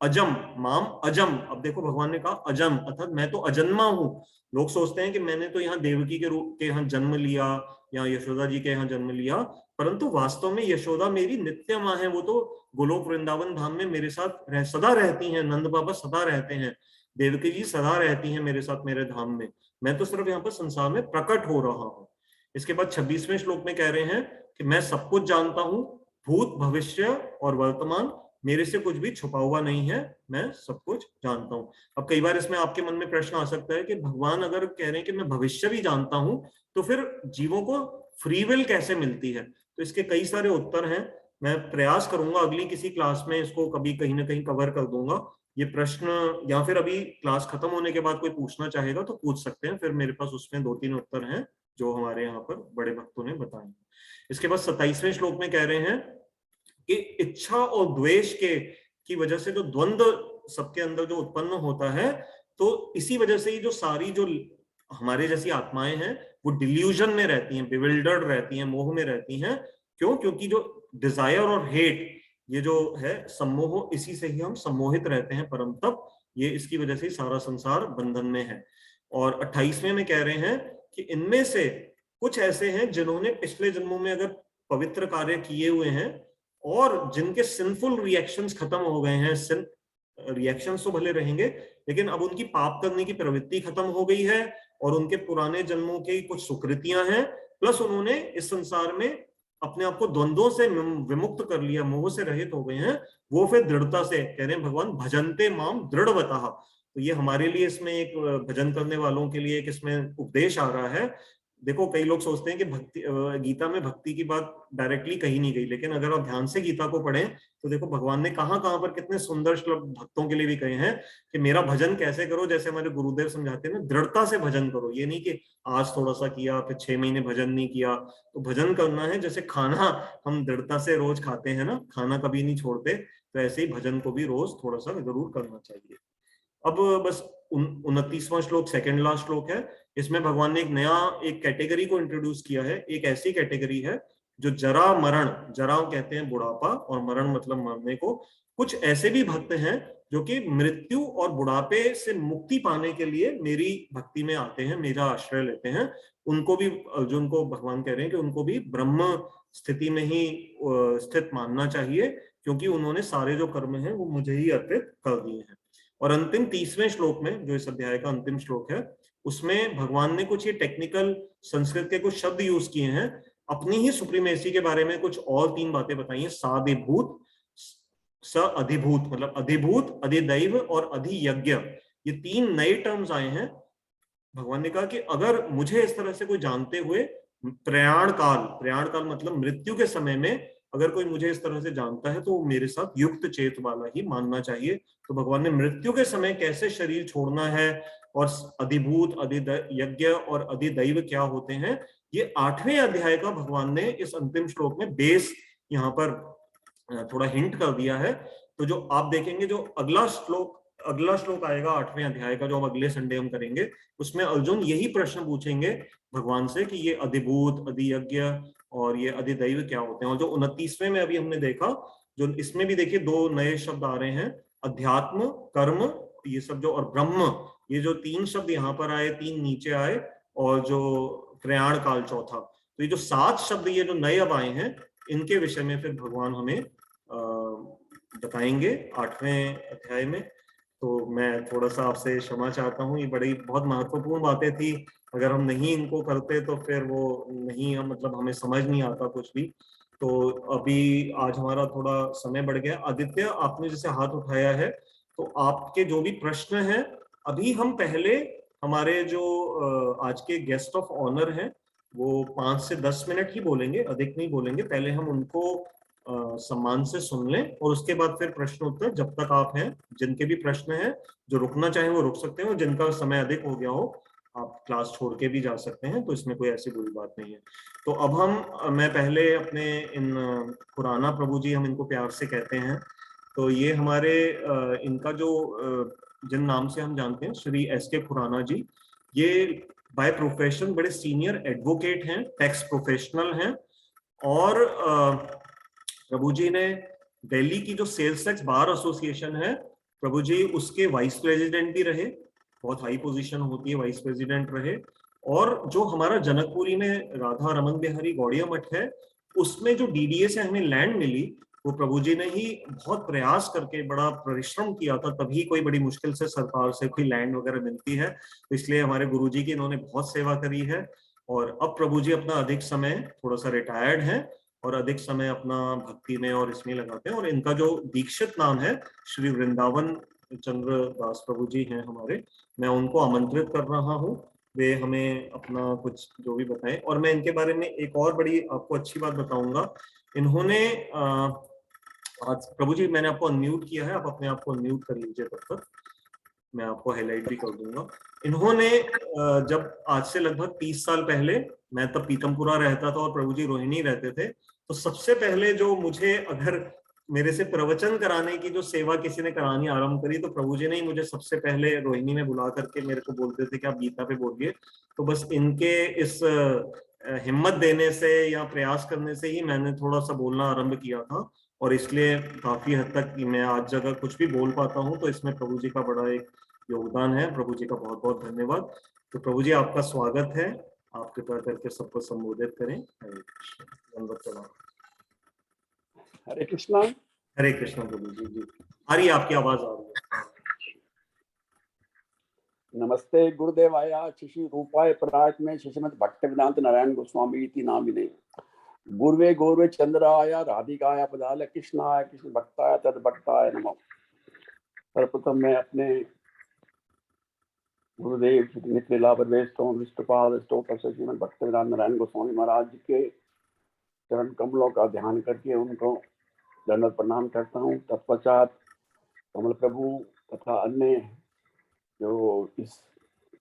अजम, माम अजम, अब देखो भगवान ने कहा अजम, अर्थात मैं तो अजन्मा हूं। लोग सोचते हैं कि मैंने तो यहाँ देवकी के रूप के यहाँ जन्म लिया या यशोदा जी के यहाँ जन्म लिया, परंतु वास्तव में यशोदा मेरी नित्य माँ है। वो तो गोलोक वृंदावन धाम में मेरे साथ सदा रहती हैं, नंद बाबा सदा रहते हैं, देवकी जी सदा रहती हैं मेरे साथ मेरे धाम में। मैं तो सिर्फ यहाँ पर संसार में प्रकट हो रहा हूँ। इसके बाद 26वें श्लोक में कह रहे हैं कि मैं सब कुछ जानता हूं, भूत भविष्य और वर्तमान, मेरे से कुछ भी छुपा हुआ नहीं है, मैं सब कुछ जानता हूं। अब कई बार इसमें आपके मन में प्रश्न आ सकता है कि भगवान अगर कह रहे हैं कि मैं भविष्य भी जानता हूं, तो फिर जीवों को फ्री विल कैसे मिलती है? तो इसके कई सारे उत्तर हैं। मैं प्रयास करूंगा अगली किसी क्लास में इसको कभी कहीं ना कहीं कवर कर दूंगा ये प्रश्न, या फिर अभी क्लास खत्म होने के बाद कोई पूछना चाहेगा तो पूछ सकते हैं, फिर मेरे पास उसमें 2-3 उत्तर हैं जो हमारे यहाँ पर बड़े भक्तों ने बताए। इसके बाद 27वें श्लोक में कह रहे हैं कि इच्छा और द्वेष के की वजह से जो द्वंद्व सबके अंदर जो उत्पन्न होता है, तो इसी वजह से ही जो सारी जो हमारे जैसी आत्माएं हैं वो डिल्यूजन में रहती हैं, बिविल्डर्ड रहती हैं, मोह में रहती हैं। क्यों? क्योंकि जो डिजायर और हेट, ये जो है सम्मोह, इसी से ही हम सम्मोहित रहते हैं परम तप। ये इसकी वजह से ही सारा संसार बंधन में है। और 28वें में कह रहे हैं कि इनमें से कुछ ऐसे हैं जिन्होंने पिछले जन्मों में अगर पवित्र कार्य किए हुए हैं और जिनके सिंफुल रिएक्शंस खत्म हो गए हैं, रिएक्शंस तो भले रहेंगे लेकिन अब उनकी पाप करने की प्रवृत्ति खत्म हो गई है और उनके पुराने जन्मों की कुछ सुकृतियां हैं, प्लस उन्होंने इस संसार में अपने आप को द्वंद्वों से विमुक्त कर लिया, मोह से रहित हो गए हैं। वो फिर दृढ़ता से कह रहे हैं भगवान भजन्ते माम दृढ़वतः। तो ये हमारे लिए इसमें एक भजन करने वालों के लिए एक इसमें उपदेश आ रहा है। देखो कई लोग सोचते हैं कि भक्ति, गीता में भक्ति की बात डायरेक्टली कही नहीं गई, लेकिन अगर आप ध्यान से गीता को पढ़ें तो देखो भगवान ने कहां कहां पर कितने सुंदर श्लोक भक्तों के लिए भी कहे हैं कि मेरा भजन कैसे करो। जैसे हमारे गुरुदेव समझाते हैं ना, दृढ़ता से भजन करो। ये नहीं कि आज थोड़ा सा किया फिर 6 महीने भजन नहीं किया। तो भजन करना है, जैसे खाना हम दृढ़ता से रोज खाते हैं ना, खाना कभी नहीं छोड़ते, तो ऐसे ही भजन को भी रोज थोड़ा सा जरूर करना चाहिए। अब बस 29वां श्लोक सेकंड लास्ट श्लोक है। इसमें भगवान ने एक नया एक कैटेगरी को इंट्रोड्यूस किया है। एक ऐसी कैटेगरी है जो जरा मरण, जरा कहते हैं बुढ़ापा और मरण मतलब मरने को, कुछ ऐसे भी भक्त हैं जो कि मृत्यु और बुढ़ापे से मुक्ति पाने के लिए मेरी भक्ति में आते हैं, मेरा आश्रय लेते हैं। उनको भी, जो उनको भगवान कह रहे हैं कि उनको भी ब्रह्म स्थिति में ही स्थित मानना चाहिए, क्योंकि उन्होंने सारे जो कर्म हैं वो मुझे ही अर्पित कर दिए हैं। और अंतिम 30वें श्लोक में, जो इस अध्याय का अंतिम श्लोक है, उसमें भगवान ने कुछ ये टेक्निकल संस्कृत के कुछ शब्द यूज किए हैं, अपनी ही सुप्रीमेसी के बारे में कुछ और 3 बातें बताई हैं। साधिभूत, स अधिभूत, मतलब अधिभूत, अधिदैव और अधियज्ञ, ये 3 नए टर्म्स आए हैं। भगवान ने कहा कि अगर मुझे इस तरह से कोई जानते हुए प्रयाण काल मतलब मृत्यु के समय में अगर कोई मुझे इस तरह से जानता है तो वो मेरे साथ युक्त चेत वाला ही मानना चाहिए। तो भगवान ने मृत्यु के समय कैसे शरीर छोड़ना है और अधिभूत, अधियज्ञ और अधिदैव क्या होते हैं, ये 8वें अध्याय का भगवान ने इस अंतिम श्लोक में बेस यहाँ पर थोड़ा हिंट कर दिया है। तो जो आप देखेंगे, जो अगला श्लोक आएगा 8वें अध्याय का, जो हम अगले संडे हम करेंगे, उसमें अर्जुन यही प्रश्न पूछेंगे भगवान से कि ये अधिभूत, अधियज्ञ और ये अधिदैव क्या होते हैं। और जो 29वें में अभी हमने देखा, जो इसमें भी देखिए 2 नए शब्द आ रहे हैं, अध्यात्म, कर्म, ये सब जो, और ब्रह्म, ये जो 3 शब्द यहाँ पर आए, 3 नीचे आए, और जो प्रयाण काल चौथा, तो ये जो 7 शब्द ये जो नए अब आए हैं, इनके विषय में फिर भगवान हमें बताएंगे 8वें अध्याय में। तो मैं थोड़ा सा आपसे क्षमा चाहता हूँ, ये बड़ी बहुत महत्वपूर्ण बातें थी, अगर हम नहीं इनको करते तो फिर वो नहीं, हम मतलब हमें समझ नहीं आता कुछ भी। तो अभी आज हमारा थोड़ा समय बढ़ गया। आदित्य, आपने जैसे हाथ उठाया है, तो आपके जो भी प्रश्न हैं, अभी हम पहले हमारे जो आज के गेस्ट ऑफ ऑनर हैं, वो 5 से 10 मिनट ही बोलेंगे, अधिक नहीं बोलेंगे। पहले हम उनको सम्मान से सुन लें और उसके बाद फिर प्रश्न उत्तर जब तक आप हैं। जिनके भी प्रश्न हैं, जो रुकना चाहें वो रुक सकते हैं, और जिनका समय अधिक हो गया हो आप क्लास छोड़ के भी जा सकते हैं, तो इसमें कोई ऐसी बुरी बात नहीं है। तो अब मैं पहले अपने इन खुराना प्रभु जी, हम इनको प्यार से कहते हैं, तो ये हमारे इनका जो जिन नाम से हम जानते हैं, श्री एस के खुराना जी, ये बाय प्रोफेशन बड़े सीनियर एडवोकेट हैं, टैक्स प्रोफेशनल हैं, और प्रभु जी ने दिल्ली की जो सेल्स टैक्स बार एसोसिएशन है, प्रभु जी उसके वाइस प्रेसिडेंट भी रहे, बहुत हाई पोजीशन होती है, वाइस प्रेसिडेंट रहे। और जो हमारा जनकपुरी में राधा रमन बिहारी गौड़िया मठ है, उसमें जो डीडीए से हमें लैंड मिली, वो प्रभु जी ने ही बहुत प्रयास करके बड़ा परिश्रम किया था, तभी कोई बड़ी मुश्किल से सरकार से कोई लैंड वगैरह मिलती है। तो इसलिए हमारे गुरु जी की इन्होंने बहुत सेवा करी है, और अब प्रभु जी अपना अधिक समय थोड़ा सा रिटायर्ड है और अधिक समय अपना भक्ति में और इसमें लगाते हैं। और इनका जो दीक्षित नाम है, श्री वृंदावन चंद्र दास प्रभु जी हैं हमारे, मैं उनको आमंत्रित कर रहा हूँ, वे हमें अपना कुछ जो भी बताएं। और मैं इनके बारे में एक और बड़ी आपको अच्छी बात बताऊंगा। इन्होंने आज प्रभु जी, मैंने आपको अनम्यूट किया है, आप अपने आप को अनम्यूट कर लीजिए, तब तक मैं आपको हाईलाइट भी कर दूंगा। इन्होंने जब आज से लगभग 30 साल पहले, मैं तब पीतमपुरा रहता था और प्रभु जी रोहिणी रहते थे, तो सबसे पहले जो मुझे, अगर मेरे से प्रवचन कराने की जो सेवा किसी ने करानी आरंभ करी, तो प्रभु जी ने ही मुझे सबसे पहले रोहिणी में बुला करके मेरे को बोलते थे कि आप गीता पे बोलिए। तो बस इनके इस हिम्मत देने से या प्रयास करने से ही मैंने थोड़ा सा बोलना आरंभ किया था, और इसलिए काफी हद तक मैं आज जगह कुछ भी बोल पाता हूँ, तो इसमें प्रभु जी का बड़ा एक योगदान है। प्रभु जी का बहुत बहुत धन्यवाद। तो प्रभु जी, आपका स्वागत है, आप कृपया करके सबको संबोधित करें। हरे कृष्ण, दंडवत प्रणाम। हरे कृष्णा। हरे कृष्ण प्रभु जी। जी आ रही है, आपकी आवाज आ रही है। नमस्ते गुरुदेवाय शिशि रूपाय परात में शिशुमत भट्ट वेदांत नारायण गोस्वामी इति नामिने गुरुवे गौरवे चंद्राय राधिकाय पदाल कृष्णाय कृष्ण भक्ताय तद भक्ताय नमः। सर्वप्रथम मैं अपने गुरुदेव नित्य लाभ विष्णुपाद स्टोत्र से श्रीमद भक्त वेदांत नारायण गोस्वामी महाराज के चरण कमलों का ध्यान करके उनको दंडवत प्रणाम करता हूँ। तत्पश्चात कमल प्रभु तथा अन्य जो इस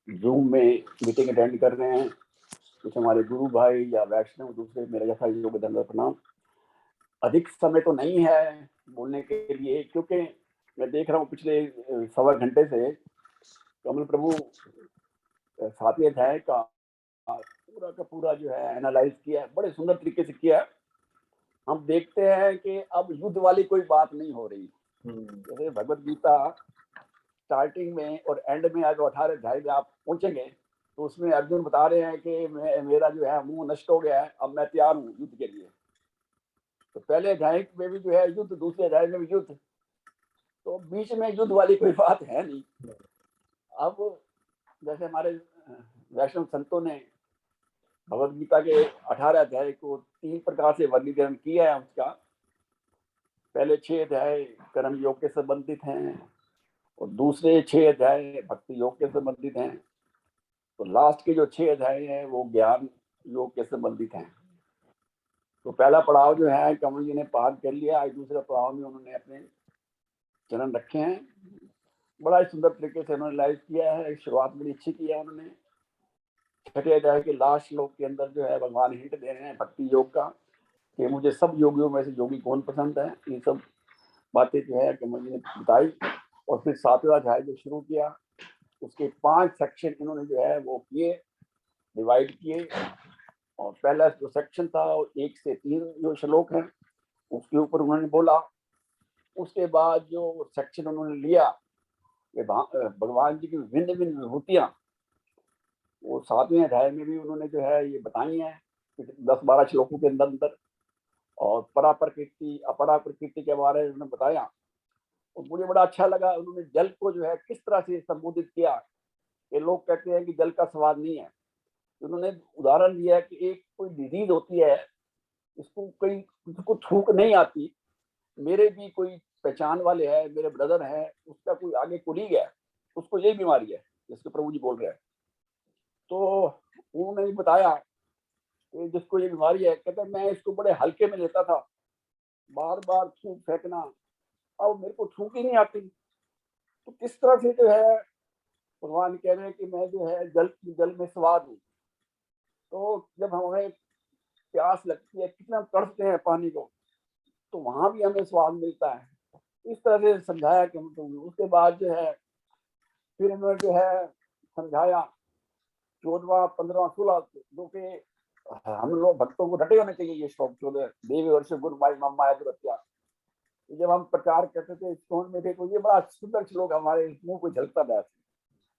जूम में मीटिंग अटेंड कर रहे हैं, कुछ हमारे गुरु भाई या वैष्णव, दूसरे मेरा यथा योग दंडवत प्रणाम। अधिक समय तो नहीं है बोलने के लिए, क्योंकि मैं देख रहा हूँ पिछले 1.25 घंटे से कमल प्रभु 7वें अध्याय का पूरा का पूरा जो है एनालाइज किया है, बड़े सुंदर तरीके से किया है। हम देखते हैं कि अब युद्ध वाली कोई बात नहीं हो रही। जैसे भगवत गीता स्टार्टिंग में और एंड में आज 18 अध्याय में आप पहुंचेंगे, तो उसमें अर्जुन बता रहे हैं कि मेरा जो है मुंह नष्ट हो गया है, अब मैं तैयार हूँ युद्ध के लिए। तो पहले अध्याय में भी जो है युद्ध, दूसरे अध्याय में भी युद्ध, तो बीच में युद्ध वाली कोई बात है नहीं। अब जैसे हमारे वैष्णव संतों ने भगवत गीता के 18 अध्याय को 3 प्रकार से वर्गीकरण किया है उसका। पहले 6 अध्याय कर्म योग के संबंधित हैं, और दूसरे 6 अध्याय भक्ति योग के संबंधित हैं, तो लास्ट के जो 6 अध्याय हैं वो ज्ञान योग के संबंधित हैं। तो पहला पड़ाव जो है कमल जी ने पार कर लिया, आज दूसरे पड़ाव में उन्होंने अपने चरण रखे हैं। बड़ा ही सुंदर तरीके से उन्होंने लाइव किया है, शुरुआत बड़ी अच्छी की है उन्होंने। 6ठे अध्याय के लास्ट श्लोक के अंदर जो है भगवान हिंट दे रहे हैं भक्ति योग का, कि मुझे सब योगियों में से योगी कौन पसंद है। ये सब बातें जो है कमल जी ने बताई, और फिर 7वां अध्याय जो शुरू किया, उसके 5 सेक्शन इन्होंने जो है वो किए, डिवाइड किए। और पहला जो सेक्शन था 1 से 3 जो श्लोक हैं उसके ऊपर उन्होंने बोला। उसके बाद जो सेक्शन उन्होंने लिया भगवान जी की भिन्न भिन्न विभूतियां, वो 7वें अध्याय में भी उन्होंने जो है ये बताई हैं 10-12 श्लोकों के अंदर। और परा प्रकृति अपरा प्रकृति के बारे में उन्होंने बताया, और मुझे बड़ा अच्छा लगा। उन्होंने जल को जो है किस तरह से संबोधित किया। ये लोग कहते हैं कि जल का स्वाद नहीं है, उन्होंने उदाहरण दिया कि एक कोई डिजीज होती है, इसको कोई उसको थूक नहीं आती। मेरे भी कोई पहचान वाले हैं, मेरे ब्रदर हैं, उसका कोई आगे कुलीग है, उसको यही बीमारी है जिसके प्रभु जी बोल रहे हैं। तो उन्होंने भी बताया कि जिसको ये बीमारी है, कहते मैं इसको बड़े हल्के में लेता था, बार बार थूक फेंकना, अब मेरे को थूक ही नहीं आती। तो किस तरह से जो है भगवान कह रहे हैं कि मैं जो है जल में स्वाद हूँ। तो जब हमें प्यास लगती है, कितना तड़पते हैं पानी को, तो वहां भी हमें स्वाद मिलता है। इस तरह से समझाया कि उसके बाद जो है फिर उन्होंने जो है समझाया 14वां 15वां 16 जो कि हम लोग भक्तों को डटे होने चाहिए। ये श्लोक 14 देवी वर्ष गुरु माई मम्मा दुरत्या, जब हम प्रचार करते थे स्टोन में थे तो ये बड़ा सुंदर श्लोक हमारे मुंह को झलकता था।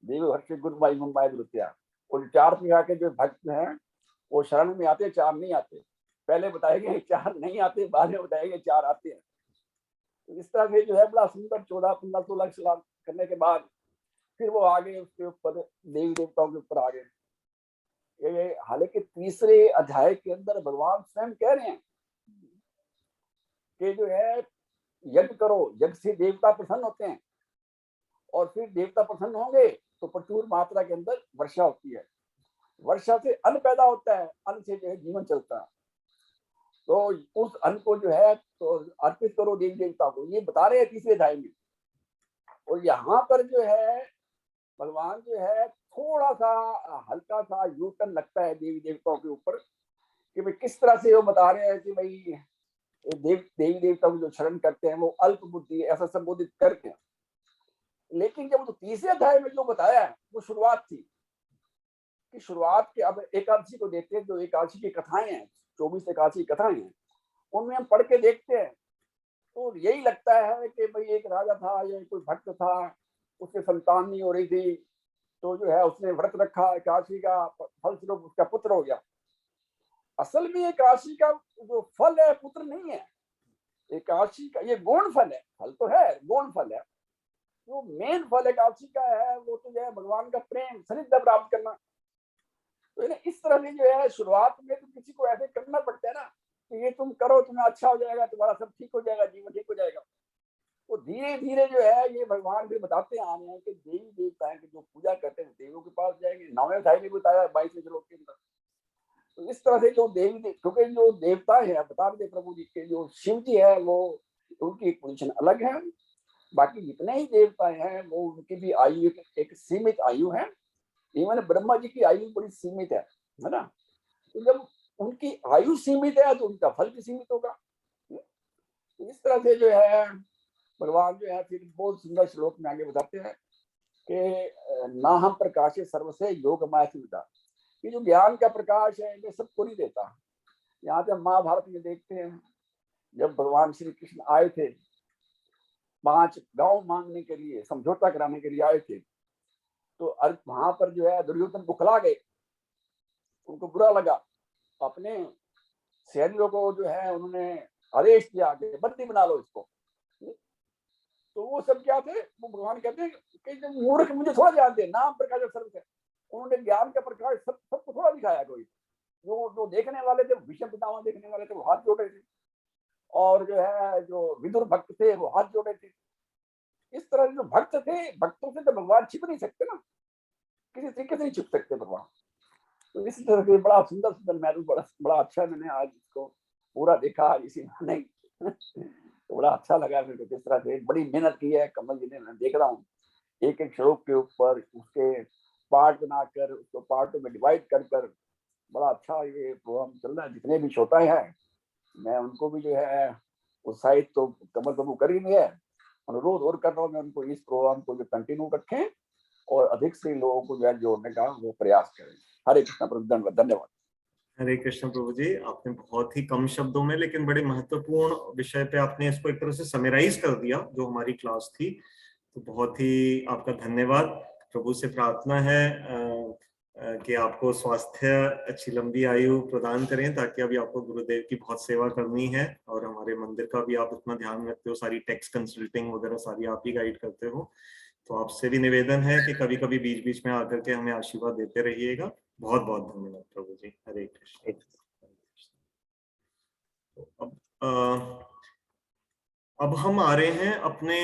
देवी वर्ष गुरु माई मम्मा दुरत्या, और 4 प्रकार के जो भक्त हैं वो शरण में आते, 4 नहीं आते। पहले बताए गए 4 नहीं आते, बाद में बताए गए 4 आते हैं। तो इस तरह से जो है बड़ा सुंदर 14 15 16 श्लोक करने के बाद फिर वो आगे उसके ऊपर देवी देवताओं के ऊपर आ गए। हालांकि तीसरे अध्याय के अंदर भगवान स्वयं कह रहे हैं कि जो है यज्ञ करो, यज्ञ से देवता प्रसन्न होते हैं, और फिर देवता प्रसन्न होंगे तो प्रचुर मात्रा के अंदर वर्षा होती है, वर्षा से अन्न पैदा होता है, अन्न से जो है जीवन चलता है। तो उस अन्न को जो है तो अर्पित करो देवी देवता को, ये बता रहे हैं तीसरे अध्याय में। और यहाँ पर जो है भगवान जो है थोड़ा सा हल्का सा यू टर्न लगता है देवी देवताओं के ऊपर, कि भाई किस तरह से वो बता रहे हैं कि भाई देवी देवता को जो शरण करते हैं वो अल्प बुद्धि ऐसा संबोधित करके। लेकिन जब तो तीसरे अध्याय में जो बताया है वो शुरुआत थी, कि शुरुआत के अब एकादशी को देखते हैं, जो एकादशी की कथाएं हैं 24 एकादशी कथाएं हैं, उनमें हम पढ़ के देखते हैं तो यही लगता है कि भाई एक राजा था या कोई भक्त था, उसके संतान नहीं हो रही थी, तो जो है उसने व्रत रखा एकादशी का, फलस्वरूप उसका पुत्र हो गया। असल में एकादशी का जो फल है पुत्र नहीं है, एकादशी का ये गौण फल है, फल तो है गौण फल है। जो मेन फल एकादशी का है वो तो जो है भगवान का प्रेम सानिध्य प्राप्त करना। तो इस तरह से जो है शुरुआत में तो किसी को ऐसे करना पड़ता है ना कि ये तुम करो तुम्हें अच्छा हो जाएगा, तुम्हारा सब ठीक हो जाएगा, जीवन ठीक हो जाएगा। तो धीरे धीरे जो है ये भगवान भी बताते आ रहे हैं कि देवी देवता की जो पूजा करते हैं देवों के पास जाएंगे। 9वें अध्याय में बताया 22वें श्लोक के अंदर। तो इस तरह से जो देवी क्योंकि जो देवता है बता दे प्रभु जी के, जो शिव जी है वो उनकी पोजीशन अलग है, बाकी जितने ही देवता हैं वो उनकी भी आयु एक सीमित आयु है। इवन ब्रह्मा जी की आयु बड़ी सीमित है ना। तो जब उनकी आयु सीमित है तो उनका फल भी सीमित होगा। तो इस तरह से जो है भगवान जो है फिर बहुत सुंदर श्लोक में आगे बताते हैं कि ना हम प्रकाश सर्वसे योग माया सुविधा, ये जो ज्ञान का प्रकाश है ये सबको नहीं देता। यहाँ पे महाभारत में देखते हैं जब भगवान श्री कृष्ण आए थे 5 गांव मांगने के लिए, समझौता कराने के लिए आए थे, तो वहां पर जो है दुर्योधन बुखला गए, उनको बुरा लगा, अपने सैनिकों को जो है उन्होंने आदेश दिया कि बंदी बना लो इसको। तो वो सब क्या थे, वो भगवान कहते हैं कि जब मूर्ख मुझे थोड़ा ध्यान दे, नाम प्रकाश सर्व है, उन्होंने ज्ञान का प्रकाश सबको थोड़ा दिखाया। कोई जो देखने वाले थे, भीष्म पितामह देखने वाले थे वो हाथ जोड़े थे, और जो है जो विदुर भक्त थे वो हाथ जोड़े थे। इस तरह जो भक्त थे, भक्तों से तो भगवान छिप नहीं सकते ना, किसी तरीके से नहीं छिप सकते भगवान। तो इस तरह से बड़ा सुंदर सुंदर, मैं तो बड़ा अच्छा मैंने आज इसको पूरा देखा इसी नहीं तो बड़ा अच्छा लगा मेरे को। किस तरह से बड़ी मेहनत की है कमल जी ने, मैं देख रहा हूँ एक एक श्लोक के ऊपर उसके पार्ट बनाकर उसको पार्टों में डिवाइड कर बड़ा अच्छा ये प्रोग्राम चल रहा है। जितने भी श्रोता हैं मैं उनको भी जो है उत्साहित तो कमल प्रभु कर ही नहीं है, अनुरोध और कर रहा हूँ मैं उनको इस प्रोग्राम को जो कंटिन्यू रखें और अधिक से लोगों को जो है जोड़ने का वो प्रयास करें। हरे कृष्ण प्रभु, धन्यवाद। हरे कृष्ण प्रभु जी, आपने बहुत ही कम शब्दों में लेकिन बड़े महत्वपूर्ण विषय पे आपने इसको एक तरह से समराइज कर दिया जो हमारी क्लास थी। तो बहुत ही आपका धन्यवाद। प्रभु से प्रार्थना है कि आपको स्वास्थ्य, अच्छी लंबी आयु प्रदान करें, ताकि अभी आपको गुरुदेव की बहुत सेवा करनी है और हमारे मंदिर का भी आप उतना ध्यान रखते हो, सारी टैक्स कंसल्टिंग वगैरह सारी आप ही गाइड करते हो। तो आपसे भी निवेदन है कि कभी कभी बीच बीच में आकर के हमें आशीर्वाद देते रहिएगा। बहुत बहुत धन्यवाद प्रभु जी। हरे कृष्ण। अब हम आ रहे हैं अपने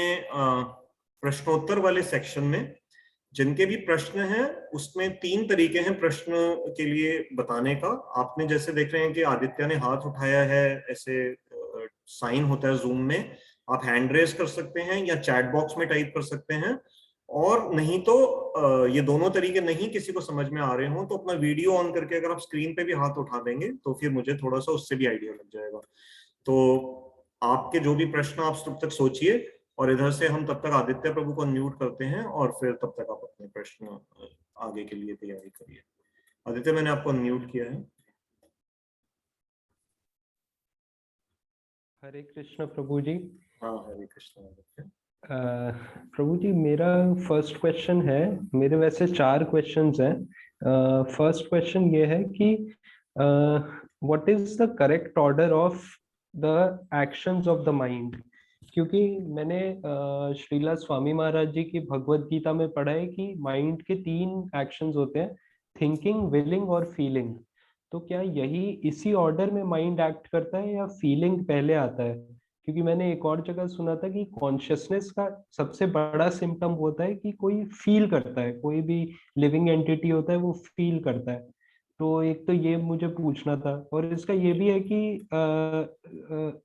प्रश्नोत्तर वाले सेक्शन में। जिनके भी प्रश्न हैं उसमें 3 तरीके हैं प्रश्न के लिए बताने का। आपने जैसे देख रहे हैं कि आदित्य ने हाथ उठाया है, ऐसे साइन होता है जूम में, आप हैंड रेज कर सकते हैं या चैट बॉक्स में टाइप कर सकते हैं। और नहीं तो ये दोनों तरीके नहीं किसी को समझ में आ रहे हो तो अपना वीडियो ऑन करके अगर आप स्क्रीन पे भी हाथ उठा देंगे तो फिर मुझे थोड़ा सा उससे भी आइडिया लग जाएगा। तो आपके जो भी प्रश्न आप तब तक सोचिए और इधर से हम तब तक आदित्य प्रभु को अनम्यूट करते हैं और फिर तब तक आप अपने प्रश्न आगे के लिए तैयारी करिए। आदित्य, मैंने आपको अनम्यूट किया है। हरे कृष्ण प्रभु जी। हाँ, हरे कृष्ण आदित्य। प्रभु जी, मेरा फर्स्ट क्वेश्चन है, मेरे वैसे 4 क्वेश्चंस हैं। फर्स्ट क्वेश्चन ये है कि what is the correct order of the actions of the mind? क्योंकि मैंने श्रीला स्वामी महाराज जी की भगवत गीता में पढ़ा है कि माइंड के 3 एक्शंस होते हैं, थिंकिंग, विलिंग और फीलिंग। तो क्या यही इसी ऑर्डर में माइंड एक्ट करता है या फीलिंग पहले आता है? क्योंकि मैंने एक और जगह सुना था कि कॉन्शियसनेस का सबसे बड़ा सिम्टम होता है कि कोई फील करता है, कोई भी लिविंग एंटिटी होता है वो फील करता है। तो एक तो ये मुझे पूछना था, और इसका ये भी है कि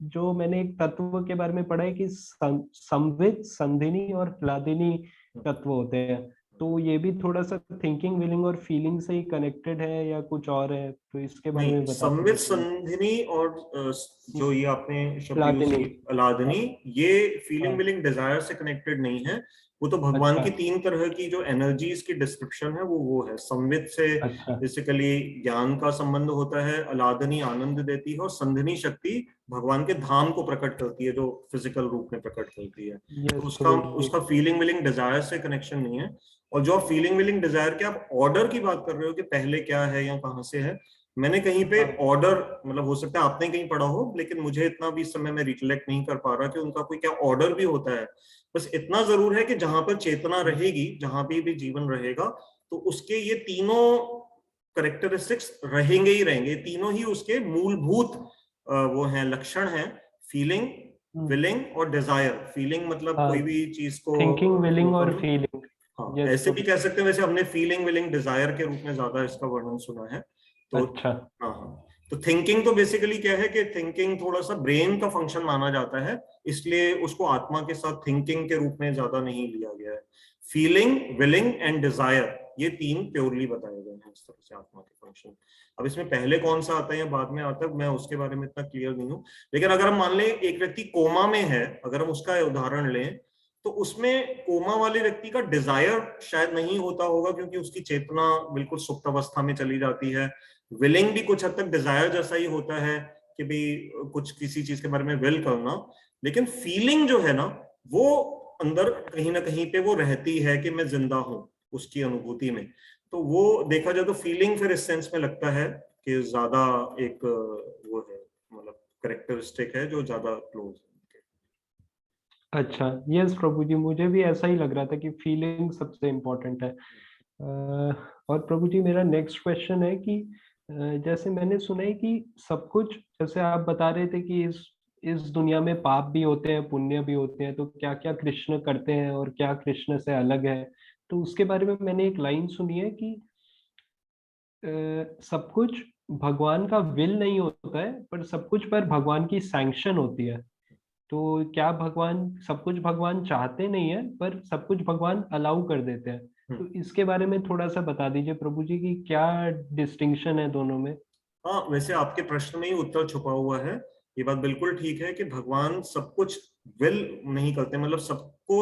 जो मैंने एक तत्व के बारे में पढ़ा है कि संवित, संधिनी और ह्लादिनी तत्व होते हैं। तो ये भी थोड़ा सा थिंकिंग, विलिंग और फीलिंग से ही कनेक्टेड है या कुछ और है? तो इसके बारे में नहीं, बता संवित, दीजिए। संधिनी और जो ये आपने शब्द यूज ह्लादिनी। की अलादनी, ये फीलिंग हाँ। विलिंग डिजायर से कनेक्टेड नहीं है। वो तो भगवान अच्छा की 3 तरह की जो एनर्जीज की डिस्क्रिप्शन है वो है। संवित से अच्छा बेसिकली ज्ञान का संबंध होता है, अलादनी आनंद देती है, और संधिनी शक्ति भगवान के धाम को प्रकट करती है, जो फिजिकल रूप में प्रकट करती है। तो यस उसका प्रभु जी। उसका फीलिंग विलिंग डिजायर से कनेक्शन नहीं है। और जो फीलिंग विलिंग डिजायर के आप ऑर्डर की बात कर रहे हो कि पहले क्या है या कहाँ से है, मैंने कहीं पे हाँ। ऑर्डर, मतलब हो सकता है आपने कहीं पढ़ा हो, लेकिन मुझे इतना भी इस समय मैं रिकलेक्ट नहीं कर पा रहा कि उनका कोई क्या ऑर्डर भी होता है। बस इतना जरूर है कि जहां पर चेतना रहेगी, जहां भी जीवन रहेगा, तो उसके ये तीनों करेक्टरिस्टिक्स रहेंगे ही रहेंगे। तीनों ही उसके मूलभूत वो हैं, लक्षण हैं। फीलिंग, विलिंग और डिजायर। फीलिंग मतलब कोई भी चीज को थिंकिंग, वो विलिंग और करना। फीलिंग। हाँ, यस ऐसे भी प्रभु। कह सकते हैं। वैसे हमने फीलिंग विलिंग डिजायर के रूप में ज्यादा इसका वर्णन सुना है। तो अच्छा हाँ हाँ, तो थिंकिंग तो बेसिकली क्या है कि थिंकिंग थोड़ा सा ब्रेन का फंक्शन माना जाता है, इसलिए उसको आत्मा के साथ थिंकिंग के रूप में ज्यादा नहीं लिया गया है। फीलिंग, विलिंग एंड डिजायर, ये 3 प्योरली बताए गए हैं इस तरह से आत्मा के फंक्शन। अब इसमें पहले कौन सा आता है या बाद में आता है, मैं उसके बारे में इतना क्लियर नहीं हूँ। लेकिन अगर हम मान लें एक व्यक्ति कोमा में है, अगर हम उसका उदाहरण लें, तो उसमें कोमा वाले व्यक्ति का डिजायर शायद नहीं होता होगा, क्योंकि उसकी चेतना बिल्कुल सुप्त अवस्था में चली जाती है। विलिंग भी कुछ हद तक डिजायर जैसा ही होता है कि भी कुछ किसी चीज के बारे में विल करना। लेकिन फीलिंग जो है ना, वो अंदर कहीं ना कहीं पे वो रहती है कि मैं जिंदा हूं, उसकी अनुभूति में। तो वो देखा जाए तो फीलिंग फिर इस सेंस में लगता है कि ज्यादा एक वो है, मतलब करेक्टरिस्टिक है जो ज्यादा क्लोज है। अच्छा, यस प्रभु जी, मुझे भी ऐसा ही लग रहा था कि फीलिंग सबसे इम्पोर्टेंट है। और प्रभु जी, मेरा नेक्स्ट क्वेश्चन है कि जैसे मैंने सुना है कि सब कुछ, जैसे आप बता रहे थे कि इस दुनिया में पाप भी होते हैं, पुण्य भी होते हैं, तो क्या क्या कृष्ण करते हैं और क्या कृष्ण से अलग है? तो उसके बारे में मैंने एक लाइन सुनी है कि सब कुछ भगवान का विल नहीं होता है, पर सब कुछ पर भगवान की सैंक्शन होती है। तो क्या भगवान, सब कुछ भगवान चाहते नहीं है, पर सब कुछ भगवान अलाउ कर देते हैं? तो इसके बारे में थोड़ा सा बता दीजिए प्रभु जी कि क्या डिस्टिंक्शन है दोनों में। हाँ, वैसे आपके प्रश्न में ही उत्तर छुपा हुआ है। ये बात बिल्कुल ठीक है कि भगवान सब कुछ विल नहीं करते, मतलब सबको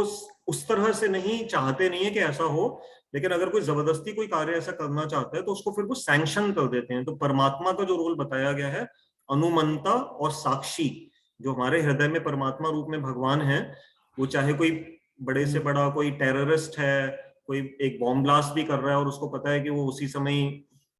उस तरह से नहीं चाहते, नहीं है कि ऐसा हो। लेकिन अगर कोई जबरदस्ती कोई कार्य ऐसा करना चाहता है तो उसको फिर वो सैंक्शन कर देते हैं। तो परमात्मा का जो रोल बताया गया है, अनुमंता और साक्षी, जो हमारे हृदय में परमात्मा रूप में भगवान है, वो चाहे कोई बड़े से बड़ा कोई टेररिस्ट है, कोई एक बॉम्ब ब्लास्ट भी कर रहा है और उसको पता है कि वो उसी समय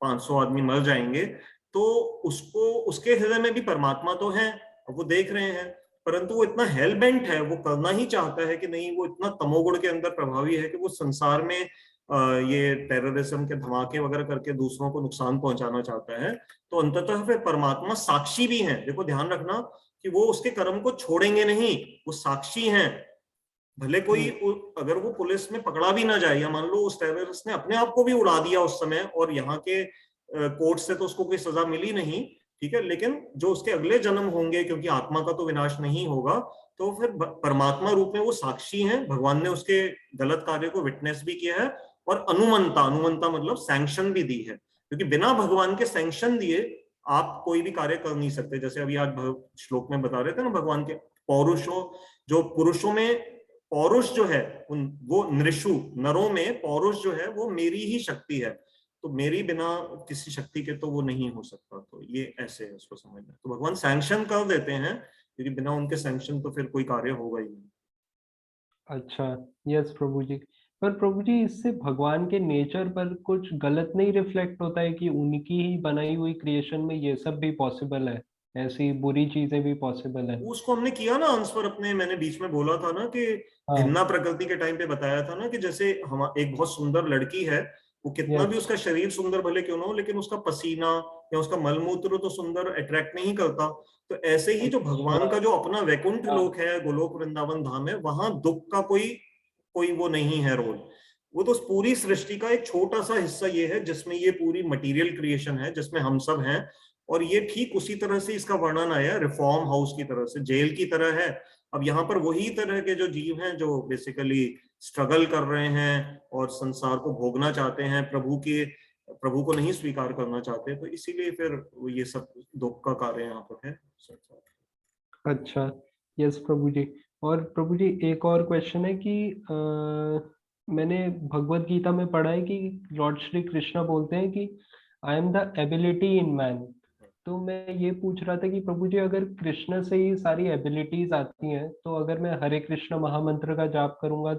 500 आदमी मर जाएंगे, तो उसको, उसके हृदय में भी परमात्मा तो है, वो देख रहे हैं। परंतु वो इतना हेल बेंट है, वो करना ही चाहता है कि नहीं, वो इतना तमोगुण के अंदर प्रभावी है कि वो संसार में ये टेररिज्म के धमाके वगैरह करके दूसरों को नुकसान पहुंचाना चाहता है, तो अंततः फिर परमात्मा साक्षी भी है। देखो ध्यान रखना कि वो उसके कर्म को छोड़ेंगे नहीं, वो साक्षी हैं। भले कोई अगर वो पुलिस में पकड़ा भी ना जाए, या मान लो उस टेररिस्ट ने अपने आप को भी उड़ा दिया उस समय और यहाँ के कोर्ट से तो उसको कोई सजा मिली नहीं, ठीक है, लेकिन जो उसके अगले जन्म होंगे, क्योंकि आत्मा का तो विनाश नहीं होगा, तो फिर परमात्मा रूप में वो साक्षी हैं। भगवान ने उसके गलत कार्य को विटनेस भी किया है और अनुमंता, अनुमंता मतलब सैंक्शन भी दी है, क्योंकि बिना भगवान के सैंक्शन दिए आप कोई भी कार्य कर नहीं सकते। जैसे अभी आज श्लोक में बता रहे थे ना भगवान के पौरुषों, जो पुरुषों में पौरुष जो है वो नृषु, नरों में पौरुष जो है वो मेरी ही शक्ति है, तो मेरी बिना किसी शक्ति के तो वो नहीं हो सकता। तो ये ऐसे है, उसको समझना। तो भगवान सैंक्शन कर देते हैं, क्योंकि बिना उनके सैंक्शन तो फिर कोई कार्य होगा ही नहीं। अच्छा, यस प्रभु जी। पर प्रभु जी, इससे भगवान के नेचर पर कुछ गलत नहीं रिफ्लेक्ट होता है कि उनकी ही बनाई हुई क्रिएशन में ये सब भी पॉसिबल है, ऐसी बुरी चीजें भी पॉसिबल है? उसको हमने किया ना आंसर अपने, मैंने बीच में बोला था ना कि हाँ। भिन्ना प्रकृति के टाइम पे बताया था ना कि जैसे हम एक बहुत सुंदर लड़की है, वो कितना भी यस। उसका शरीर सुंदर भले क्यों ना हो, लेकिन उसका पसीना या उसका मलमूत्र तो सुंदर अट्रैक्ट नहीं करता। तो ऐसे ही जो भगवान का जो अपना वैकुंठ लोक है, गोलोक वृंदावन धाम है, वहां दुख का कोई कोई वो नहीं है रोल। वो तो पूरी सृष्टि का एक छोटा सा हिस्सा ये है जिसमें ये पूरी मटेरियल क्रिएशन है, जिसमें हम सब हैं। और ये ठीक उसी तरह से इसका वर्णन आया रिफॉर्म हाउस की तरह से, जेल की तरह है। अब यहाँ पर वही तरह के जो जीव हैं जो बेसिकली स्ट्रगल कर रहे हैं और संसार को भोगना चाहते हैं, प्रभु को नहीं स्वीकार करना चाहते, तो इसीलिए फिर ये सब दुख का कार्य यहाँ पर है। अच्छा, यस प्रभु जी। और प्रभु जी, एक और क्वेश्चन है कि मैंने भगवत गीता में पढ़ा है कि लॉर्ड श्री कृष्णा बोलते हैं कि आई am the ability in man. तो मैं ये पूछ रहा था कि प्रभु जी, अगर कृष्ण से ही सारी एबिलिटीज आती हैं, तो अगर मैं हरे कृष्ण महामंत्र का जाप करूंगा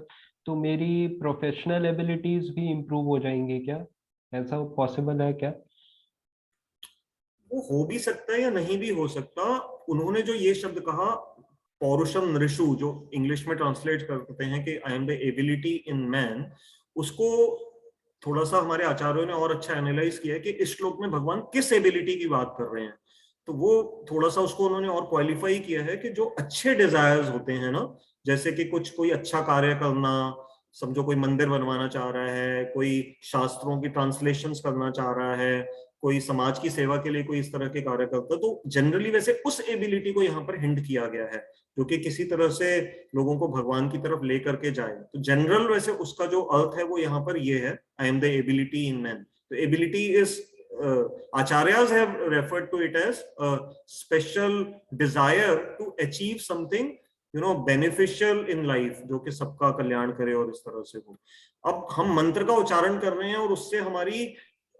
तो मेरी प्रोफेशनल एबिलिटीज भी इम्प्रूव हो जाएंगी क्या? ऐसा पॉसिबल है क्या? वो हो भी सकता है या नहीं भी हो सकता। उन्होंने जो ये शब्द कहा पौरुषम नृषु, जो इंग्लिश में ट्रांसलेट करते हैं कि आई am the ability in man, उसको थोड़ा सा हमारे आचार्यों ने और अच्छा एनालाइज किया है कि इस श्लोक में भगवान किस एबिलिटी की बात कर रहे हैं। तो वो थोड़ा सा उसको उन्होंने और क्वालिफाई किया है कि जो अच्छे डिजायर्स होते हैं ना, जैसे कि कोई अच्छा कार्य करना, समझो कोई मंदिर बनवाना चाह रहा है, कोई शास्त्रों की ट्रांसलेशंस करना चाह रहा है, कोई समाज की सेवा के लिए कोई इस तरह के कार्य करता है, तो जनरली वैसे उस एबिलिटी को यहाँ पर हिंट किया गया है जो कि किसी तरह से लोगों को भगवान की तरफ लेकर के जाए। तो जनरल वैसे उसका जो अर्थ है वो यहाँ पर ये है, I am the ability in man. तो ability is acharyas have referred to it as special desire to achieve something beneficial in life, जो कि सबका कल्याण करे और इस तरह से हो। अब हम मंत्र का उच्चारण कर रहे हैं और उससे हमारी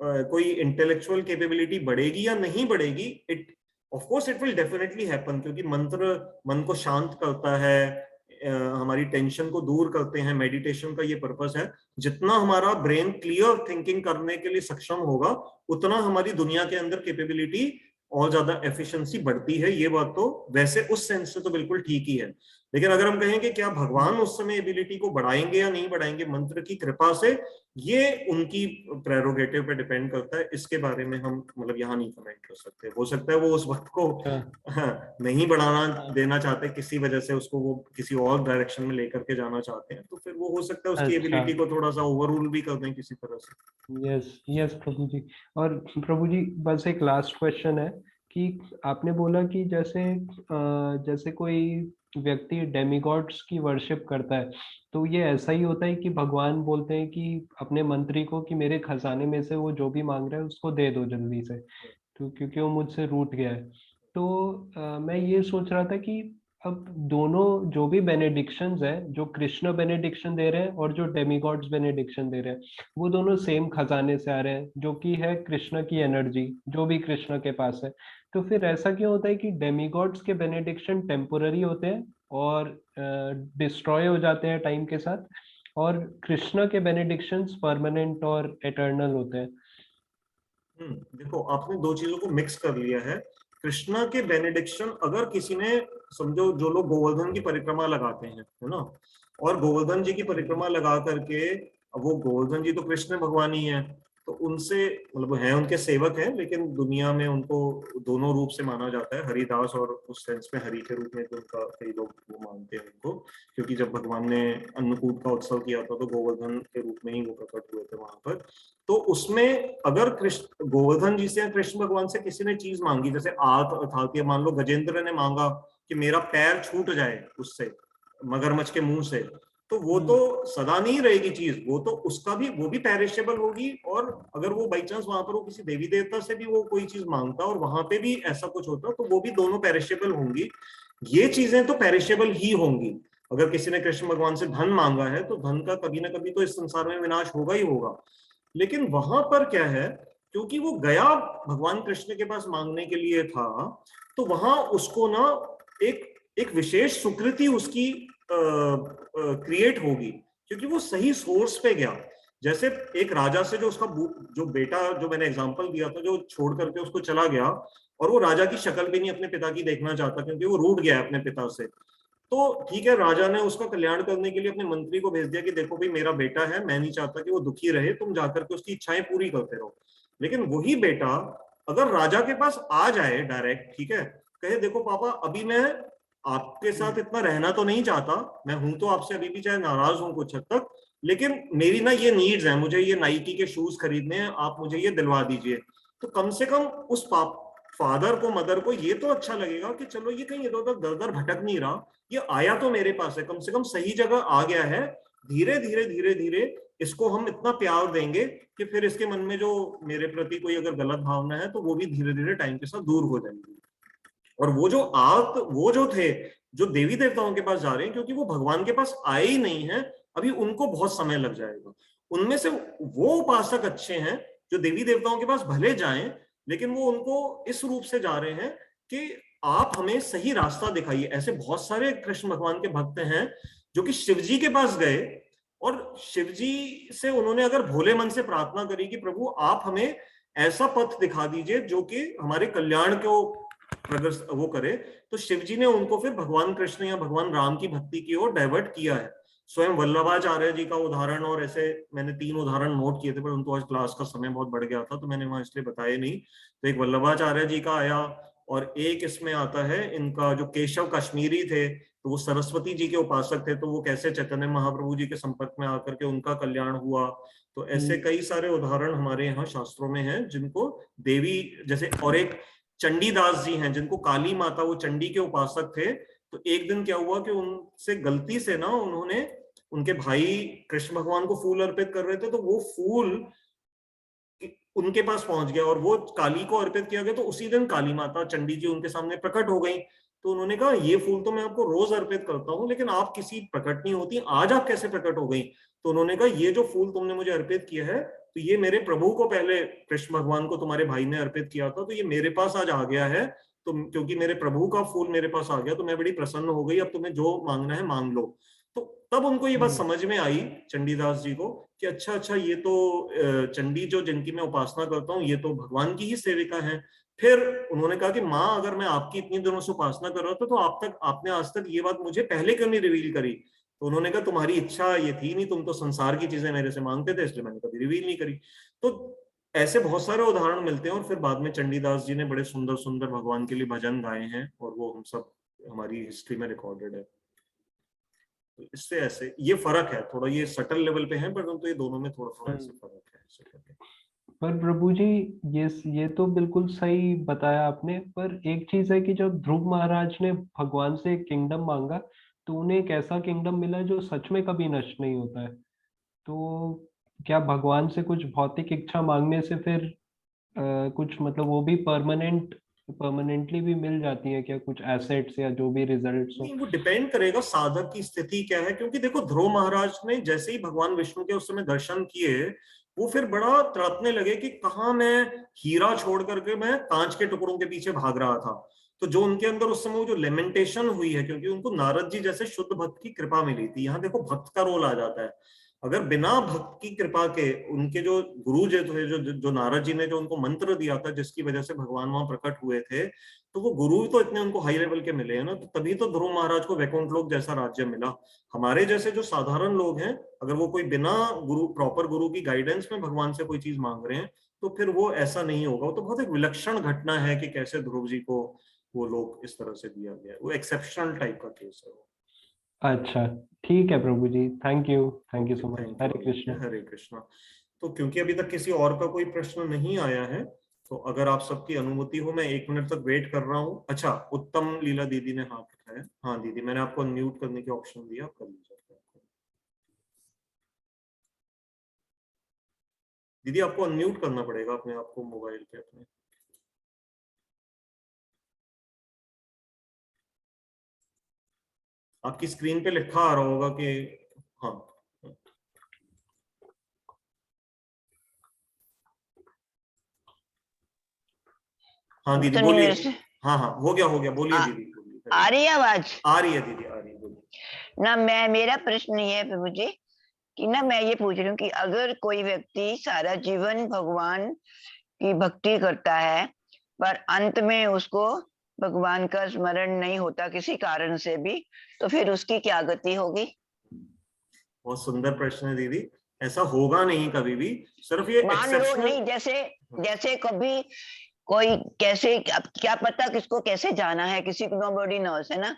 कोई इंटेलेक्चुअल कैपेबिलिटी बढ़ेगी या नहीं बढ़ेगी, it of course it will definitely happen, क्योंकि मंत्र मन को शांत करता है, हमारी टेंशन को दूर करते हैं। मेडिटेशन का ये पर्पस है। जितना हमारा ब्रेन क्लियर थिंकिंग करने के लिए सक्षम होगा, उतना हमारी दुनिया के अंदर कैपेबिलिटी और ज्यादा एफिशिएंसी बढ़ती है। ये बात तो वैसे उस सेंस से तो बिल्कुल ठीक ही है। लेकिन अगर हम कहेंगे क्या भगवान उस समय एबिलिटी को बढ़ाएंगे या नहीं बढ़ाएंगे मंत्र की कृपा से, ये उनकी प्रेरोगेटिव पे डिपेंड करता है। इसके बारे में हम मतलब यहाँ नहीं कमेंट कर सकते। हो सकता है वो उस वक्त को नहीं बढ़ाना देना चाहते, किसी वजह से उसको वो किसी और डायरेक्शन में लेकर के जाना चाहते हैं, तो फिर वो हो सकता है उसकी एबिलिटी को थोड़ा सा ओवररूल भी कर दें किसी तरह से। यस, यस प्रभु जी। और प्रभु जी, बस एक लास्ट क्वेश्चन है कि आपने बोला कि जैसे कोई व्यक्ति डेमिगॉड्स की वर्शिप करता है, तो ये ऐसा ही होता है कि भगवान बोलते हैं कि अपने मंत्री को कि मेरे खजाने में से वो जो भी मांग रहा है उसको दे दो जल्दी से, तो क्योंकि वो मुझसे रूठ गया है। तो मैं ये सोच रहा था कि अब दोनों जो भी बेनेडिक्शंस है, जो कृष्ण बेनेडिक्शन दे रहे हैं और जो डेमिगॉड्स बेनेडिक्शन दे रहे हैं, वो दोनों सेम खजाने से आ रहे हैं, जो कि है कृष्ण की एनर्जी, जो भी कृष्ण के पास है। तो फिर ऐसा क्यों होता है कि डेमिगॉड्स के बेनेडिक्शन टेम्पोररी होते हैं और डिस्ट्रॉय हो जाते हैं टाइम के साथ, और कृष्ण के बेनेडिक्शंस परमानेंट और एटर्नल होते हैं? देखो आपने दो चीजों को मिक्स कर लिया है। कृष्णा के बेनेडिक्शन, अगर किसी ने, समझो जो लोग गोवर्धन की परिक्रमा लगाते हैं, है ना, और गोवर्धन जी की परिक्रमा लगा करके अब वो गोवर्धन जी तो कृष्ण भगवान ही है, तो उनसे मतलब हैं, उनके सेवक हैं, लेकिन दुनिया में उनको दोनों रूप से माना जाता है, हरिदास और उस सेंस में हरि के रूप में तो उनका कई लोग वो मानते हैं उनको, क्योंकि जब भगवान ने अन्नकूट का उत्सव किया था तो गोवर्धन के रूप में ही वो प्रकट हुए थे वहां पर। तो उसमें अगर कृष्ण गोवर्धन जी से कृष्ण भगवान से किसी ने चीज मांगी, जैसे आग अर्थात या मान लो गजेंद्र ने मांगा कि मेरा पैर छूट जाए उससे, मगरमच्छ के मुंह से, तो वो तो सदा नहीं रहेगी चीज, वो तो उसका भी वो भी पेरिशेबल होगी। और अगर वो बाई चांस वहां पर वो किसी देवी देवता से भी वो कोई चीज मांगता और वहां पे भी ऐसा कुछ होता, तो वो भी दोनों पेरिशेबल होंगी। ये चीजें तो पेरिशेबल ही होंगी। अगर किसी ने कृष्ण भगवान से धन मांगा है तो धन का कभी ना कभी तो इस संसार में विनाश होगा ही होगा। लेकिन वहां पर क्या है, क्योंकि वो गया भगवान कृष्ण के पास मांगने के लिए था, तो वहां उसको ना एक एक विशेष सुकृति उसकी क्रिएट होगी, क्योंकि वो सही सोर्स पे गया। जैसे एक राजा से जो उसका जो बेटा, जो मैंने एग्जांपल दिया था, जो छोड़ करके उसको चला गया और वो राजा की शक्ल भी नहीं अपने पिता की देखना चाहता क्योंकि वो रूठ गया है अपने पिता से। तो ठीक है, राजा ने उसका कल्याण करने के लिए अपने मंत्री को भेज दिया कि देखो भाई मेरा बेटा है, मैं नहीं चाहता कि वो दुखी रहे, तुम जाकर के उसकी इच्छाएं पूरी करते रहो। लेकिन वही बेटा अगर राजा के पास आ जाए डायरेक्ट, ठीक है, कहे देखो पापा अभी मैं आपके साथ इतना रहना तो नहीं चाहता, मैं हूं तो आपसे अभी भी चाहे नाराज हूं कुछ हद तक, लेकिन मेरी ना ये नीड्स हैं, मुझे ये नाइकी के शूज खरीदने हैं, आप मुझे ये दिलवा दीजिए। तो कम से कम उस फादर को मदर को ये तो अच्छा लगेगा कि चलो ये कहीं इधर उधर दर दर भटक नहीं रहा, ये आया तो मेरे पास है, कम से कम सही जगह आ गया है। धीरे धीरे धीरे धीरे इसको हम इतना प्यार देंगे कि फिर इसके मन में जो मेरे प्रति कोई अगर गलत भावना है तो वो भी धीरे धीरे टाइम के साथ दूर हो जाएगी। और वो जो थे जो देवी देवताओं के पास जा रहे हैं, क्योंकि वो भगवान के पास आए ही नहीं है अभी, उनको बहुत समय लग जाएगा। उनमें से वो उपासक अच्छे हैं जो देवी देवताओं के पास भले जाएं, लेकिन वो उनको इस रूप से जा रहे हैं कि आप हमें सही रास्ता दिखाइए। ऐसे बहुत सारे कृष्ण भगवान के भक्त हैं जो कि शिव जी के पास गए और शिव जी से उन्होंने अगर भोले मन से प्रार्थना करी कि प्रभु आप हमें ऐसा पथ दिखा दीजिए जो कि हमारे कल्याण को वो करे, तो शिव जी ने उनको फिर भगवान कृष्ण या भगवान राम की भक्ति की ओर डाइवर्ट किया है। स्वयं वल्लभाचार्य जी का उदाहरण, और ऐसे मैंने 3 उदाहरण नोट किए थे, पर उनको आज क्लास का समय बहुत बढ़ गया था तो मैंने वहां इसलिए बताया नहीं। तो एक वल्लभाचार्य जी का आया, और एक इसमें आता है इनका जो केशव कश्मीरी थे, तो वो सरस्वती जी के उपासक थे, तो वो कैसे चैतन्य महाप्रभु जी के संपर्क में आकर के उनका कल्याण हुआ। तो ऐसे कई सारे उदाहरण हमारे यहाँ शास्त्रों में हैं जिनको देवी जैसे, और एक चंडीदास जी हैं जिनको काली माता, वो चंडी के उपासक थे। तो एक दिन क्या हुआ कि उनसे गलती से ना उन्होंने, उनके भाई कृष्ण भगवान को फूल अर्पित कर रहे थे, तो वो फूल उनके पास पहुंच गया और वो काली को अर्पित किया गया। तो उसी दिन काली माता चंडी जी उनके सामने प्रकट हो गई। तो उन्होंने कहा ये फूल तो मैं आपको रोज अर्पित करता हूँ, लेकिन आप किसी प्रकट नहीं होती, आज आप कैसे प्रकट हो गई? तो उन्होंने कहा ये जो फूल तुमने मुझे अर्पित किया है, तो ये मेरे प्रभु को, पहले कृष्ण भगवान को तुम्हारे भाई ने अर्पित किया था, तो ये मेरे पास आज आ गया है। तो क्योंकि मेरे प्रभु का फूल मेरे पास आ गया तो मैं बड़ी प्रसन्न हो गई, अब तुम्हें जो मांगना है मांग लो। तो तब उनको ये बात समझ में आई चंडीदास जी को कि अच्छा अच्छा, ये तो चंडी जो जिनकी मैं उपासना करता हूँ ये तो भगवान की ही सेविका है। फिर उन्होंने कहा कि माँ, अगर मैं आपकी इतनी दिनों से उपासना कर रहा था तो आपने आज तक ये बात मुझे पहले क्यों नहीं रिवील करी? तो उन्होंने कहा तुम्हारी इच्छा ये थी नहीं, तुम तो संसार की चीजें मेरे से मांगते थे, इसलिए मैंने कभी रिवील नहीं करी। तो ऐसे बहुत सारे उदाहरण मिलते हैं। और फिर बाद में चंडीदास जी ने बड़े सुंदर सुंदर भगवान के लिए भजन गाए हैं और वो हम सब हमारी हिस्ट्री में रिकॉर्डेड है। तो इससे ऐसे ये फर्क है, थोड़ा ये सटल लेवल पे है, परंतु ये दोनों में थोड़ा थोड़ा ऐसे फर्क है। पर प्रभु जी, ये तो बिल्कुल सही बताया आपने, पर एक चीज है कि जब ध्रुव महाराज ने भगवान से किंगडम मांगा तो उन्हें एक ऐसा किंगडम मिला जो सच में कभी नष्ट नहीं होता है। तो क्या भगवान से कुछ भौतिक इच्छा मांगने से फिर कुछ मतलब वो भी परमानेंटली भी मिल जाती है क्या, कुछ एसेट्स या जो भी रिजल्ट्स हो? नहीं, वो डिपेंड करेगा साधक की स्थिति क्या है। क्योंकि देखो ध्रुव महाराज ने जैसे ही भगवान विष्णु के उस समय दर्शन किए, वो फिर बड़ा तड़पने लगे कि कहाँ मैं हीरा छोड़ करके मैं कांच के टुकड़ों के पीछे भाग रहा था। तो जो उनके अंदर उस समय जो लेमेंटेशन हुई है, क्योंकि उनको नारद जी जैसे शुद्ध भक्त की कृपा मिली थी। यहाँ देखो भक्त का रोल आ जाता है। अगर बिना भक्त की कृपा के उनके जो गुरु जो थे, जो नारद जी ने जो उनको मंत्र दिया था जिसकी वजह से भगवान वहां प्रकट हुए थे, तो वो गुरु तो इतने उनको हाई लेवल के मिले हैं ना, तो तभी तो ध्रुव महाराज को वैकुंठ लोक जैसा राज्य मिला। हमारे जैसे जो साधारण लोग हैं, अगर वो कोई बिना गुरु प्रॉपर गुरु की गाइडेंस में भगवान से कोई चीज मांग रहे हैं, तो फिर वो ऐसा नहीं होगा। वो तो बहुत एक विलक्षण घटना है कि कैसे ध्रुव जी को वो लोग इस तरह से दिया गया, वो एक्सेप्शनल टाइप का केस है वो। अच्छा, ठीक है Prabhu ji, thank you so much. Thank Hare you, Krishna. Hare Krishna. तो क्योंकि अभी तक किसी और का कोई प्रश्न नहीं आया है, तो अगर आप सबकी अनुमति हो, मैं 1 मिनट तक वेट कर रहा हूँ। अच्छा, उत्तम लीला दीदी ने हाथ उठाया। हाँ दीदी, मैंने आपको अनम्यूट करने की ऑप्शन दिया, आप कर लीजिए। दीदी आपको अनम्यूट करना पड़ेगा अपने आप को मोबाइल पे अपने। आपकी स्क्रीन पे लिखा आ रहा होगा कि हाँ। हाँ दीदी तो बोलिए। मेरे हाँ हाँ, हो गया बोलिए दीदी, बोलिए। आ रही है आवाज? आ रही है दीदी, आ रही है, बोलिए। ना मेरा प्रश्न ये है प्रभु जी कि ना मैं ये पूछ रही हूँ कि अगर कोई व्यक्ति सारा जीवन भगवान की भक्ति करता है पर अंत में उसको भगवान का स्मरण नहीं होता किसी कारण से भी, तो फिर उसकी क्या गति होगी? बहुत सुंदर प्रश्न है दीदी। ऐसा होगा नहीं कभी भी, सिर्फ ये मान लो एक्सेप्शनल। नहीं, जैसे कभी कोई कैसे, अब क्या पता किसको कैसे जाना है, किसी को नोबडी नोस, है ना?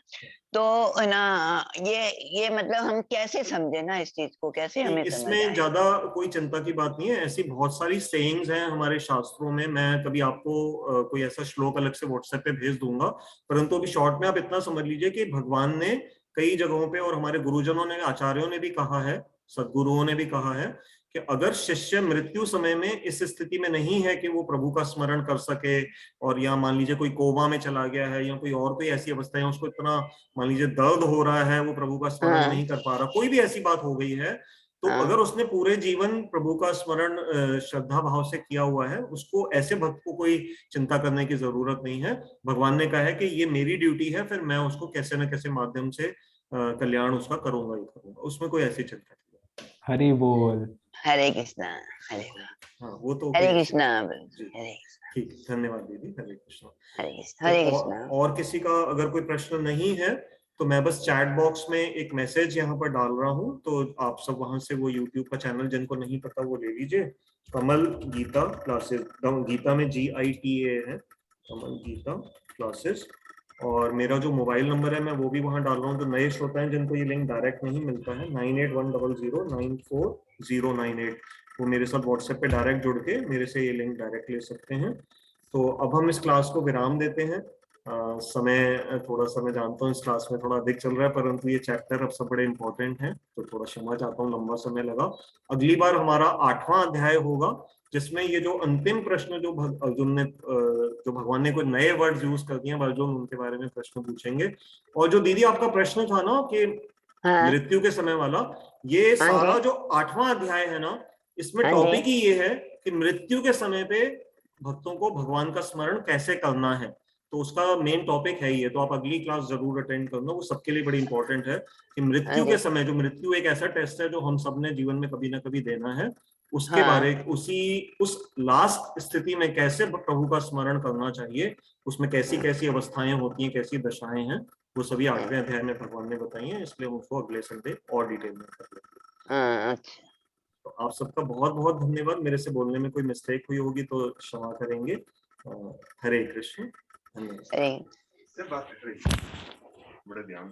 तो है ना, ये मतलब हम कैसे समझे ना इस चीज को, कैसे हमें समझ इसमें आए? ज्यादा कोई चिंता की बात नहीं है। ऐसी बहुत सारी सेइंग्स हैं हमारे शास्त्रों में। मैं कभी आपको कोई ऐसा श्लोक अलग से व्हाट्सएप पे भेज दूंगा, परंतु अभी शॉर्ट में आप इतना समझ लीजिए कि भगवान ने कई जगहों पे और हमारे गुरुजनों ने, आचार्यों ने भी कहा है, सदगुरुओं ने भी कहा है कि अगर शिष्य मृत्यु समय में इस स्थिति में नहीं है कि वो प्रभु का स्मरण कर सके, और या मान लीजिए कोई कोमा में चला गया है या कोई और कोई ऐसी अवस्था है, उसको इतना मान लीजिए दर्द हो रहा है, वो प्रभु का स्मरण नहीं कर पा रहा, कोई भी ऐसी बात हो गई है, तो अगर उसने पूरे जीवन प्रभु का स्मरण श्रद्धा भाव से किया हुआ है, उसको, ऐसे भक्त को कोई चिंता करने की जरूरत नहीं है। भगवान ने कहा है कि ये मेरी ड्यूटी है, फिर मैं उसको कैसे न कैसे माध्यम से कल्याण उसका करूंगा ही करूंगा, उसमें कोई ऐसी चिंता नहीं। हरि बोल। हरे कृष्णा। हरे हाँ, वो तो हरे कृष्णा। ठीक, धन्यवाद दीदी, हरे कृष्णा। हरे कृष्णा। हरे कृष्णा। और किसी का अगर कोई प्रश्न नहीं है, तो मैं बस चैट बॉक्स में एक मैसेज यहाँ पर डाल रहा हूँ, तो आप सब वहां से वो यूट्यूब का चैनल जिनको नहीं पता वो ले लीजिए, कमल गीता क्लासेस, गीता में GITA है, कमल गीता क्लासेस। और मेरा जो मोबाइल नंबर है मैं वो भी वहां डाल रहा हूँ। जो नए श्रोता हैं जिनको ये लिंक डायरेक्ट नहीं मिलता है, 9810094098, वो मेरे साथ व्हाट्सएप पे डायरेक्ट जुड़ के मेरे से ये लिंक डायरेक्ट ले सकते हैं। तो अब हम इस क्लास को विराम देते हैं। समय थोड़ा सा मैं जानता हूँ इस क्लास में थोड़ा अधिक चल रहा है, परंतु ये चैप्टर अब सब बड़े इंपॉर्टेंट हैं, तो थोड़ा क्षमा चाहता हूँ, लंबा समय लगा। अगली बार हमारा 8वां अध्याय होगा, जिसमें ये जो अंतिम प्रश्न जो अर्जुन ने, जो भगवान ने कोई नए वर्ड्स यूज कर दिए अर्जुन, उनके बारे में प्रश्न पूछेंगे। और जो दीदी आपका प्रश्न था ना कि मृत्यु के समय वाला, ये सारा जो 8वां अध्याय है ना, इसमें टॉपिक ही ये है कि मृत्यु के समय पे भक्तों को भगवान का स्मरण कैसे करना है, तो उसका मेन टॉपिक है ये। तो आप अगली क्लास जरूर अटेंड करना, वो सबके लिए बड़ी इंपॉर्टेंट है कि मृत्यु के समय, जो मृत्यु एक ऐसा टेस्ट है जो हम सब ने जीवन में कभी ना कभी देना है, उसके बारे, उस लास्ट स्थिति में कैसे प्रभु का स्मरण करना चाहिए, उसमें कैसी कैसी अवस्थाएं होती हैं, कैसी दशाएं हैं, वो सभी 8वें अध्याय में भगवान ने बताई हैं। इसलिए हम उसको अगले संडे और डिटेल में कर लेंगे। तो आप सबका बहुत बहुत धन्यवाद। मेरे से बोलने में कोई मिस्टेक हुई होगी तो क्षमा करेंगे। हरे कृष्ण। धन्यवाद। हरे। बड़े ध्यान